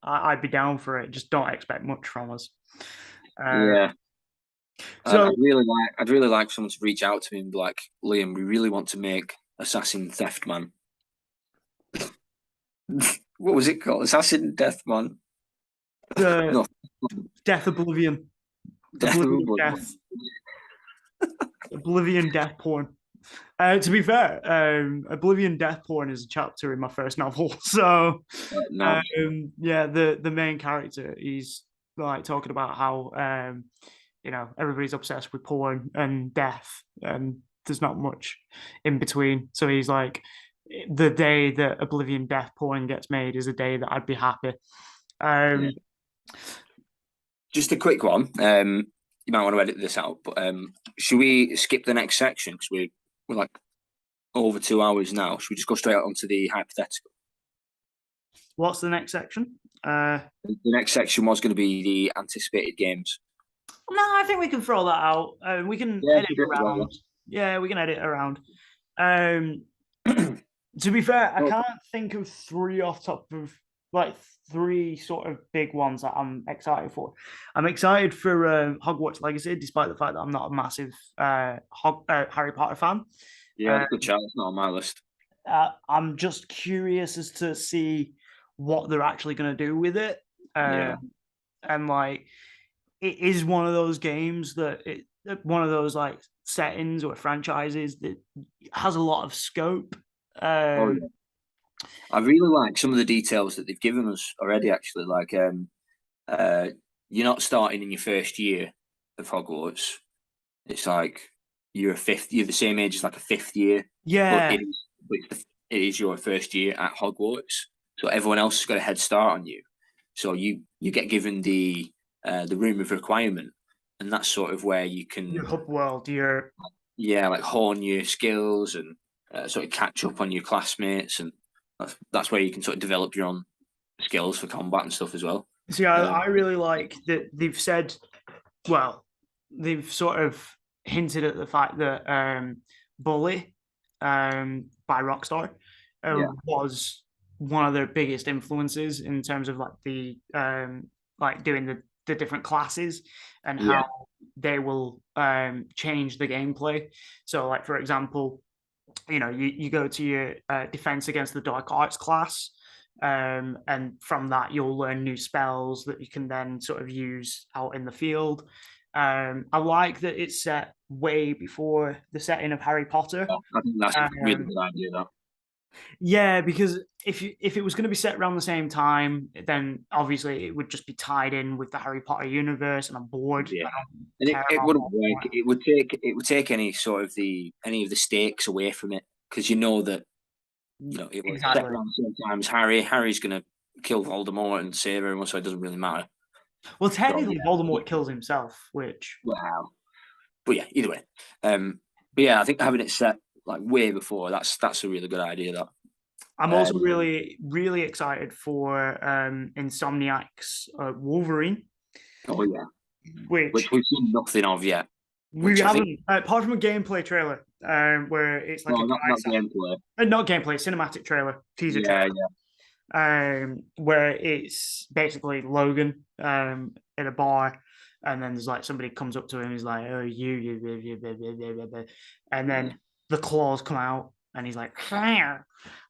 I'd be down for it. Just don't expect much from us. Yeah. So I'd really like someone to reach out to me and be like, Liam, we really want to make Assassin Theft Man. What was it called? Assassin Death Man? No. Death Oblivion. Oblivion Death Porn. To be fair, Oblivion Death Porn is a chapter in my first novel. So, yeah, the main character, he's like talking about how everybody's obsessed with porn and death, and there's not much in between. So he's like, the day that Oblivion Death Pouring gets made is a day that I'd be happy. Just a quick one. You might want to edit this out, but should we skip the next section because we're like over 2 hours now? Should we just go straight onto the hypothetical? What's the next section? The next section was going to be the anticipated games. No, I think we can throw that out. We can edit around. Well. Yeah, we can edit around. To be fair, I can't think of three off top of like three sort of big ones that I'm excited for. I'm excited for Hogwarts Legacy, despite the fact that I'm not a massive Harry Potter fan. Yeah, good chat. It's not on my list. I'm just curious as to see what they're actually going to do with it. And like, it is one of those games one of those like settings or franchises that has a lot of scope. I really like some of the details that they've given us already. Actually, like you're not starting in your first year of Hogwarts. It's like you're the same age as like a fifth year. Yeah, but it is your first year at Hogwarts, so everyone else has got a head start on you. So you get given the room of requirement, and that's sort of where you can your hub world, like hone your skills and sort of catch up on your classmates, and that's where you can sort of develop your own skills for combat and stuff as well. See, I really like that they've said, well, they've sort of hinted at the fact that Bully by Rockstar was one of their biggest influences in terms of like the like doing the different classes and how they will change the gameplay. So like, for example, you go to your defense against the dark arts class, and from that you'll learn new spells that you can then sort of use out in the field. I like that it's set way before the setting of Harry Potter. I think that's a really good idea, though. Yeah, because if it was going to be set around the same time, then obviously it would just be tied in with the Harry Potter universe, and I'm bored. Yeah, and it wouldn't work. It would take any of the stakes away from it, because you know that it was set around the same time as Harry. Harry's going to kill Voldemort and save everyone, so it doesn't really matter. Well, technically, Voldemort kills himself, which but yeah, either way. But yeah, I think having it set like way before that's a really good idea. That I'm also really, really excited for Insomniac's Wolverine. Oh yeah, which we've seen nothing of yet. We haven't, apart from a gameplay trailer, where it's like not gameplay, not gameplay, cinematic trailer, teaser trailer. Where it's basically Logan in a bar, and then there's like somebody comes up to him, he's like, "Oh, you," and then the claws come out, and he's like, they're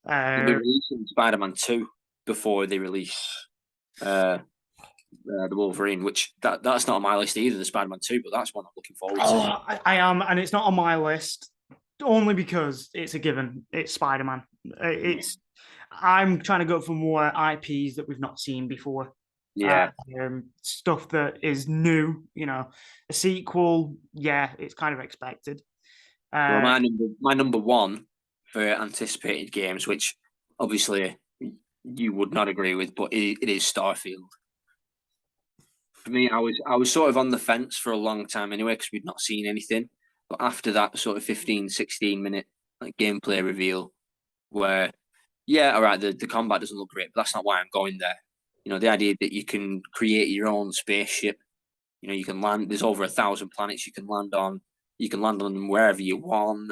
releasing Spider-Man 2 before they release the Wolverine, which that's not on my list either, the Spider-Man 2, but that's one I'm looking forward to. I am, and it's not on my list only because it's a given. It's Spider-Man. I'm trying to go for more IPs that we've not seen before. Stuff that is new. A sequel. Yeah, it's kind of expected. Well, my number one for anticipated games, which obviously you would not agree with, but it is Starfield. For me, I was sort of on the fence for a long time anyway, because we'd not seen anything. But after that sort of 15, 16-minute like gameplay reveal, where all right, the combat doesn't look great, but that's not why I'm going there. The idea that you can create your own spaceship. You can land. There's over 1,000 planets you can land on. You can land on them wherever you want.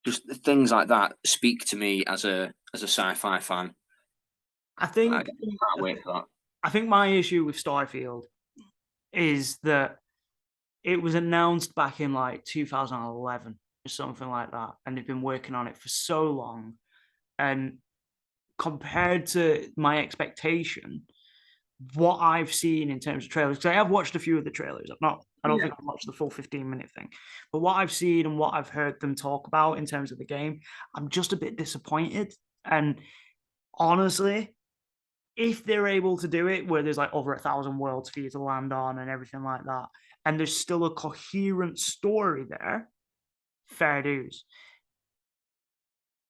Just things like that speak to me as a sci-fi fan. I can't wait for that. I think my issue with Starfield is that it was announced back in like 2011 or something like that, and they've been working on it for so long. And compared to my expectation, what I've seen in terms of trailers, because I have watched a few of the trailers, I don't think I've watched the full 15-minute thing, but what I've seen and what I've heard them talk about in terms of the game, I'm just a bit disappointed. And honestly, if they're able to do it where there's like over 1,000 worlds for you to land on and everything like that, and there's still a coherent story there, fair dues.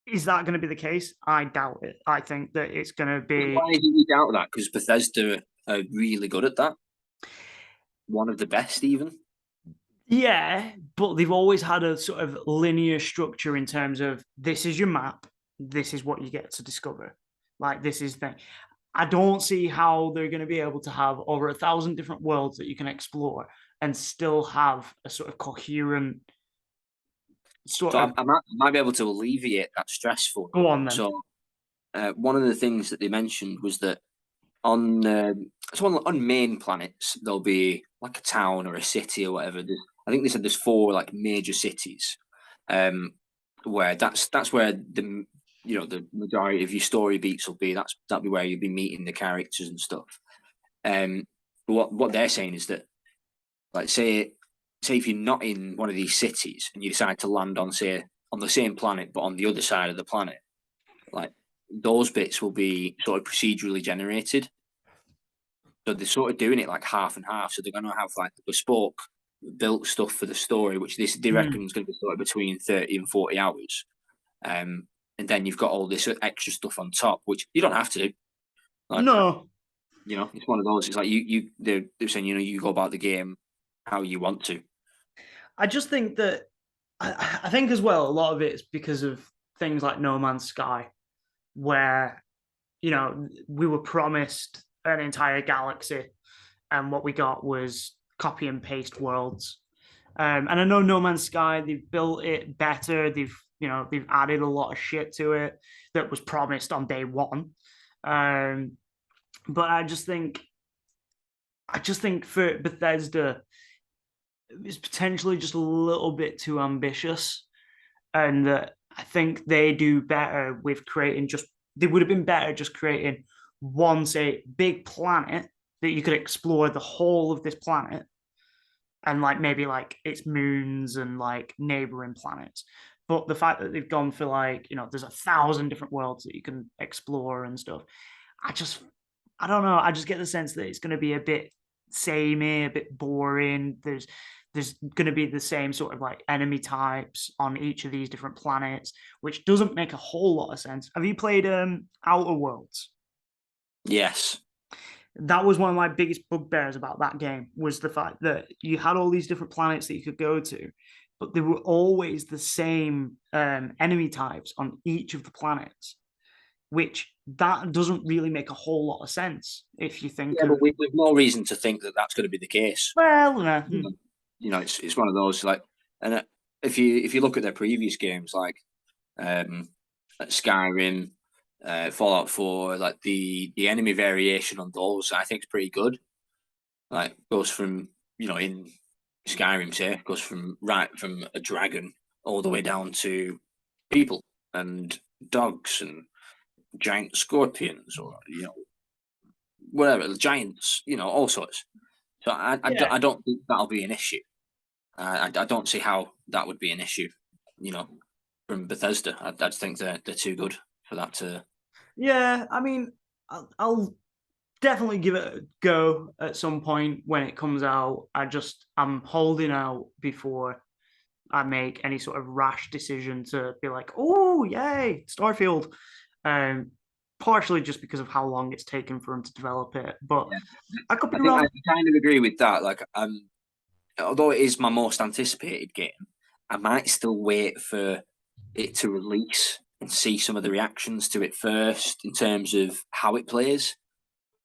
Is that going to be the case? I doubt it. I think that it's going to be. Why do you doubt that? Because Bethesda are really good at that. One of the best, even. Yeah, but they've always had a sort of linear structure in terms of this is your map, this is what you get to discover. Like this is the. I don't see how they're going to be able to have over 1,000 different worlds that you can explore and still have a sort of coherent sort So of. I might be able to alleviate that stress for you. Go on then. So one of the things that they mentioned was that on on main planets there'll be like a town or a city or whatever. I think they said there's 4 like major cities, where that's where the the majority of your story beats will be. That'll be where you'll be meeting the characters and stuff. What they're saying is that, like, say if you're not in one of these cities and you decide to land on, say, on the same planet but on the other side of the planet, like those bits will be sort of procedurally generated. So they're sort of doing it like half and half. So they're going to have like bespoke built stuff for the story, which they reckon is going to be sort of between 30 and 40 hours. And then you've got all this extra stuff on top, which you don't have to do. Like, No. It's one of those. It's like they're saying, you go about the game how you want to. I just think that I think as well a lot of it is because of things like No Man's Sky, where we were promised an entire galaxy, and what we got was copy and paste worlds. And I know No Man's Sky, they've built it better. They've added a lot of shit to it that was promised on day one. But I just think for Bethesda, it's potentially just a little bit too ambitious, and I think they do better with creating they would have been better just creating one, say, big planet that you could explore the whole of this planet and like maybe like its moons and like neighboring planets. But the fact that they've gone for like, there's 1,000 different worlds that you can explore and stuff. I don't know. I just get the sense that it's going to be a bit samey, a bit boring. There's going to be the same sort of like enemy types on each of these different planets, which doesn't make a whole lot of sense. Have you played Outer Worlds? Yes. That was one of my biggest bugbears about that game, was the fact that you had all these different planets that you could go to, but they were always the same enemy types on each of the planets, which that doesn't really make a whole lot of sense if you think. Yeah, but we've no reason to think that that's going to be the case. Well, it's one of those, like, and if you look at their previous games, like Skyrim, Fallout 4, like the enemy variation on those, I think is pretty good. Like, goes from in Skyrim, say, goes from a dragon all the way down to people and dogs and giant scorpions, or whatever, giants, all sorts. So I don't think that'll be an issue. I don't see how that would be an issue, from Bethesda. I just think they're too good for that to. Yeah, I mean, I'll definitely give it a go at some point when it comes out. I'm holding out before I make any sort of rash decision to be like, oh, yay, Starfield. Partially just because of how long it's taken for them to develop it. But yeah. I could be wrong. I kind of agree with that. Like, although it is my most anticipated game, I might still wait for it to release and see some of the reactions to it first in terms of how it plays.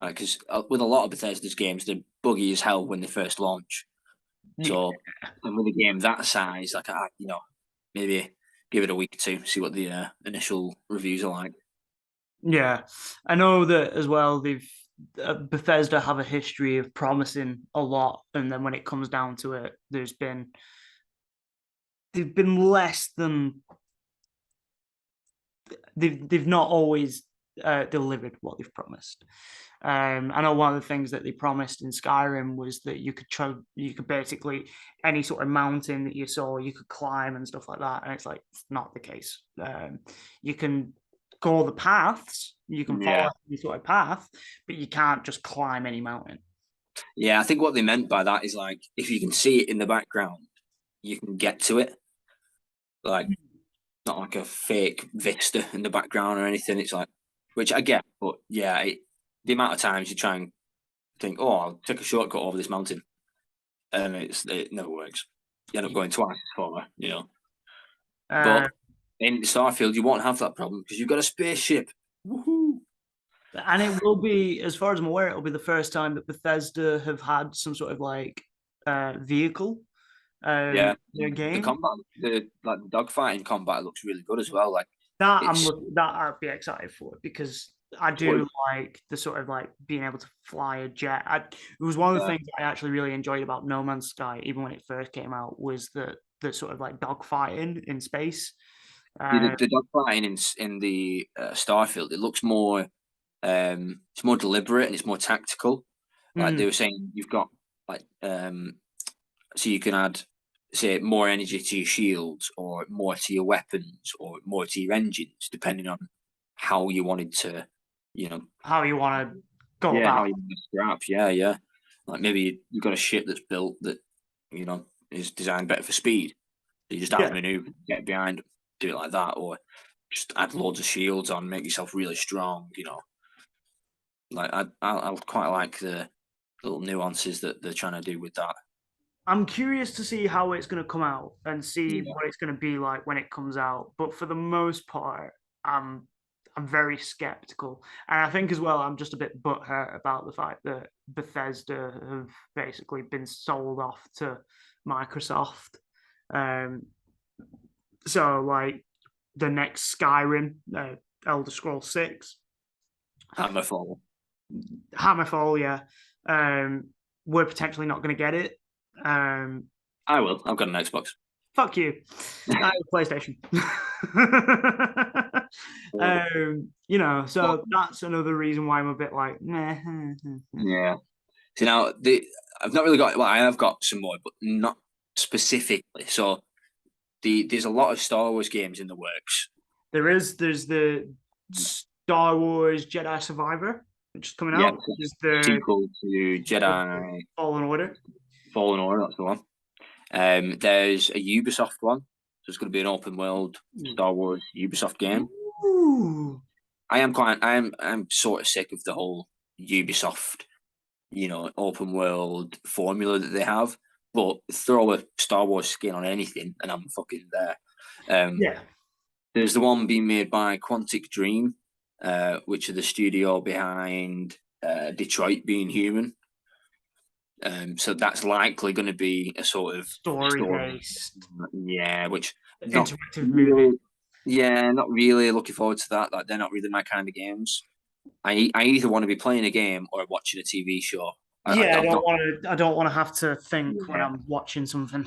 Because with a lot of Bethesda's games, they're buggy as hell when they first launch. So, and with a game that size, like, maybe give it a week or two, see what the initial reviews are like. Yeah, I know that as well. Bethesda have a history of promising a lot, and then when it comes down to it, they've been less than they've not always delivered what they've promised. I know one of the things that they promised in Skyrim was that you could basically any sort of mountain that you saw, you could climb and stuff like that, and it's like it's not the case. You can go the paths, you can follow any sort of path, but you can't just climb any mountain. Yeah, I think what they meant by that is, like, if you can see it in the background, you can get to it. like not like a fake vista in the background or anything. It's like, which I get, but yeah, the amount of times you try and think, oh, I'll take a shortcut over this mountain, and it never works. You end up going twice as far, you know. But in Starfield, you won't have that problem because you've got a spaceship. Woohoo! And it will be, as far as I'm aware, it'll be the first time that Bethesda have had some sort of like vehicle. Yeah, their game. The combat, the dogfighting combat looks really good as well. Like that, I'd be excited for because I do like the sort of like being able to fly a jet. It was one of the things I actually really enjoyed about No Man's Sky, even when it first came out, was the sort of like dogfighting in space. The dogfighting in the Starfield, it looks more, it's more deliberate and it's more tactical. Like they were saying, you've got like, so you can add, say, more energy to your shields, or more to your weapons, or more to your engines, depending on how you wanted to, you know, how you want to go about. How you want to scrap. Yeah. Like maybe you've got a ship that's built that, you know, is designed better for speed. So you just outmaneuver, get behind, do it like that, or just add loads of shields on, make yourself really strong. You know, like I quite like the little nuances that they're trying to do with that. I'm curious to see how it's going to come out and see what it's going to be like when it comes out. But for the most part, I'm very skeptical. And I think as well, I'm just a bit butthurt about the fact that Bethesda have basically been sold off to Microsoft. So like the next Skyrim, Elder Scrolls 6. Hammerfall, yeah. We're potentially not going to get it. I will. I've got an Xbox. Fuck you. PlayStation. You know, so that's another reason why I'm a bit like, meh. Yeah. So now I've not really got. Well, I have got some more, but not specifically. So there's a lot of Star Wars games in the works. There's the Star Wars Jedi Survivor, which is coming out. Which is the sequel to Jedi Fallen Order. That's the one. There's a Ubisoft one. So it's going to be an open world Star Wars Ubisoft game. Ooh. I'm sort of sick of the whole Ubisoft, you know, open world formula that they have. But throw a Star Wars skin on anything, and I'm fucking there. Yeah. There's the one being made by Quantic Dream, which are the studio behind Detroit Being Human. So that's likely going to be a sort of story-based. Yeah, which interactive movie. Yeah, not really looking forward to that. Like, they're not really my kind of games. I either want to be playing a game or watching a TV show. I don't want to have to think when I'm watching something.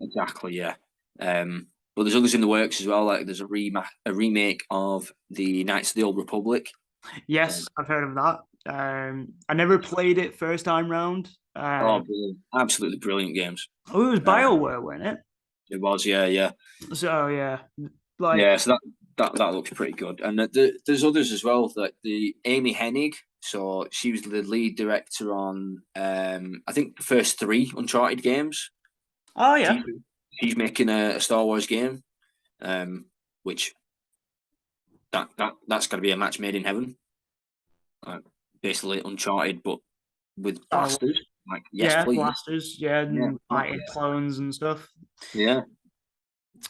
Exactly, yeah. But there's others in the works as well. Like there's a remake of the Knights of the Old Republic. Yes, I've heard of that. I never played it first time round. Brilliant. Absolutely brilliant games. Oh, it was BioWare, wasn't it? It was, yeah. So yeah, so that looks pretty good. And there's others as well. Like the Amy Hennig. So she was the lead director on I think the first 3 Uncharted games. Oh yeah. She's making a Star Wars game, which that's got to be a match made in heaven. Basically Uncharted, but with blasters. Like, yes, please. Blasters, fighting clones and stuff. Yeah.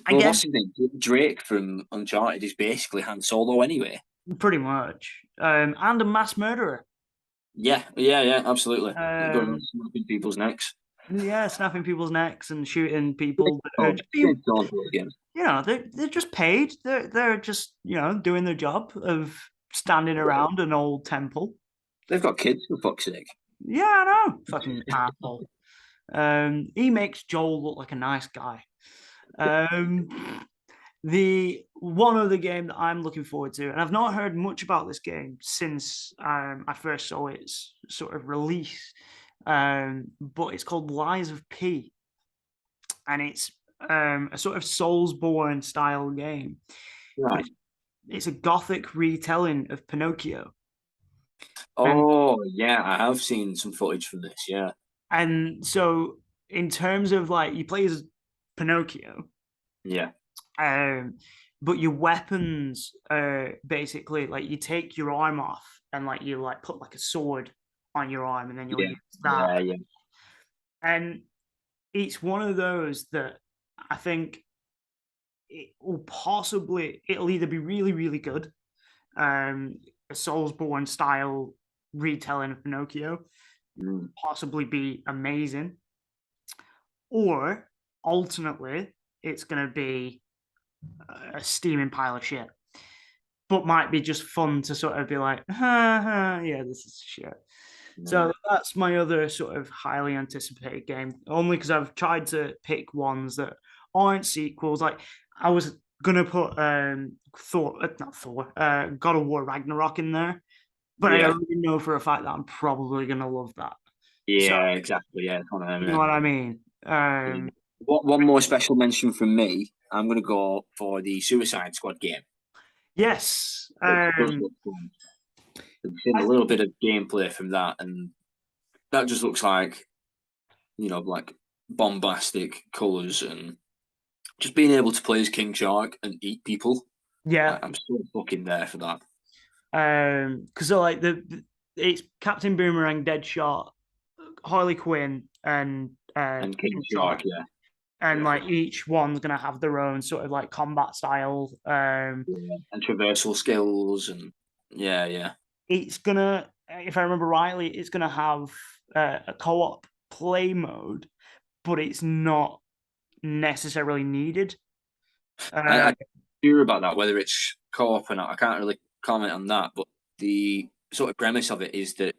I guess what's his name? Drake from Uncharted is basically Han Solo anyway. Pretty much. And a mass murderer. Yeah, absolutely. Going snapping people's necks. Yeah, snapping people's necks and shooting people. You know, they're just paid. They're just, you know, doing their job of standing around an old temple. They've got kids, for fuck's sake. Yeah, I know. Fucking asshole. He makes Joel look like a nice guy. The one other game that I'm looking forward to, and I've not heard much about this game since I first saw its sort of release, but it's called Lies of P, and it's a sort of Soulsborne style game. Right. It's a gothic retelling of Pinocchio. Oh, yeah, I have seen some footage from this, yeah. And so in terms of like, you play as Pinocchio. Yeah. But your weapons are basically like you take your arm off and like you like put like a sword on your arm and then you'll use that. Yeah. And it's one of those that I think it'll either be really, really good, a Soulsborne style retelling of Pinocchio, possibly be amazing, or alternately, it's going to be a steaming pile of shit, but might be just fun to sort of be like, yeah, this is shit. So that's my other sort of highly anticipated game, only because I've tried to pick ones that aren't sequels. Like I was gonna put God of War Ragnarok in there, but I already know for a fact that I'm probably gonna love that. So Yeah, exactly. Yeah, it's one of them, you know what I mean? One more special mention from me. I'm going to go for the Suicide Squad game. Yes. It does look fun. I've seen a little bit of gameplay from that, and that just looks like, like bombastic colors and just being able to play as King Shark and eat people. Yeah. I'm so fucking there for that. Because like it's Captain Boomerang, Deadshot, Harley Quinn, and King Shark, yeah. And like each one's gonna have their own sort of like combat style. And traversal skills, and yeah. It's gonna, if I remember rightly, it's gonna have a co-op play mode, but it's not necessarily needed. I hear about that, whether it's co-op or not. I can't really comment on that, but the sort of premise of it is that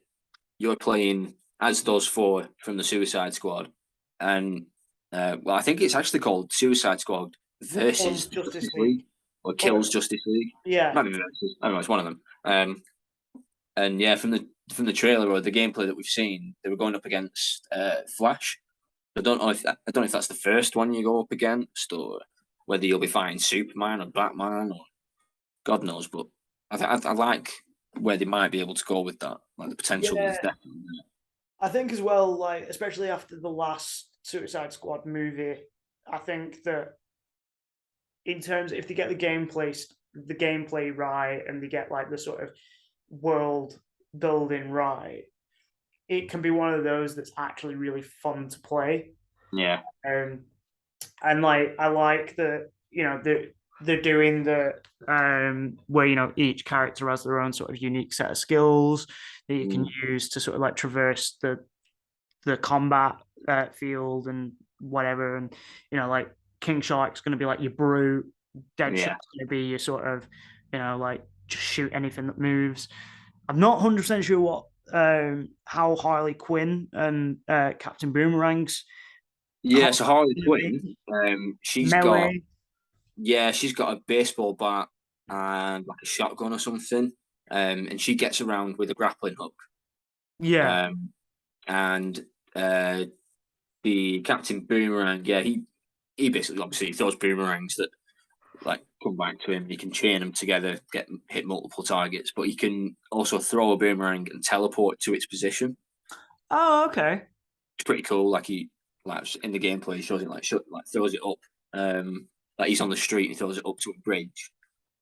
you're playing as those four from the Suicide Squad, and well, I think it's actually called Suicide Squad versus Justice League or Kills Justice League. Yeah, Maybe versus. I don't know. It's one of them. And yeah, from the trailer or the gameplay that we've seen, they were going up against Flash. I don't know if that's the first one you go up against, or whether you'll be fighting Superman or Batman, or God knows. But I like where they might be able to go with that. Like the potential is definitely there. I think as well, like especially after the last Suicide Squad movie, I think that in terms if they get the gameplay right and they get like the sort of world building right, it can be one of those that's actually really fun to play. Yeah. And like I like that, they're doing the where each character has their own sort of unique set of skills that you can use to sort of like traverse the combat field and whatever. And like King Shark's going to be like your brute, Deadshot's going to be your sort of like just shoot anything that moves. I'm not 100% sure what how Harley Quinn and Captain Boomerang's. Yeah, so Harley Quinn, she's melee. she's got a baseball bat and like a shotgun or something, and she gets around with a grappling hook. Yeah. And the Captain Boomerang, he basically obviously throws boomerangs that like come back to him. You can chain them together, hit multiple targets, but you can also throw a boomerang and teleport to its position. Oh, okay. It's pretty cool. Like in the gameplay, he shows it like throws it up. Like he's on the street and he throws it up to a bridge,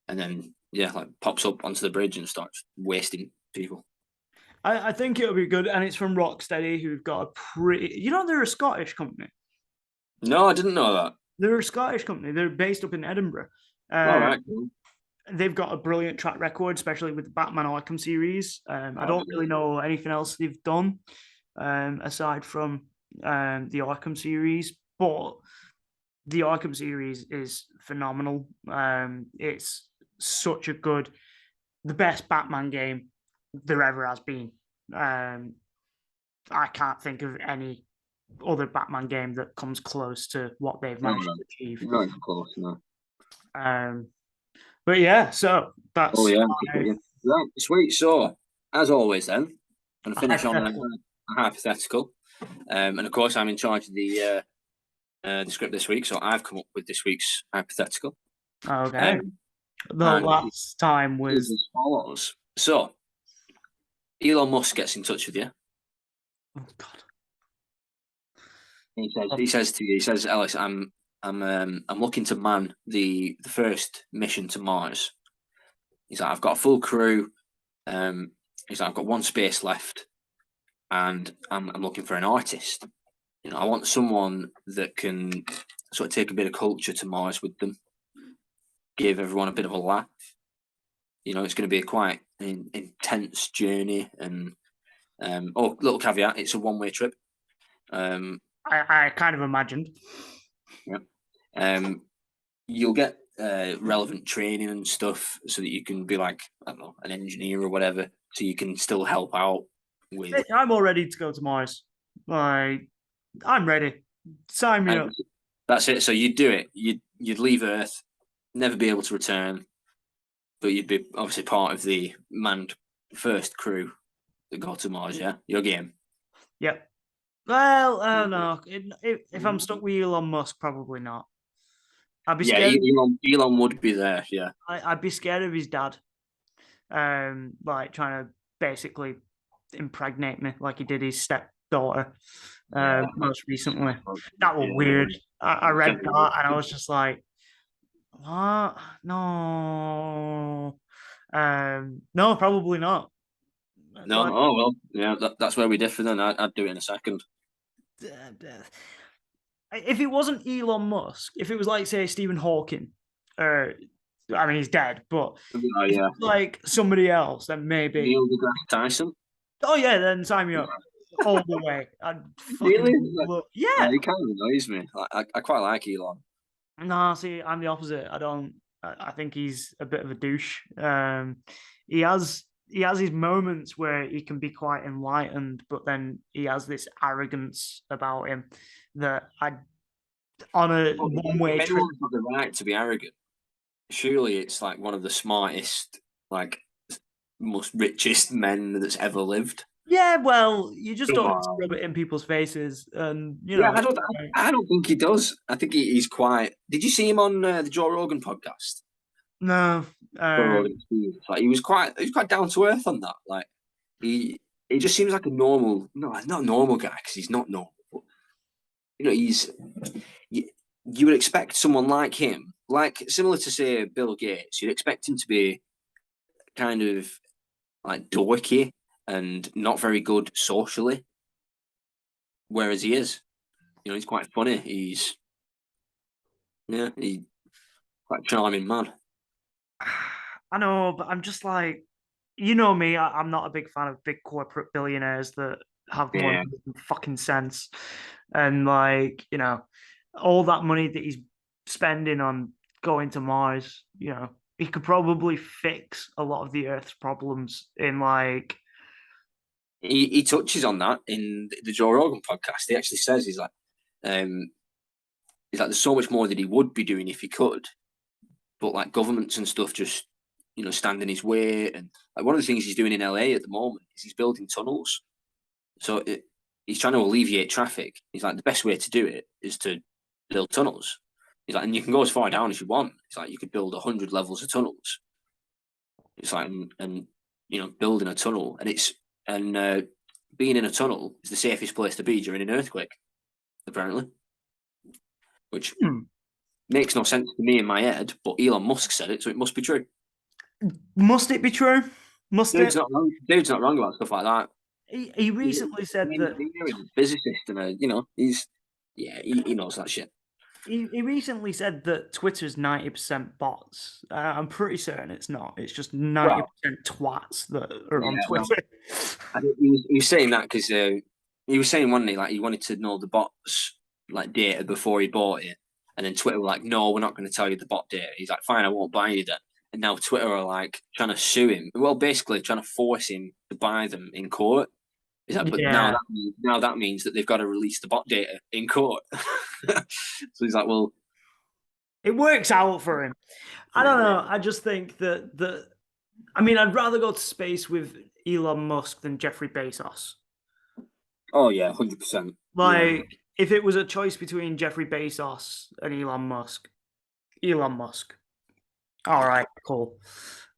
and then like pops up onto the bridge and starts wasting people. I think it'll be good, and it's from Rocksteady, who've got a pretty. They're a Scottish company. No, I didn't know that. They're a Scottish company. They're based up in Edinburgh. All right, cool. They've got a brilliant track record, especially with the Batman Arkham series. I don't really know anything else they've done aside from the Arkham series, but the Arkham series is phenomenal. It's such the best Batman game there ever has been. I can't think of any other Batman game that comes close to what they've managed to achieve. Not even close, no. But yeah, so that's. Oh yeah, right, sweet. So as always, then I'm gonna finish on a hypothetical, and of course I'm in charge of the script this week, so I've come up with this week's hypothetical. Okay. The last time was as follows. So Elon Musk gets in touch with you. Oh God. He says to you, Ellis, I'm I'm looking to man the first mission to Mars. He's like, I've got a full crew. He's like, I've got one space left, and I'm looking for an artist. I want someone that can sort of take a bit of culture to Mars with them, give everyone a bit of a laugh. It's going to be a quite intense journey, and little caveat: it's a one-way trip. I kind of imagined. Yeah. You'll get relevant training and stuff so that you can be like, I don't know, an engineer or whatever, so you can still help out with. I'm all ready to go to Mars. Like, I'm ready. Sign me up. That's it. So you'd do it. You'd leave Earth, never be able to return, but you'd be obviously part of the manned first crew that go to Mars. Yeah, your game. Yep. Well, I don't know. If I'm stuck with Elon Musk, probably not. I'd be scared. Elon would be there. Yeah, I'd be scared of his dad, like trying to basically impregnate me, like he did his stepdaughter most recently. That was weird. I read that and I was just like, what? No, no, probably not. No, Like, oh well, yeah, that's where we differ. Then I'd do it in a second. If it wasn't Elon Musk, if it was like, say, Stephen Hawking, I mean, he's dead, but like somebody else, then maybe Neil deGrasse Tyson. Oh yeah, then sign me up all the way. I'd Really? Yeah. He kind of annoys me. I quite like Elon. No, see, I'm the opposite. I think he's a bit of a douche. He has his moments where he can be quite enlightened, but then he has this arrogance about him that on a one-way trip. Everyone's got the right to be arrogant. Surely it's like one of the smartest, like most richest men that's ever lived. Yeah, well, you just don't rub it in people's faces, and Yeah, I don't think he does. I think he's quite. Did you see him on the Joe Rogan podcast? No, like he was quite down to earth on that. Like he just seems like a normal, not a normal guy because he's not normal. But, he's you would expect someone like him, like similar to say Bill Gates. You'd expect him to be kind of like dorky and not very good socially, whereas he is. He's quite funny. He's quite a charming man. I know, but I'm just like, me, I'm not a big fan of big corporate billionaires that have more fucking sense. And like, all that money that he's spending on going to Mars, he could probably fix a lot of the Earth's problems in like. He touches on that in the Joe Rogan podcast. He actually says he's like, there's so much more that he would be doing if he could, but like governments and stuff just stand in his way. And like one of the things he's doing in LA at the moment is he's building tunnels. So he's trying to alleviate traffic. He's like, the best way to do it is to build tunnels. He's like, and you can go as far down as you want. It's like you could build 100 levels of tunnels. It's like, and building a tunnel, and being in a tunnel is the safest place to be during an earthquake, apparently. Which makes no sense to me in my head, but Elon Musk said it, so it must be true. Must it be true? Dude's not wrong about stuff like that. He recently said that he's a physicist, and he knows that shit. He recently said that Twitter's 90% bots. I'm pretty certain it's not. It's just 90% twats that are on Twitter. He was saying that because he was saying one day like he wanted to know the bots like data before he bought it, and then Twitter were like, "No, we're not going to tell you the bot data." He's like, "Fine, I won't buy you then." And now Twitter are like trying to sue him. Well, basically trying to force him to buy them in court. Is that? But now that means that they've got to release the bot data in court. So he's like, well, it works out for him. I don't know. I just think that I mean, I'd rather go to space with Elon Musk than Jeffrey Bezos. Oh yeah, 100%. Like, if it was a choice between Jeffrey Bezos and Elon Musk. All right, cool.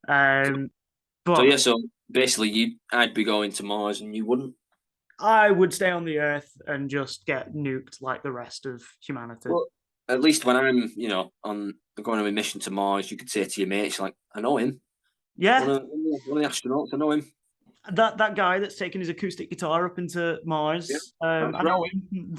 But so basically, I'd be going to Mars and you wouldn't. I would stay on the Earth and just get nuked like the rest of humanity. Well, at least when I'm, on going on a mission to Mars, you could say to your mates, like, I know him. Yeah. One of the astronauts, I know him. That guy that's taking his acoustic guitar up into Mars, I know him.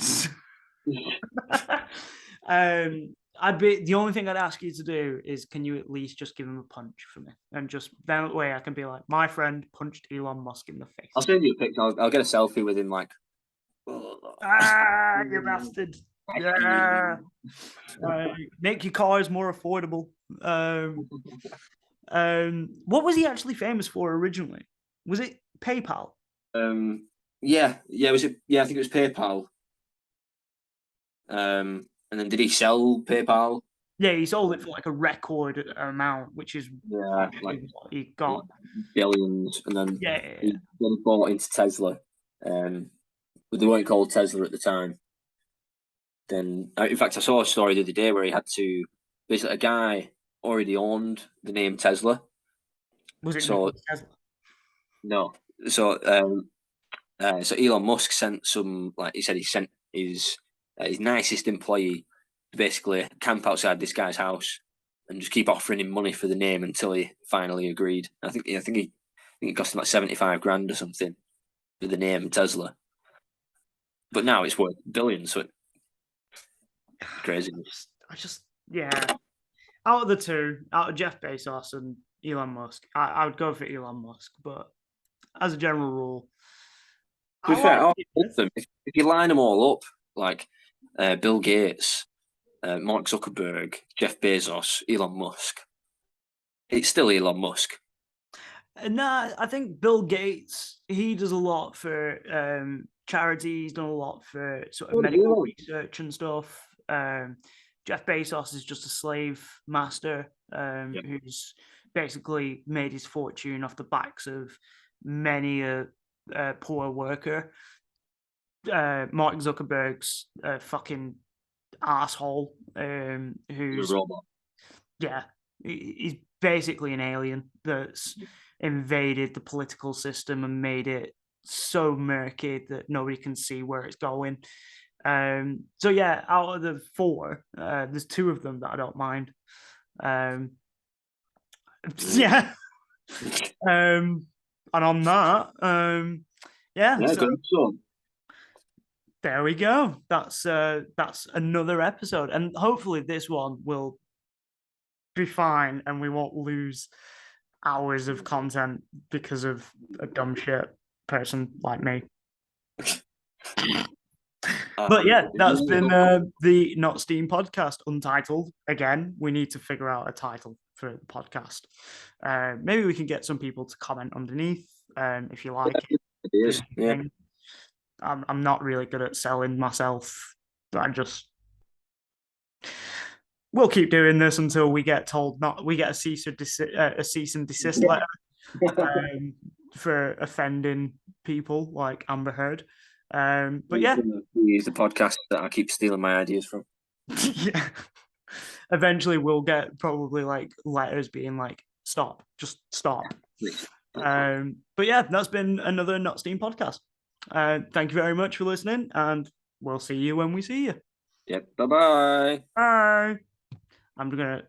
The only thing I'd ask you to do is, can you at least just give him a punch for me, and just that way I can be like, my friend punched Elon Musk in the face. I'll send you a picture. I'll get a selfie with him, like, you bastard. Yeah. Make your cars more affordable. What was he actually famous for originally? Was it PayPal? Yeah. Was it? Yeah, I think it was PayPal. And then did he sell PayPal? Yeah, he sold it for like a record amount, which is like what he got billions, and then he bought into Tesla. But they weren't called Tesla at the time. Then, in fact, I saw a story the other day where he had to basically, a guy already owned the name Tesla. Was it so? Tesla? No. So Elon Musk sent some, like he said, he sent his nicest employee to basically camp outside this guy's house and just keep offering him money for the name until he finally agreed. I think it cost him like 75 grand or something for the name Tesla. But now it's worth billions, so it's crazy. Out of the two, out of Jeff Bezos and Elon Musk, I would go for Elon Musk, but as a general rule, to be fair, if you line them all up, like Bill Gates, Mark Zuckerberg, Jeff Bezos, Elon Musk, it's still Elon Musk. Nah, I think Bill Gates, he does a lot for charity. He's done a lot for sort of medical research and stuff. Jeff Bezos is just a slave master who's basically made his fortune off the backs of many a poor worker. Mark Zuckerberg's a fucking asshole who's a robot. Yeah, he's basically an alien that's invaded the political system and made it so murky that nobody can see where it's going. So yeah, out of the four, there's two of them that I don't mind. Yeah. And on that, there we go. That's another episode, and hopefully this one will be fine, and we won't lose hours of content because of a dumb shit person like me. But yeah, that's been the NOTSTEAM podcast, Untitled. Again, we need to figure out a title for the podcast. Maybe we can get some people to comment underneath if you like it. Yeah. I'm not really good at selling myself. We'll keep doing this until we get told we get a cease and desist letter for offending people like Amber Heard. But yeah, use the podcast that I keep stealing my ideas from. Yeah. Eventually, we'll get probably like letters being like, "Stop, just stop." But yeah, that's been another NOTSTEAM podcast. Thank you very much for listening, and we'll see you when we see you. Yep. Bye-bye. Bye. I'm gonna